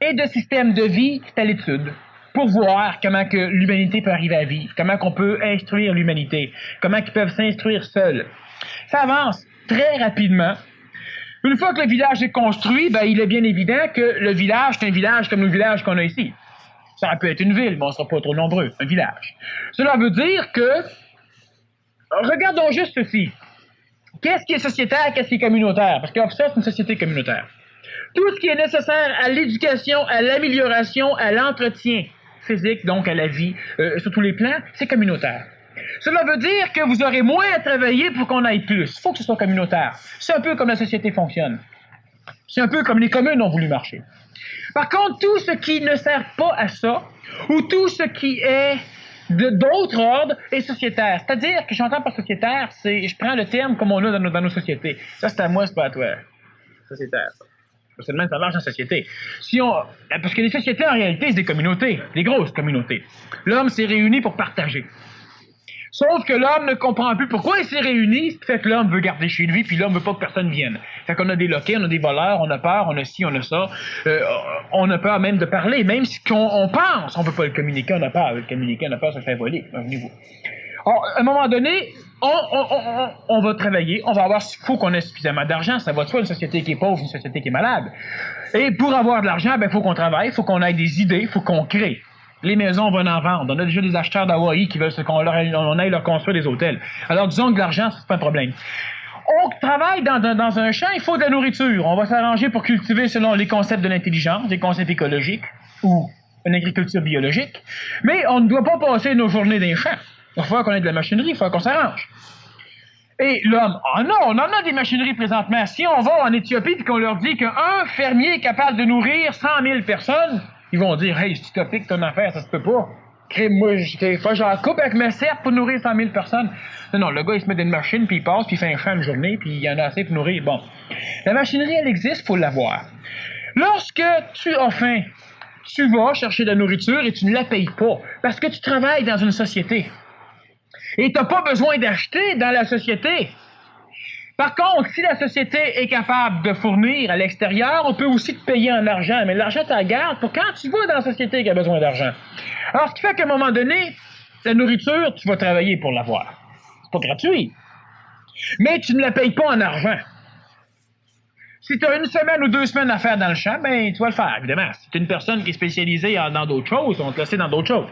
et de système de vie, c'est à l'étude, pour voir comment que l'humanité peut arriver à vivre, comment qu'on peut instruire l'humanité, comment ils peuvent s'instruire seuls. Ça avance très rapidement. Une fois que le village est construit, ben, il est bien évident que le village, c'est un village comme le village qu'on a ici. Ça peut être une ville, mais on ne sera pas trop nombreux, un village. Cela veut dire que, regardons juste ceci. Qu'est-ce qui est sociétaire, qu'est-ce qui est communautaire? Parce que ça, c'est une société communautaire. Tout ce qui est nécessaire à l'éducation, à l'amélioration, à l'entretien physique, donc à la vie, sur tous les plans, c'est communautaire. Cela veut dire que vous aurez moins à travailler pour qu'on aille plus. Il faut que ce soit communautaire. C'est un peu comme la société fonctionne. C'est un peu comme les communes ont voulu marcher. Par contre, tout ce qui ne sert pas à ça, ou tout ce qui est d'autre ordre, est sociétaire. C'est-à-dire que j'entends par sociétaire, c'est, je prends le terme comme on a dans nos sociétés. Ça, c'est à moi, c'est pas à toi. Sociétaire. C'est de même ça marche en société. Parce que les sociétés, en réalité, c'est des communautés, des grosses communautés. L'homme s'est réuni pour partager. Sauf que l'homme ne comprend plus pourquoi il s'est réuni, ce qui fait que l'homme veut garder chez lui, puis l'homme veut pas que personne vienne. Fait qu'on a des loquets, on a des voleurs, on a peur, on a ci, on a ça. On a peur même de parler, même si on pense, on peut pas le communiquer, on a peur de le communiquer, on a peur de se faire voler. Imaginez-vous. À un moment donné, on va travailler, on va avoir, il faut qu'on ait suffisamment d'argent, ça va de soi, une société qui est pauvre, une société qui est malade. Et pour avoir de l'argent, ben, il faut qu'on travaille, il faut qu'on ait des idées, il faut qu'on crée. Les maisons, on va en vendre. On a déjà des acheteurs d'Hawaï qui veulent qu'on aille leur construire des hôtels. Alors, disons que de l'argent, c'est pas un problème. On travaille dans un champ, il faut de la nourriture. On va s'arranger pour cultiver selon les concepts de l'intelligence, des concepts écologiques ou une agriculture biologique. Mais on ne doit pas passer nos journées dans les champs. Il va falloir qu'on ait de la machinerie, il va falloir qu'on s'arrange. Et l'homme, non, on en a des machineries présentement. Si on va en Éthiopie et qu'on leur dit qu'un fermier est capable de nourrir 100 000 personnes, ils vont dire, hey, c'est utopique ton affaire, ça se peut pas. Moi, j'en coupe avec ma serpe pour nourrir 100 000 personnes. Non, le gars, il se met dans une machine, puis il passe, puis il fait un champ une journée, puis il y en a assez pour nourrir. Bon. La machinerie, elle existe, il faut l'avoir. Lorsque tu as faim, tu vas chercher de la nourriture et tu ne la payes pas, parce que tu travailles dans une société. Et tu n'as pas besoin d'acheter dans la société. Par contre, si la société est capable de fournir à l'extérieur, on peut aussi te payer en argent. Mais l'argent, tu la gardes pour quand tu vas dans la société qui a besoin d'argent. Alors, ce qui fait qu'à un moment donné, la nourriture, tu vas travailler pour l'avoir. C'est pas gratuit. Mais tu ne la payes pas en argent. Si tu as 1 semaine ou 2 semaines à faire dans le champ, ben tu vas le faire, évidemment. Si tu es une personne qui est spécialisée dans d'autres choses, on va te laisser dans d'autres choses.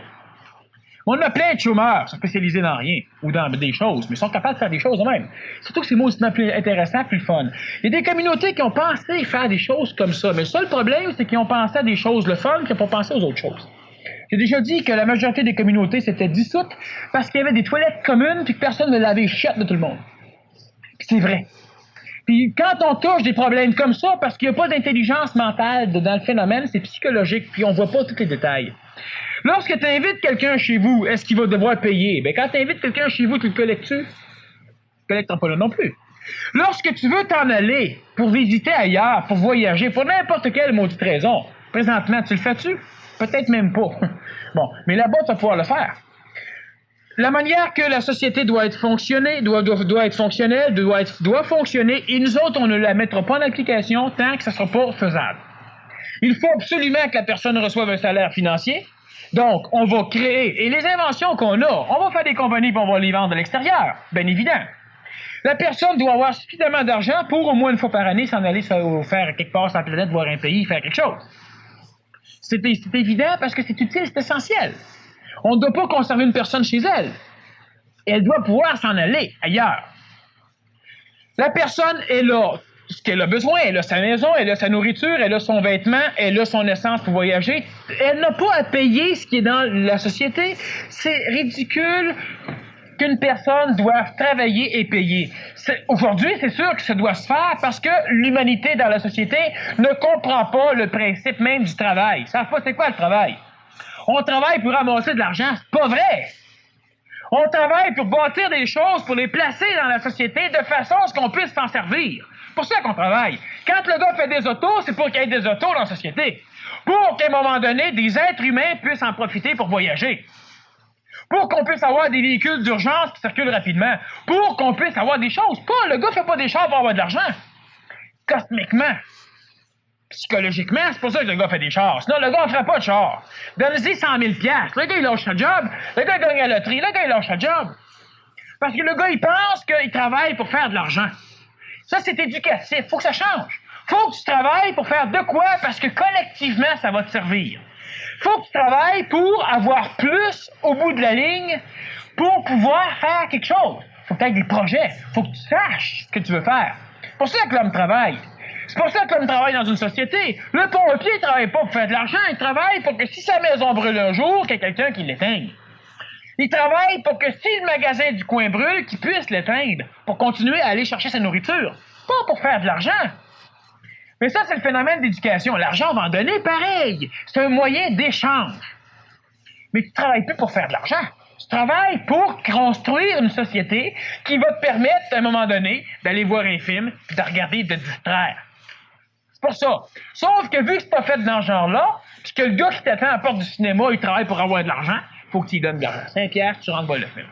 On a plein de chômeurs qui sont spécialisés dans rien, ou dans des choses, mais ils sont capables de faire des choses eux-mêmes. Surtout que c'est mauditement plus intéressant, plus fun. Il y a des communautés qui ont pensé faire des choses comme ça, mais le seul problème, c'est qu'ils ont pensé à des choses le fun, qu'ils n'ont pas pensé aux autres choses. J'ai déjà dit que la majorité des communautés s'étaient dissoutes parce qu'il y avait des toilettes communes puis que personne ne lavait les chiottes de tout le monde. Puis c'est vrai. Puis quand on touche des problèmes comme ça, parce qu'il n'y a pas d'intelligence mentale dans le phénomène, c'est psychologique, puis on voit pas tous les détails. Lorsque tu invites quelqu'un chez vous, est-ce qu'il va devoir payer? Bien, quand tu invites quelqu'un chez vous, tu le collectes-tu? Tu ne collectes pas là non plus. Lorsque tu veux t'en aller pour visiter ailleurs, pour voyager, pour n'importe quelle maudite raison, présentement, tu le fais-tu? Peut-être même pas. Bon, mais là-bas, tu vas pouvoir le faire. La manière que la société doit être fonctionnée, doit être fonctionnelle, doit fonctionner, et nous autres, on ne la mettra pas en application tant que ça ne sera pas faisable. Il faut absolument que la personne reçoive un salaire financier. Donc, on va créer, et les inventions qu'on a, on va faire des compagnies et on va les vendre de l'extérieur, bien évident. La personne doit avoir suffisamment d'argent pour au moins une fois par année s'en aller faire quelque part sur la planète, voir un pays, faire quelque chose. C'est évident parce que c'est utile, c'est essentiel. On ne doit pas conserver une personne chez elle. Elle doit pouvoir s'en aller ailleurs. La personne est là. Ce qu'elle a besoin, elle a sa maison, elle a sa nourriture, elle a son vêtement, elle a son essence pour voyager. Elle n'a pas à payer ce qui est dans la société. C'est ridicule qu'une personne doive travailler et payer. Aujourd'hui, c'est sûr que ça doit se faire parce que l'humanité dans la société ne comprend pas le principe même du travail. Ils ne savent pas c'est quoi le travail. On travaille pour ramasser de l'argent. C'est pas vrai. On travaille pour bâtir des choses, pour les placer dans la société de façon à ce qu'on puisse s'en servir. C'est pour ça qu'on travaille. Quand le gars fait des autos, c'est pour qu'il y ait des autos dans la société. Pour qu'à un moment donné, des êtres humains puissent en profiter pour voyager. Pour qu'on puisse avoir des véhicules d'urgence qui circulent rapidement. Pour qu'on puisse avoir des choses. Pas, le gars fait pas des choses pour avoir de l'argent. Cosmiquement. Psychologiquement, c'est pour ça que le gars fait des chars. Sinon, le gars ne ferait pas de char. Donne-y 100 000 $. Le gars, il lâche sa job. Le gars, il gagne à la loterie. Le gars, il lâche sa job. Parce que le gars, il pense qu'il travaille pour faire de l'argent. Ça, c'est éducatif. Faut que ça change. Faut que tu travailles pour faire de quoi? Parce que collectivement, ça va te servir. Faut que tu travailles pour avoir plus au bout de la ligne pour pouvoir faire quelque chose. Faut que tu aies des projets. Faut que tu saches ce que tu veux faire. C'est pour ça que l'homme travaille. C'est pour ça que l'homme travaille dans une société. Le pompier ne travaille pas pour faire de l'argent. Il travaille pour que si sa maison brûle un jour, qu'il y ait quelqu'un qui l'éteigne. Il travaille pour que si le magasin du coin brûle, qu'il puisse l'éteindre pour continuer à aller chercher sa nourriture. Pas pour faire de l'argent. Mais ça, c'est le phénomène d'éducation. L'argent, on va en donner pareil. C'est un moyen d'échange. Mais tu ne travailles plus pour faire de l'argent. Tu travailles pour construire une société qui va te permettre, à un moment donné, d'aller voir un film puis de regarder et de te distraire. C'est pour ça. Sauf que vu que c'est pas fait dans ce genre-là, puis que le gars qui t'attend à la porte du cinéma, il travaille pour avoir de l'argent, il faut que tu lui donnes de l'argent. 5 $, tu rentres voir le film.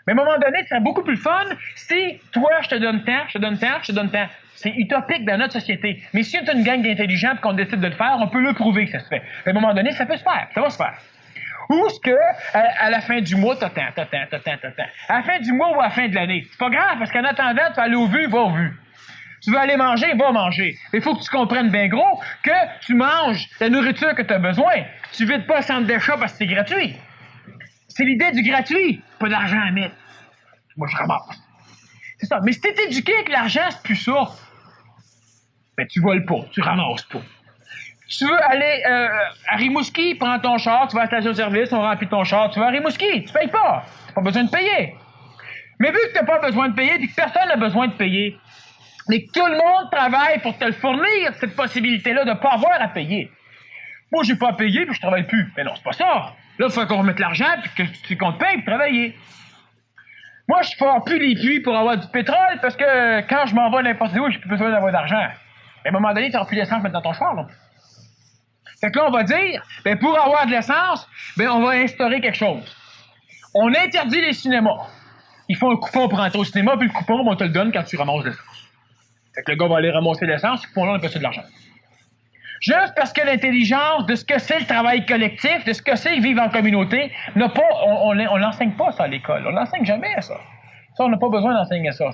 Mais à un moment donné, ça serait beaucoup plus fun si toi, je te donne tant, je te donne tant, je te donne tant. C'est utopique dans notre société. Mais si on a une gang d'intelligents et qu'on décide de le faire, on peut le prouver que ça se fait. À un moment donné, ça peut se faire. Ça va se faire. Ou est-ce que, à la fin du mois, t'as tant. À la fin du mois ou à la fin de l'année. C'est pas grave, parce qu'en attendant, tu vas aller au vu, va au vu. Tu veux aller manger, va manger. Il faut que tu comprennes bien gros que tu manges la nourriture que tu as besoin. Tu vides pas le centre d'achat parce que c'est gratuit. C'est l'idée du gratuit. Pas d'argent à mettre. Moi, je ramasse. C'est ça. Mais si t'es éduqué que l'argent, c'est plus ça, ben tu voles pas, tu ramasses pas. Tu veux aller à Rimouski, prends ton char, tu vas à la station-service, on remplit ton char, tu vas à Rimouski, tu payes pas. T'as pas besoin de payer. Mais vu que t'as pas besoin de payer et que personne n'a besoin de payer, mais que tout le monde travaille pour te le fournir, cette possibilité-là de pas avoir à payer. Moi, j'ai pas à payer puis je travaille plus. Mais non, c'est pas ça. Là, il faut qu'on remette l'argent puis qu'on te paye pour travailler. Moi, je ne plus les puits pour avoir du pétrole parce que quand je m'en vais n'importe où, j'ai plus besoin d'avoir d'argent. À un moment donné, tu n'auras plus d'essence mettre dans ton char, là. Fait que là, on va dire, ben, pour avoir de l'essence, ben, on va instaurer quelque chose. On interdit les cinémas. Ils font un coupon pour entrer au cinéma, puis le coupon, on te le donne quand tu ramasses l'essence. Fait que le gars va aller ramasser l'essence, ce coupon-là, on appelle ça de l'argent. Juste parce que l'intelligence de ce que c'est le travail collectif, de ce que c'est vivre en communauté, n'a pas, on l'enseigne pas ça à l'école. On l'enseigne jamais ça. Ça, on n'a pas besoin d'enseigner ça.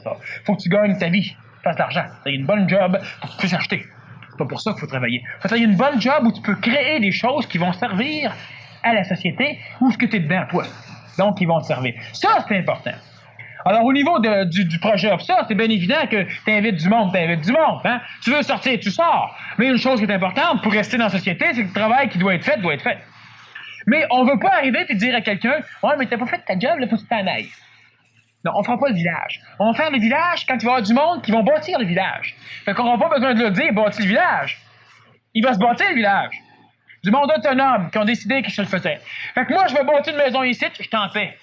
Faut que tu gagnes ta vie, fasses de l'argent. Tu as une bonne job pour que tu puisses acheter. C'est pas pour ça qu'il faut travailler. Faut que tu aies une bonne job où tu peux créer des choses qui vont servir à la société ou ce que tu es dedans, toi. Donc, qui vont te servir. Ça, c'est important. Alors, au niveau du projet ça, c'est bien évident que tu invites du monde. Hein? Tu veux sortir, tu sors. Mais une chose qui est importante pour rester dans la société, c'est que le travail qui doit être fait, doit être fait. Mais on veut pas arriver et dire à quelqu'un, « Ouais, mais t'as pas fait ta job, là, faut que tu t'en ailles. » Non, on fera pas le village. On va faire le village quand il va y avoir du monde qui vont bâtir le village. Fait qu'on n'aura pas besoin de le dire, bâtir le village. Il va se bâtir le village. Du monde autonome qui ont décidé que je le faisais. Fait que moi, je vais bâtir une maison ici, je t'en paie.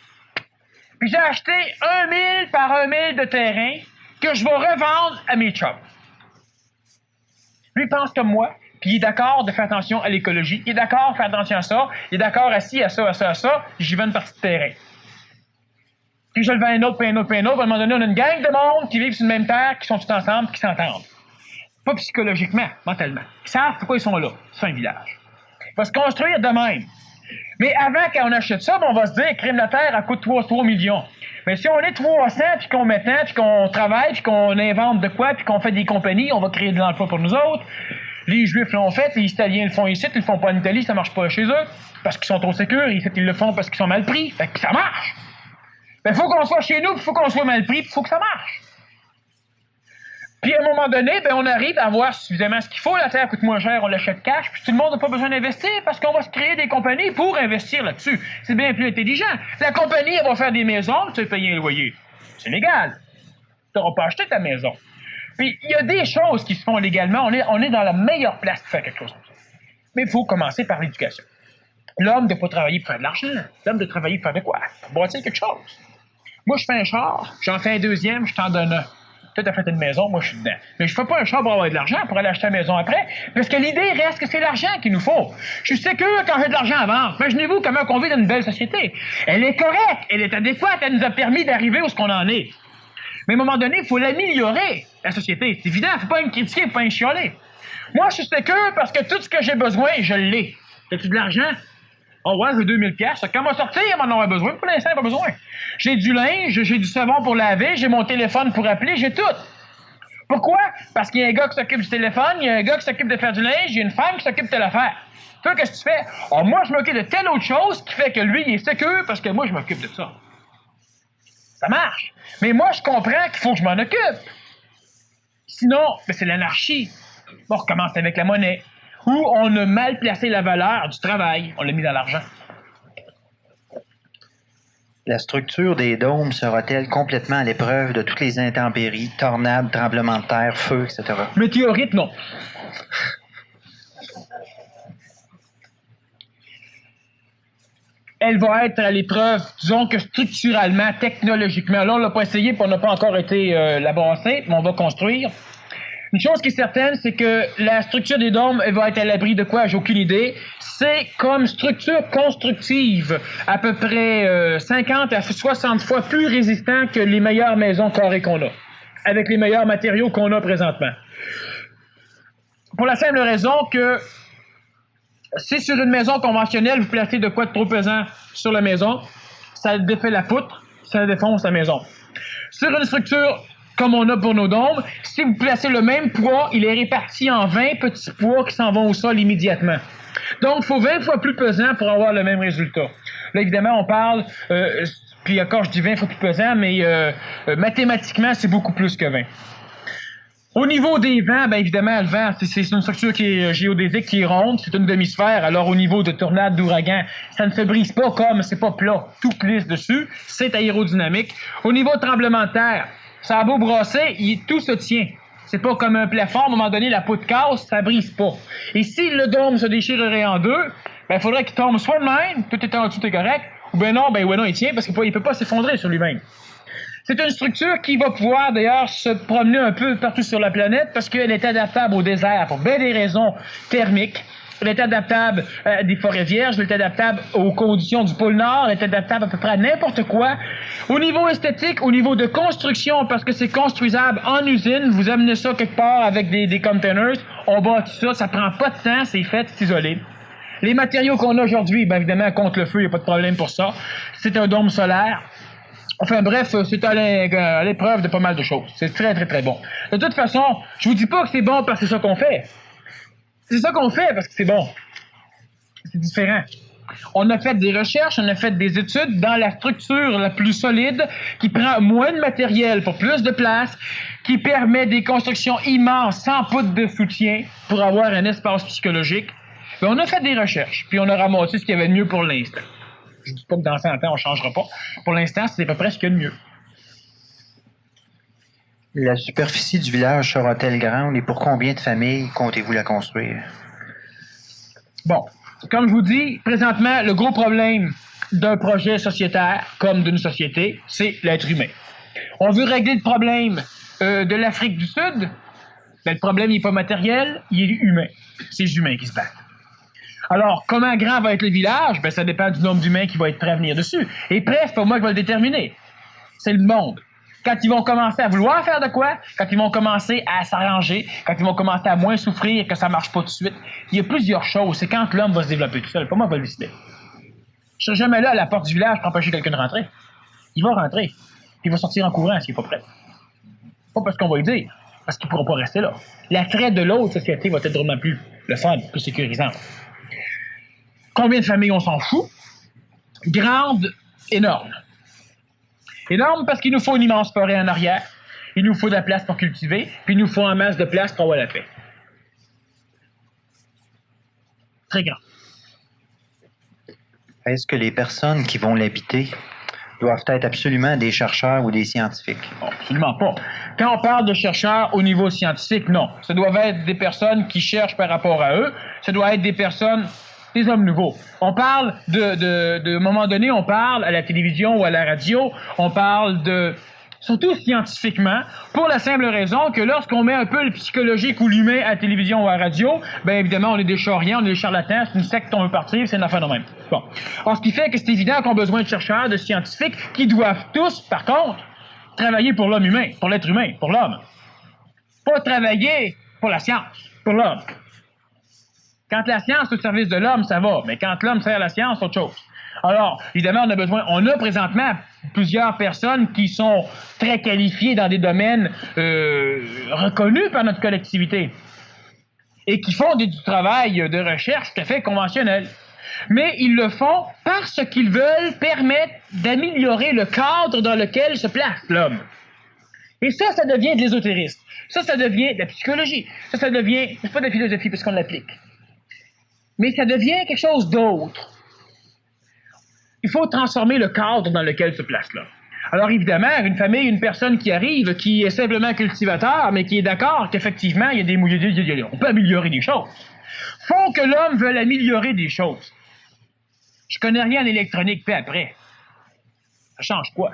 Puis j'ai acheté 1 000 par 1 000 de terrain que je vais revendre à mes chums. Lui pense comme moi, puis il est d'accord de faire attention à l'écologie, il est d'accord de faire attention à ça, il est d'accord à ci, à ça, j'y vends une partie de terrain. Puis je le vends à un autre, puis un autre, puis un autre, à un moment donné, on a une gang de monde qui vivent sur une même terre, qui sont tous ensemble, qui s'entendent. Pas psychologiquement, mentalement. Ils savent pourquoi ils sont là. C'est un village. Il va se construire de même. Mais avant qu'on achète ça, on va se dire, crime la terre, elle coûte 3 millions. Mais si on est 300, puis qu'on met tant, puis qu'on travaille, puis qu'on invente de quoi, puis qu'on fait des compagnies, on va créer de l'emploi pour nous autres. Les Juifs l'ont fait, les Italiens le font ici, ils le font pas en Italie, ça marche pas chez eux, parce qu'ils sont trop sécures, ici ils le font parce qu'ils sont mal pris, fait que ça marche. Mais faut qu'on soit chez nous, puis faut qu'on soit mal pris, puis faut que ça marche. Puis à un moment donné, ben on arrive à avoir suffisamment ce qu'il faut, la terre coûte moins cher, on l'achète cash, puis tout le monde n'a pas besoin d'investir parce qu'on va se créer des compagnies pour investir là-dessus. C'est bien plus intelligent. La compagnie, elle va faire des maisons, tu vas payer un loyer. C'est légal. Tu n'auras pas acheté ta maison. Puis il y a des choses qui se font légalement, on est dans la meilleure place pour faire quelque chose comme ça. Mais il faut commencer par l'éducation. L'homme ne doit pas travailler pour faire de l'argent. L'homme doit travailler pour faire de quoi? Pour bâtir quelque chose. Moi, je fais un char, j'en fais un deuxième, je t'en donne un. Toi, t'as fait une maison, moi, je suis dedans. Mais je fais pas un char pour avoir de l'argent, pour aller acheter une maison après, parce que l'idée reste que c'est l'argent qu'il nous faut. Je suis sécure quand j'ai de l'argent à vendre. Imaginez-vous comment on vit dans une belle société. Elle est correcte, elle est adéquate, elle nous a permis d'arriver où ce qu'on en est. Mais à un moment donné, il faut l'améliorer, la société. C'est évident, il ne faut pas me critiquer, il ne faut pas me chialer. Moi, je suis sécure parce que tout ce que j'ai besoin, je l'ai. As-tu de l'argent? Oh ouais, j'ai 2000 pièces. Quand on va sortir, on en aura besoin. Pour l'instant, pas besoin. J'ai du linge, j'ai du savon pour laver, j'ai mon téléphone pour appeler, j'ai tout. Pourquoi? Parce qu'il y a un gars qui s'occupe du téléphone, il y a un gars qui s'occupe de faire du linge, il y a une femme qui s'occupe de l'affaire. Toi, qu'est-ce que tu fais? Oh, moi, je m'occupe de telle autre chose qui fait que lui, il est sécure parce que moi, je m'occupe de ça. Ça marche. Mais moi, je comprends qu'il faut que je m'en occupe. Sinon, ben, c'est l'anarchie. On recommence avec la monnaie. Où on a mal placé la valeur du travail. On l'a mis dans l'argent. La structure des dômes sera-t-elle complètement à l'épreuve de toutes les intempéries, tornades, tremblements de terre, feux, etc.? Météorite, non. Elle va être à l'épreuve, disons que structurellement, technologiquement. Là, on l'a pas essayé, puis on n'a pas encore été la brasser, mais on va construire. Une chose qui est certaine, c'est que la structure des dômes, elle va être à l'abri de quoi? J'ai aucune idée. C'est comme structure constructive, à peu près 50 à 60 fois plus résistant que les meilleures maisons carrées qu'on a, avec les meilleurs matériaux qu'on a présentement. Pour la simple raison que si sur une maison conventionnelle, vous placez de quoi de trop pesant sur la maison, ça défait la poutre, ça défonce la maison. Sur une structure comme on a pour nos dômes, si vous placez le même poids, il est réparti en 20 petits poids qui s'en vont au sol immédiatement. Donc, il faut 20 fois plus pesant pour avoir le même résultat. Là, évidemment, on parle, puis encore, je dis 20 fois plus pesant, mais mathématiquement, c'est beaucoup plus que 20. Au niveau des vents, bien évidemment, le vent, c'est une structure qui est géodésique, qui est ronde, c'est une demi-sphère. Alors, au niveau de tornade, d'ouragan, ça ne se brise pas comme, c'est pas plat, tout glisse dessus, c'est aérodynamique. Au niveau de tremblement de terre, ça a beau brasser, tout se tient. C'est pas comme un plafond, à un moment donné, la poutre casse, ça brise pas. Et si le dôme se déchirerait en deux, ben, il faudrait qu'il tombe soit de même, tout est en dessous, est correct, ou ben non, il tient parce qu'il peut pas s'effondrer sur lui-même. C'est une structure qui va pouvoir, d'ailleurs, se promener un peu partout sur la planète parce qu'elle est adaptable au désert pour bien des raisons thermiques. Elle est adaptable à des forêts vierges, elle est adaptable aux conditions du pôle Nord, elle est adaptable à peu près à n'importe quoi. Au niveau esthétique, au niveau de construction, parce que c'est construisable en usine, vous amenez ça quelque part avec des containers, on bâtit ça, ça prend pas de temps, c'est fait, c'est isolé. Les matériaux qu'on a aujourd'hui, bien évidemment, contre le feu, il n'y a pas de problème pour ça. C'est un dôme solaire. Enfin bref, c'est à l'épreuve de pas mal de choses. C'est très, très, très bon. De toute façon, je vous dis pas que c'est bon parce que c'est ça qu'on fait. C'est ça qu'on fait parce que c'est bon. C'est différent. On a fait des recherches, on a fait des études dans la structure la plus solide, qui prend moins de matériel pour plus de place, qui permet des constructions immenses sans poutre de soutien pour avoir un espace psychologique. Et on a fait des recherches, puis on a ramassé ce qu'il y avait de mieux pour l'instant. Je ne dis pas que dans 100 ans, on ne changera pas. Pour l'instant, c'est à peu près ce qu'il y a de mieux. La superficie du village sera-t-elle grande et pour combien de familles comptez-vous la construire? Bon, comme je vous dis, présentement, le gros problème d'un projet sociétaire, comme d'une société, c'est l'être humain. On veut régler le problème de l'Afrique du Sud, ben, le problème n'est pas matériel, il est humain. C'est les humains qui se battent. Alors, comment grand va être le village? Ben, ça dépend du nombre d'humains qui vont être prêts à venir dessus. Et prêt, c'est pas moi qui va le déterminer. C'est le monde. Quand ils vont commencer à vouloir faire de quoi, quand ils vont commencer à s'arranger, quand ils vont commencer à moins souffrir, que ça marche pas tout de suite, il y a plusieurs choses. C'est quand l'homme va se développer tout seul. Pas moi qui va le décider. Je serai jamais là à la porte du village pour empêcher quelqu'un de rentrer. Il va rentrer. Puis il va sortir en courant s'il n'est pas prêt. Pas parce qu'on va lui dire, parce qu'il ne pourra pas rester là. L'attrait de l'autre société va être drôlement plus le fun, plus sécurisant. Combien de familles on s'en fout? Grande, énorme. Énorme parce qu'il nous faut une immense forêt en arrière, il nous faut de la place pour cultiver, puis il nous faut en masse de place pour avoir la paix. Très grand. Est-ce que les personnes qui vont l'habiter doivent être absolument des chercheurs ou des scientifiques? Bon, absolument pas. Quand on parle de chercheurs au niveau scientifique, non. Ça doit être des personnes qui cherchent par rapport à eux. Ça doit être des personnes des hommes nouveaux. On parle à un moment donné, on parle à la télévision ou à la radio, on parle surtout scientifiquement, pour la simple raison que lorsqu'on met un peu le psychologique ou l'humain à la télévision ou à la radio, ben évidemment, on est des choriens, on est des charlatans, c'est une secte qu'on veut partir, c'est une affaire de même. Bon. Alors, ce qui fait que c'est évident qu'on a besoin de chercheurs, de scientifiques, qui doivent tous, par contre, travailler pour l'homme humain, pour l'être humain, pour l'homme. Pas travailler pour la science, pour l'homme. Quand la science est au service de l'homme, ça va, mais quand l'homme sert à la science, c'est autre chose. Alors, évidemment, on a présentement plusieurs personnes qui sont très qualifiées dans des domaines reconnus par notre collectivité et qui font du travail de recherche tout à fait conventionnel. Mais ils le font parce qu'ils veulent permettre d'améliorer le cadre dans lequel se place l'homme. Et ça devient de l'ésotérisme. Ça devient de la psychologie. Ça devient, c'est pas de la philosophie parce qu'on l'applique. Mais ça devient quelque chose d'autre. Il faut transformer le cadre dans lequel se place l'homme. Alors évidemment, une famille, une personne qui arrive, qui est simplement cultivateur, mais qui est d'accord qu'effectivement, on peut améliorer des choses. Faut que l'homme veuille améliorer des choses. Je connais rien en électronique, puis après. Ça change quoi?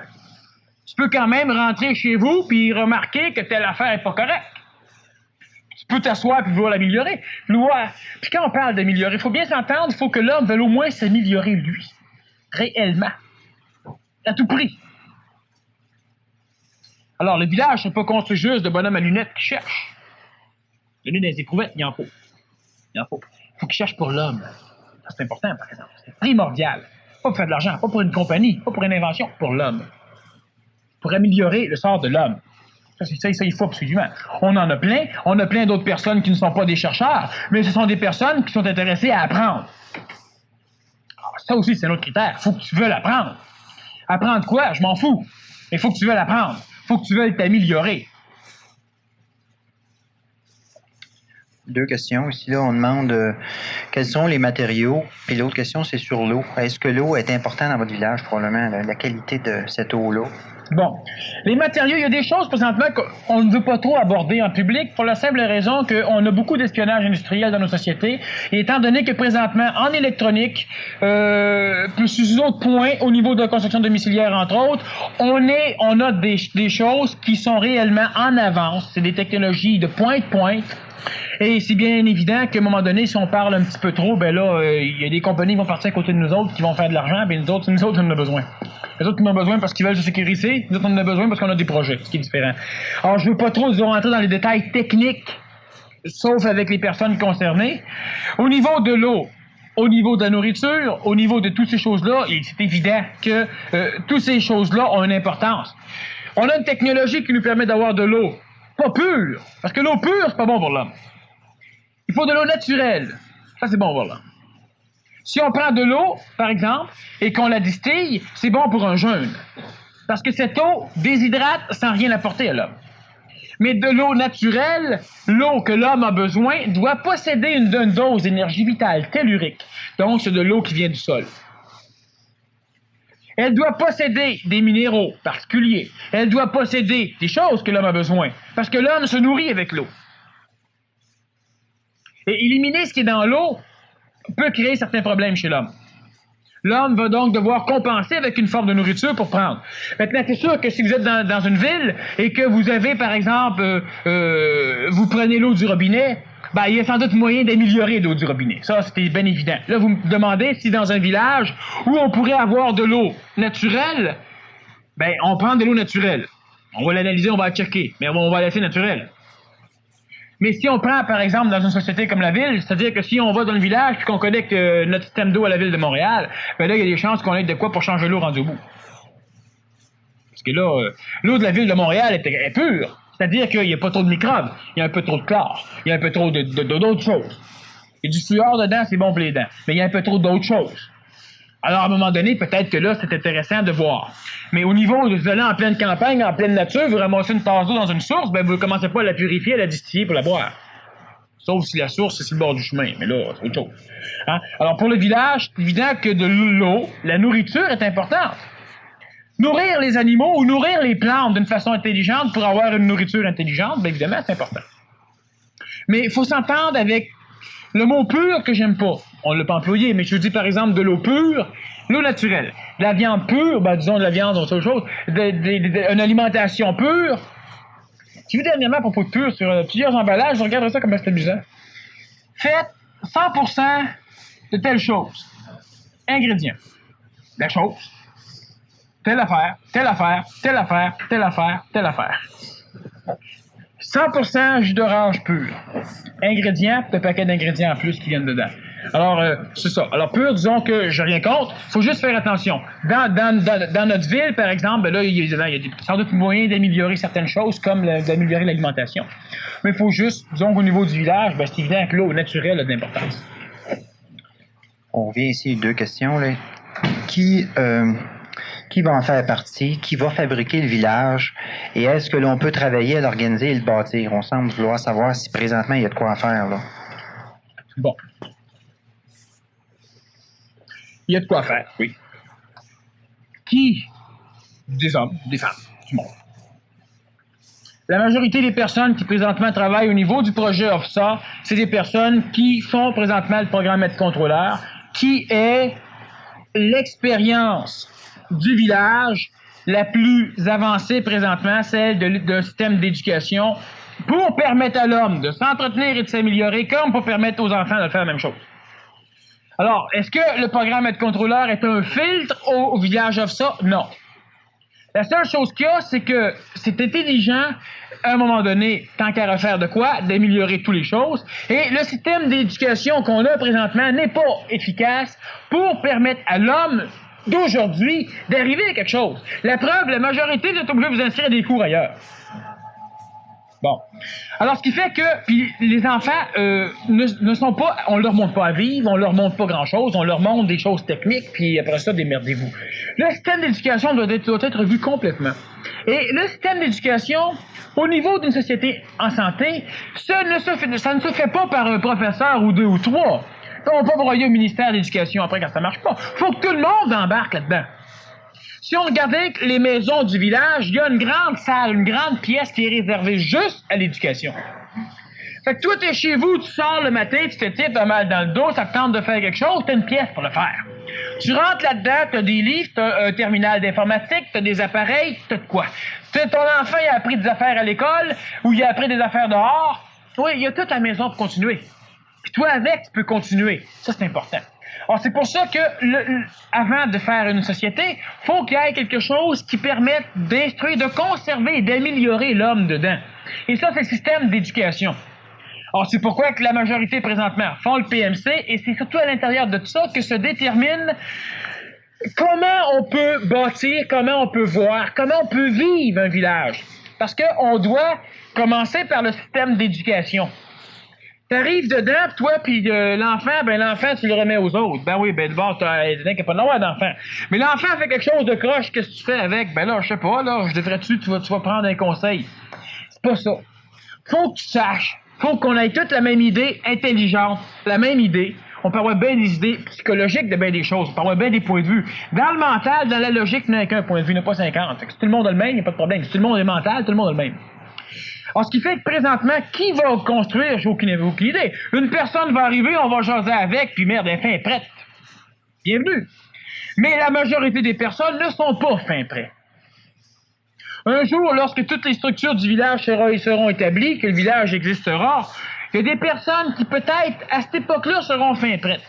Tu peux quand même rentrer chez vous puis remarquer que telle affaire n'est pas correcte. Tu peux t'asseoir puis vouloir l'améliorer. Puis quand on parle d'améliorer, il faut bien s'entendre, il faut que l'homme veuille au moins s'améliorer lui. Réellement. À tout prix. Alors, le village n'est pas construit juste de bonhommes à lunettes qui cherchent. Le nez dans les éprouvettes, il en faut. Il faut qu'il cherche pour l'homme. Ça, c'est important, par exemple. C'est primordial. Pas pour faire de l'argent, pas pour une compagnie, pas pour une invention, pour l'homme. Pour améliorer le sort de l'homme. Ça, il faut absolument. On en a plein. On a plein d'autres personnes qui ne sont pas des chercheurs, mais ce sont des personnes qui sont intéressées à apprendre. Ça aussi, c'est un autre critère. Il faut que tu veuilles apprendre. Apprendre quoi? Je m'en fous. Mais il faut que tu veuilles apprendre. Il faut que tu veuilles t'améliorer. Deux questions. Ici, là, on demande quels sont les matériaux. Puis l'autre question, c'est sur l'eau. Est-ce que l'eau est importante dans votre village, probablement, la qualité de cette eau-là? Bon. Les matériaux, il y a des choses présentement qu'on ne veut pas trop aborder en public pour la simple raison qu'on a beaucoup d'espionnage industriel dans nos sociétés. Et étant donné que présentement, en électronique, plus d'autres points, au niveau de la construction domiciliaire, entre autres, on a des choses qui sont réellement en avance. C'est des technologies de pointe. Et c'est bien évident qu'à un moment donné, si on parle un petit peu trop, ben là, il y a des compagnies qui vont partir à côté de nous autres qui vont faire de l'argent, ben nous autres, on en a besoin. Les autres, ils en ont besoin parce qu'ils veulent se sécuriser, nous autres, on en a besoin parce qu'on a des projets, ce qui est différent. Alors, je veux pas trop rentrer dans les détails techniques, sauf avec les personnes concernées. Au niveau de l'eau, au niveau de la nourriture, au niveau de toutes ces choses-là, c'est évident que toutes ces choses-là ont une importance. On a une technologie qui nous permet d'avoir de l'eau pas pure, parce que l'eau pure, c'est pas bon pour l'homme. Il faut de l'eau naturelle. Ça, c'est bon pour l'homme. Si on prend de l'eau, par exemple, et qu'on la distille, c'est bon pour un jeûne. Parce que cette eau déshydrate sans rien apporter à l'homme. Mais de l'eau naturelle, l'eau que l'homme a besoin, doit posséder une dose d'énergie vitale tellurique. Donc, c'est de l'eau qui vient du sol. Elle doit posséder des minéraux particuliers. Elle doit posséder des choses que l'homme a besoin. Parce que l'homme se nourrit avec l'eau. Et éliminer ce qui est dans l'eau peut créer certains problèmes chez l'homme. L'homme va donc devoir compenser avec une forme de nourriture pour prendre. Maintenant, c'est sûr que si vous êtes dans une ville et que vous avez, par exemple, vous prenez l'eau du robinet, ben, il y a sans doute moyen d'améliorer l'eau du robinet. Ça, c'était bien évident. Là, vous me demandez si dans un village où on pourrait avoir de l'eau naturelle, ben, on prend de l'eau naturelle. On va l'analyser, on va la checker, mais on va la laisser naturelle. Mais si on prend, par exemple, dans une société comme la ville, c'est-à-dire que si on va dans le village et qu'on connecte notre système d'eau à la ville de Montréal, ben là, il y a des chances qu'on ait de quoi pour changer l'eau rendue au bout. Parce que là, l'eau de la ville de Montréal est pure. C'est-à-dire qu'il n'y a pas trop de microbes, il y a un peu trop de chlore, il y a un peu trop d'autres choses. Il y a du fluor dedans, c'est bon pour les dents, mais il y a un peu trop d'autres choses. Alors, à un moment donné, peut-être que là, c'est intéressant de voir. Mais au niveau de vous allez en pleine campagne, en pleine nature, vous ramassez une tasse d'eau dans une source, ben vous ne commencez pas à la purifier, à la distiller pour la boire. Sauf si la source, c'est sur le bord du chemin. Mais là, c'est autre chose. Hein? Alors, pour le village, c'est évident que de l'eau, la nourriture est importante. Nourrir les animaux ou nourrir les plantes d'une façon intelligente pour avoir une nourriture intelligente, bien évidemment, c'est important. Mais il faut s'entendre avec le mot pur que j'aime pas. on ne l'a pas employé, mais je dis par exemple de l'eau pure, l'eau naturelle. De la viande pure, ben, disons de la viande, autre chose, une alimentation pure. J'ai vu dernièrement à propos de pure sur plusieurs emballages, je regarde ça comme c'est amusant. Faites 100% de telle chose. Ingrédients. La chose. Telle affaire, telle affaire, telle affaire, telle affaire, telle affaire. 100% jus d'orange pur. Ingrédients, un paquet d'ingrédients en plus qui viennent dedans. Alors, c'est ça. Alors, pur, disons que j'ai rien contre. Il faut juste faire attention. Dans notre ville, par exemple, ben là, il y a sans doute moyen d'améliorer certaines choses, comme d'améliorer l'alimentation. Mais il faut juste, disons qu'au niveau du village, ben, c'est évident que l'eau naturelle a de l'importance. On revient ici 2 questions. Là. Qui va en faire partie? Qui va fabriquer le village? Et est-ce que l'on peut travailler à l'organiser et le bâtir? On semble vouloir savoir si présentement il y a de quoi faire, là. Bon. Il y a de quoi faire, oui. Qui? Des hommes, des femmes, du monde. La majorité des personnes qui présentement travaillent au niveau du projet OFSA, c'est des personnes qui font présentement le programme aide-contrôleur, qui est l'expérience du village la plus avancée présentement, celle d'un système d'éducation pour permettre à l'homme de s'entretenir et de s'améliorer, comme pour permettre aux enfants de faire la même chose. Alors, est-ce que le programme aide-contrôleur est un filtre au village OFSA? Non. La seule chose qu'il y a, c'est que c'est intelligent, à un moment donné, tant qu'à refaire de quoi, d'améliorer toutes les choses. Et le système d'éducation qu'on a présentement n'est pas efficace pour permettre à l'homme d'aujourd'hui d'arriver à quelque chose. La preuve, la majorité, vous êtes obligés de vous inscrire à des cours ailleurs. Bon. Alors, ce qui fait que puis les enfants ne sont pas... On leur montre pas à vivre, on leur montre pas grand-chose, on leur montre des choses techniques, puis après ça, démerdez-vous. Le système d'éducation doit être revu complètement. Et le système d'éducation, au niveau d'une société en santé, ça ne se fait pas par un professeur ou 2 ou 3. On va pas broyer au ministère de l'Éducation après quand ça marche pas. Faut que tout le monde embarque là-dedans. Si on regardait les maisons du village, il y a une grande salle, une grande pièce qui est réservée juste à l'éducation. Fait que toi, t'es chez vous, tu sors le matin, tu te tires, t'as mal dans le dos, ça te tente de faire quelque chose, t'as une pièce pour le faire. Tu rentres là-dedans, t'as des livres, t'as un terminal d'informatique, t'as des appareils, t'as de quoi. Ton enfant, il a appris des affaires à l'école, ou il a appris des affaires dehors. Oui, il y a toute la maison pour continuer. Puis toi, avec, tu peux continuer. Ça, c'est important. Alors, c'est pour ça que, avant de faire une société, faut qu'il y ait quelque chose qui permette d'instruire, de conserver et d'améliorer l'homme dedans. Et ça, c'est le système d'éducation. Alors, c'est pourquoi que la majorité, présentement, font le PMC, et c'est surtout à l'intérieur de tout ça que se détermine comment on peut bâtir, comment on peut voir, comment on peut vivre un village. Parce qu'on doit commencer par le système d'éducation. T'arrives dedans, toi, puis l'enfant, tu le remets aux autres. Ben oui, ben d'abord, t'as pas de droit d'enfant. Mais l'enfant fait quelque chose de croche, qu'est-ce que tu fais avec? Ben là, je sais pas, là, tu vas prendre un conseil. C'est pas ça. Faut que tu saches. Faut qu'on ait toute la même idée intelligente, la même idée. On peut avoir bien des idées psychologiques de bien des choses. On peut avoir bien des points de vue. Dans le mental, dans la logique, il n'y a qu'un point de vue, il n'y en a pas 50. Fait que si tout le monde a le même, il n'y a pas de problème. Si tout le monde est mental, tout le monde a le même. Alors, ce qui fait que présentement, qui va construire, j'ai aucune idée. Une personne va arriver, on va jaser avec, puis merde, elle est fin prête. Bienvenue. Mais la majorité des personnes ne sont pas fin prêtes. Un jour, lorsque toutes les structures du village seront établies, que le village existera, il y a des personnes qui peut-être, à cette époque-là, seront fin prêtes.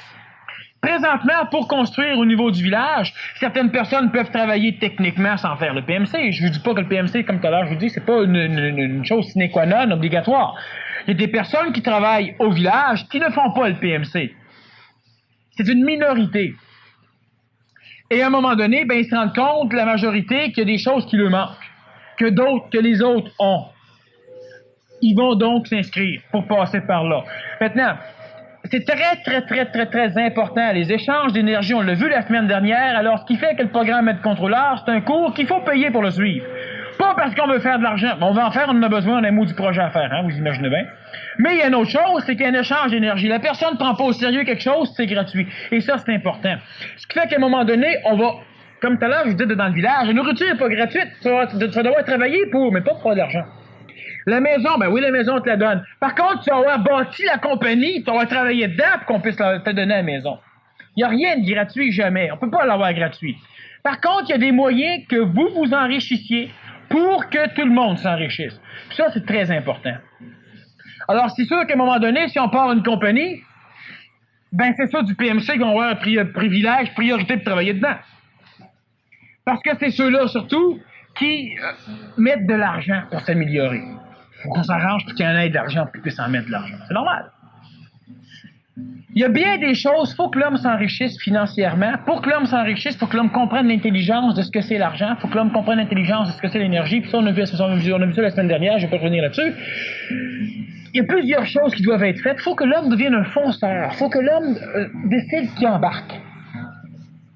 Présentement, pour construire au niveau du village, certaines personnes peuvent travailler techniquement sans faire le PMC. Je ne vous dis pas que le PMC, comme tout à l'heure, je vous dis, c'est pas une chose sine qua non obligatoire. Il y a des personnes qui travaillent au village qui ne font pas le PMC. C'est une minorité. Et à un moment donné, ben, ils se rendent compte, la majorité, qu'il y a des choses qui leur manquent, que les autres ont. Ils vont donc s'inscrire pour passer par là. Maintenant, c'est très important. Les échanges d'énergie, on l'a vu la semaine dernière. Alors, ce qui fait que le programme aide-contrôleur, c'est un cours qu'il faut payer pour le suivre. Pas parce qu'on veut faire de l'argent. On va en faire, on en a besoin, on a un maudit projet à faire, hein, vous imaginez bien. Mais il y a une autre chose, c'est qu'il y a un échange d'énergie. La personne ne prend pas au sérieux quelque chose, c'est gratuit. Et ça, c'est important. Ce qui fait qu'à un moment donné, on va, comme tout à l'heure, je vous disais dans le village, la nourriture n'est pas gratuite. Tu vas devoir travailler pour, mais pas pour de l'argent. La maison, ben oui, la maison, on te la donne. Par contre, tu vas avoir bâti la compagnie, tu vas travailler dedans pour qu'on puisse te donner la maison. Il n'y a rien de gratuit jamais. On ne peut pas l'avoir gratuit. Par contre, il y a des moyens que vous vous enrichissiez pour que tout le monde s'enrichisse. Puis ça, c'est très important. Alors, c'est sûr qu'à un moment donné, si on part une compagnie, ben c'est ça du PMC qui vont avoir un privilège, priorité de travailler dedans. Parce que c'est ceux-là, surtout, qui mettent de l'argent pour s'améliorer. Il faut qu'on s'arrange pour qu'il y en ait de l'argent pour qu'ils puissent en mettre de l'argent. C'est normal. Il y a bien des choses, il faut que l'homme s'enrichisse financièrement. Pour que l'homme s'enrichisse, il faut que l'homme comprenne l'intelligence de ce que c'est l'argent. Il faut que l'homme comprenne l'intelligence de ce que c'est l'énergie. Puis ça, on a vu ça la semaine dernière, je ne vais pas revenir là-dessus. Il y a plusieurs choses qui doivent être faites. Il faut que l'homme devienne un fonceur. Il faut que l'homme décide qui embarque.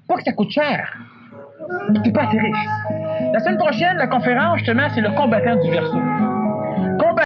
Pas que ça coûte cher. Tu n'es pas assez riche. La semaine prochaine, la conférence, justement, c'est le combattant du Verseau.